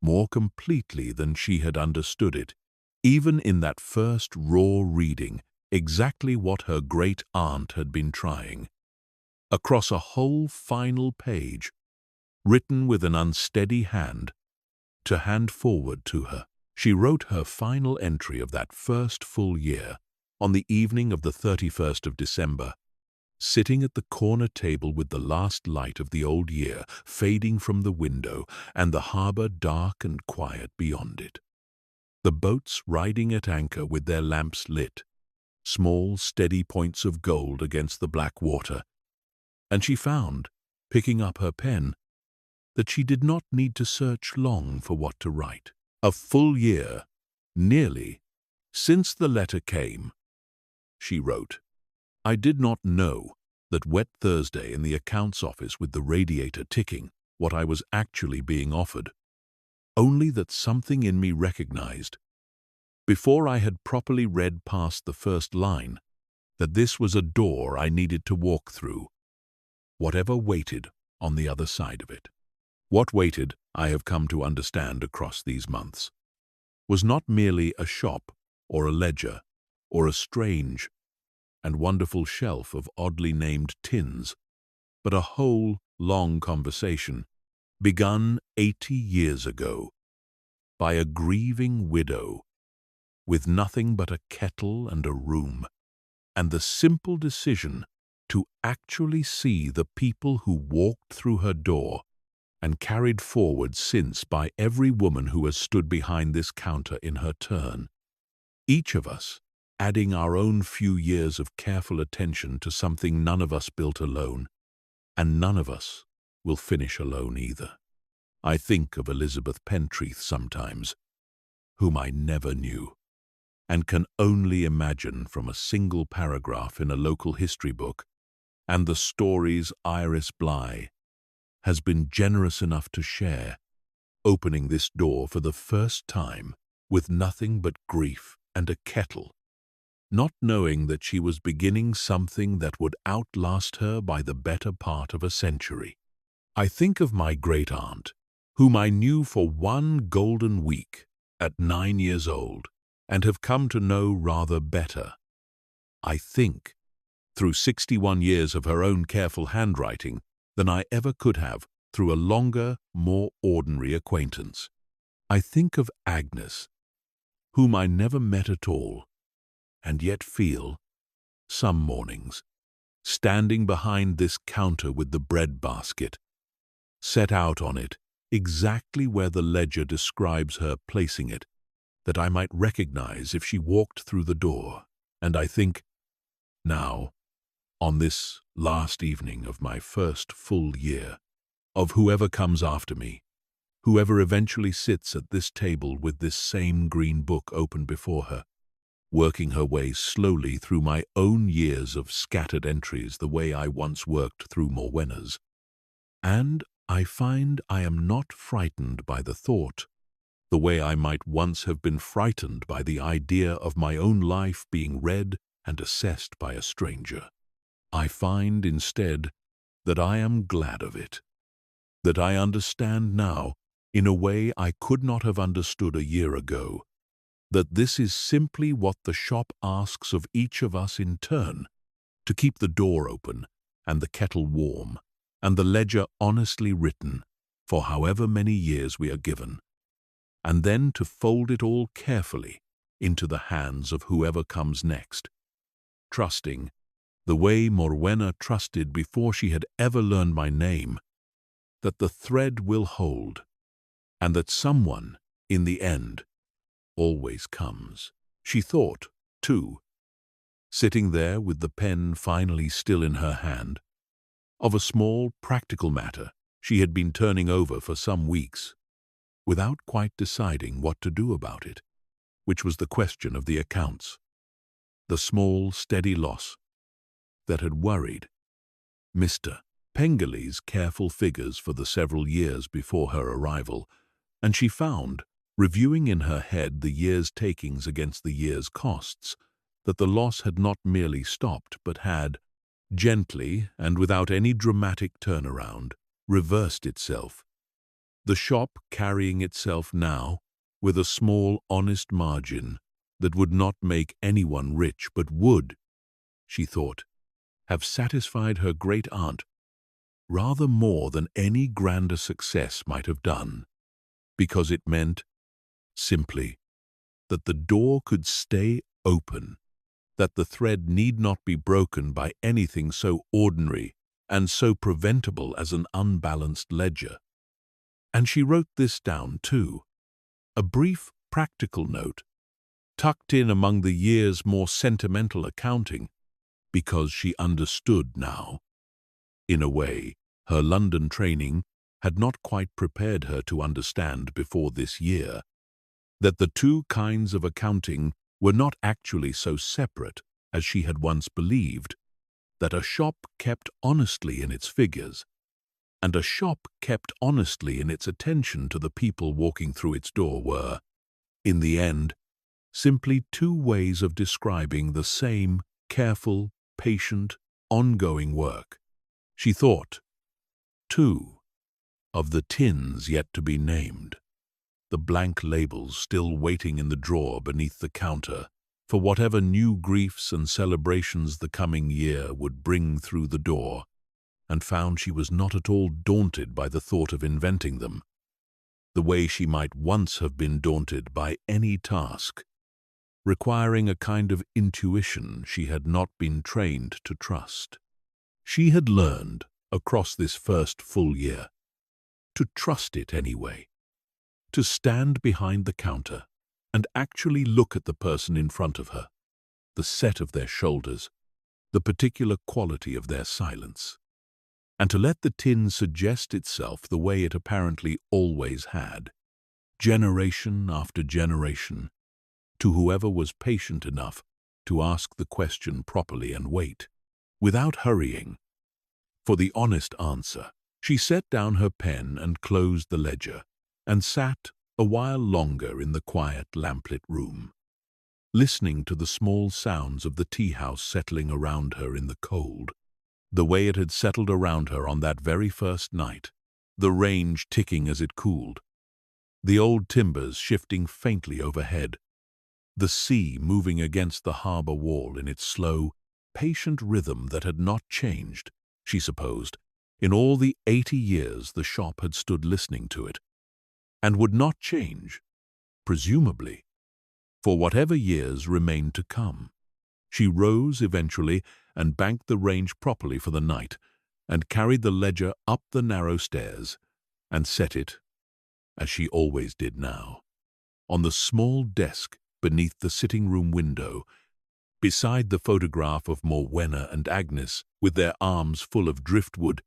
more completely than she had understood it, even in that first raw reading, exactly what her great-aunt had been trying. Across a whole final page, written with an unsteady hand, to hand forward to her, she wrote her final entry of that first full year on the evening of the 31st of December, sitting at the corner table with the last light of the old year fading from the window and the harbor dark and quiet beyond it. The boats riding at anchor with their lamps lit, small steady points of gold against the black water, and she found, picking up her pen, that she did not need to search long for what to write. A full year, nearly, since the letter came, she wrote. I did not know that wet Thursday in the accounts office with the radiator ticking what I was actually being offered, only that something in me recognized, before I had properly read past the first line, that this was a door I needed to walk through, whatever waited on the other side of it. What waited, I have come to understand across these months, was not merely a shop or a ledger or a strange and wonderful shelf of oddly named tins, but a whole, long conversation, begun 80 years ago, by a grieving widow, with nothing but a kettle and a room, and the simple decision to actually see the people who walked through her door and carried forward since by every woman who has stood behind this counter in her turn, each of us adding our own few years of careful attention to something none of us built alone, and none of us will finish alone either. I think of Elizabeth Pentreath sometimes, whom I never knew, and can only imagine from a single paragraph in a local history book, and the stories Iris Bligh has been generous enough to share, opening this door for the first time with nothing but grief and a kettle, not knowing that she was beginning something that would outlast her by the better part of a century. I think of my great-aunt, whom I knew for one golden week at 9 years old, and have come to know rather better, I think, through 61 years of her own careful handwriting, than I ever could have through a longer, more ordinary acquaintance. I think of Agnes, whom I never met at all, and yet feel, some mornings, standing behind this counter with the bread basket, set out on it exactly where the ledger describes her placing it, that I might recognize if she walked through the door. And I think, now, on this last evening of my first full year, of whoever comes after me, whoever eventually sits at this table with this same green book open before her, working her way slowly through my own years of scattered entries the way I once worked through Morwenna's. And I find I am not frightened by the thought, the way I might once have been frightened by the idea of my own life being read and assessed by a stranger. I find, instead, that I am glad of it, that I understand now, in a way I could not have understood a year ago, that this is simply what the shop asks of each of us in turn, to keep the door open and the kettle warm and the ledger honestly written for however many years we are given, and then to fold it all carefully into the hands of whoever comes next, trusting, the way Morwenna trusted before she had ever learned my name, that the thread will hold, and that someone, in the end, always comes. She thought, too, sitting there with the pen finally still in her hand, of a small practical matter she had been turning over for some weeks, without quite deciding what to do about it, which was the question of the accounts, the small, steady loss that had worried Mr. Pengelly's careful figures for the several years before her arrival, and she found, reviewing in her head the year's takings against the year's costs, that the loss had not merely stopped but had, gently and without any dramatic turnaround, reversed itself, the shop carrying itself now with a small, honest margin that would not make anyone rich but would, she thought, have satisfied her great-aunt rather more than any grander success might have done, because it meant, simply, that the door could stay open, that the thread need not be broken by anything so ordinary and so preventable as an unbalanced ledger. And she wrote this down too, a brief practical note, tucked in among the year's more sentimental accounting, because she understood now. In a way, her London training had not quite prepared her to understand before this year, that the two kinds of accounting were not actually so separate as she had once believed, that a shop kept honestly in its figures, and a shop kept honestly in its attention to the people walking through its door were, in the end, simply two ways of describing the same careful, patient, ongoing work. She thought, too, of the tins yet to be named, the blank labels still waiting in the drawer beneath the counter for whatever new griefs and celebrations the coming year would bring through the door, and found she was not at all daunted by the thought of inventing them, the way she might once have been daunted by any task, requiring a kind of intuition she had not been trained to trust. She had learned, across this first full year, to trust it anyway, to stand behind the counter and actually look at the person in front of her, the set of their shoulders, the particular quality of their silence, and to let the tin suggest itself the way it apparently always had, generation after generation, to whoever was patient enough to ask the question properly and wait, without hurrying, for the honest answer. She set down her pen and closed the ledger, and sat a while longer in the quiet lamplit room, listening to the small sounds of the tea-house settling around her in the cold, the way it had settled around her on that very first night, the range ticking as it cooled, the old timbers shifting faintly overhead, the sea moving against the harbour wall in its slow, patient rhythm that had not changed, she supposed, in all the 80 years the shop had stood listening to it, and would not change, presumably, for whatever years remained to come. She rose eventually and banked the range properly for the night, and carried the ledger up the narrow stairs, and set it, as she always did now. On the small desk beneath the sitting-room window, beside the photograph of Morwenna and Agnes with their arms full of driftwood,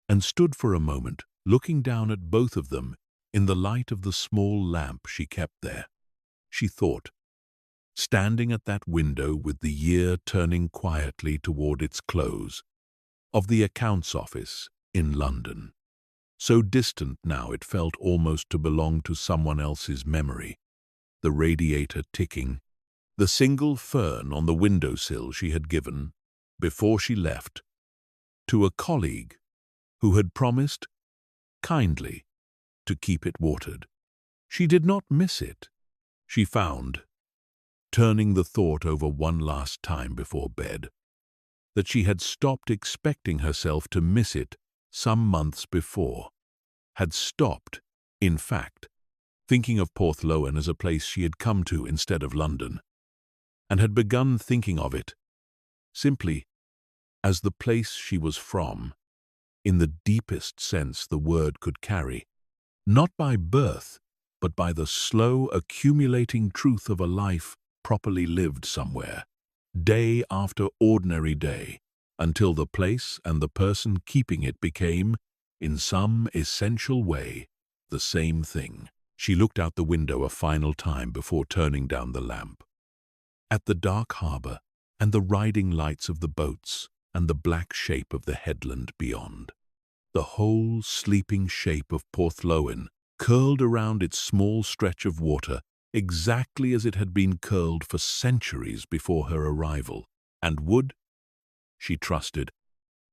and stood for a moment looking down at both of them in the light of the small lamp she kept there. She thought, standing at that window with the year turning quietly toward its close, of the accounts office in London. So distant now it felt almost to belong to someone else's memory, the radiator ticking, the single fern on the windowsill she had given, before she left, to a colleague who had promised, kindly, to keep it watered. She did not miss it, she found, turning the thought over one last time before bed, that she had stopped expecting herself to miss it some months before, had stopped, in fact, thinking of Porthlowan as a place she had come to instead of London, and had begun thinking of it simply as the place she was from, in the deepest sense the word could carry, not by birth, but by the slow accumulating truth of a life properly lived somewhere, day after ordinary day, until the place and the person keeping it became, in some essential way, the same thing. She looked out the window a final time before turning down the lamp. At the dark harbour, and the riding lights of the boats, and the black shape of the headland beyond. The whole sleeping shape of Porthlowan curled around its small stretch of water exactly as it had been curled for centuries before her arrival, and would, she trusted,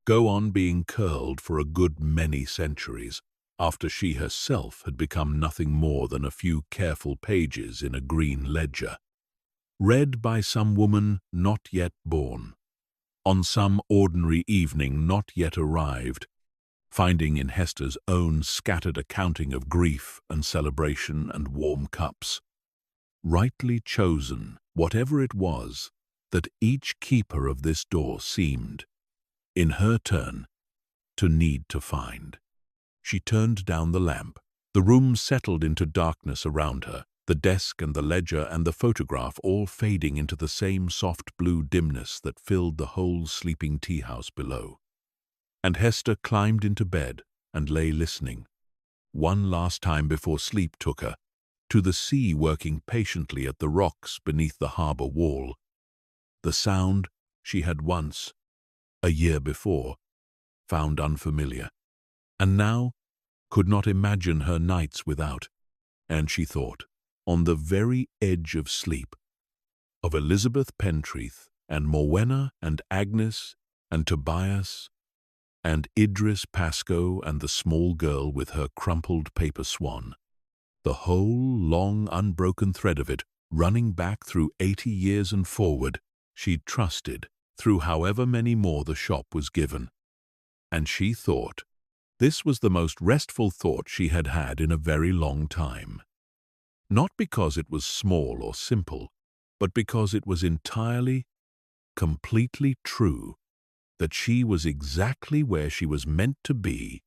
go on being curled for a good many centuries, after she herself had become nothing more than a few careful pages in a green ledger, read by some woman not yet born, on some ordinary evening not yet arrived, finding in Hester's own scattered accounting of grief and celebration and warm cups, rightly chosen, whatever it was, that each keeper of this door seemed, in her turn, to need to find. She turned down the lamp. The room settled into darkness around her, the desk and the ledger and the photograph all fading into the same soft blue dimness that filled the whole sleeping tea-house below. And Hester climbed into bed and lay listening, one last time before sleep took her, to the sea working patiently at the rocks beneath the harbour wall, the sound she had once, a year before, found unfamiliar, and now could not imagine her nights without, and she thought, on the very edge of sleep, of Elizabeth Pentreath and Morwenna and Agnes and Tobias and Idris Pascoe and the small girl with her crumpled paper swan, the whole long unbroken thread of it running back through 80 years and forward, she trusted, through however many more the shop was given. And she thought, this was the most restful thought she had had in a very long time. Not because it was small or simple, but because it was entirely, completely true that she was exactly where she was meant to be,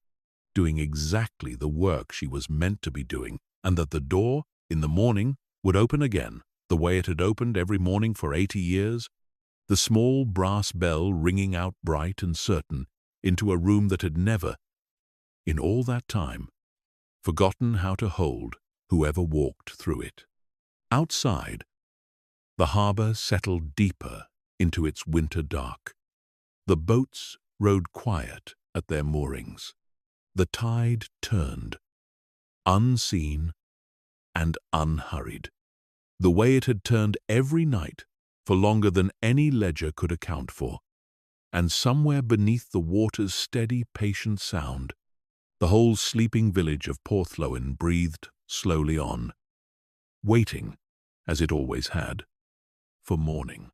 doing exactly the work she was meant to be doing, and that the door, in the morning, would open again, the way it had opened every morning for 80 years, the small brass bell ringing out bright and certain into a room that had never, in all that time, forgotten how to hold whoever walked through it. Outside, the harbour settled deeper into its winter dark. The boats rode quiet at their moorings. The tide turned, unseen and unhurried, the way it had turned every night for longer than any ledger could account for, and somewhere beneath the water's steady, patient sound, the whole sleeping village of Porthlowan breathed slowly on, waiting, as it always had, for morning.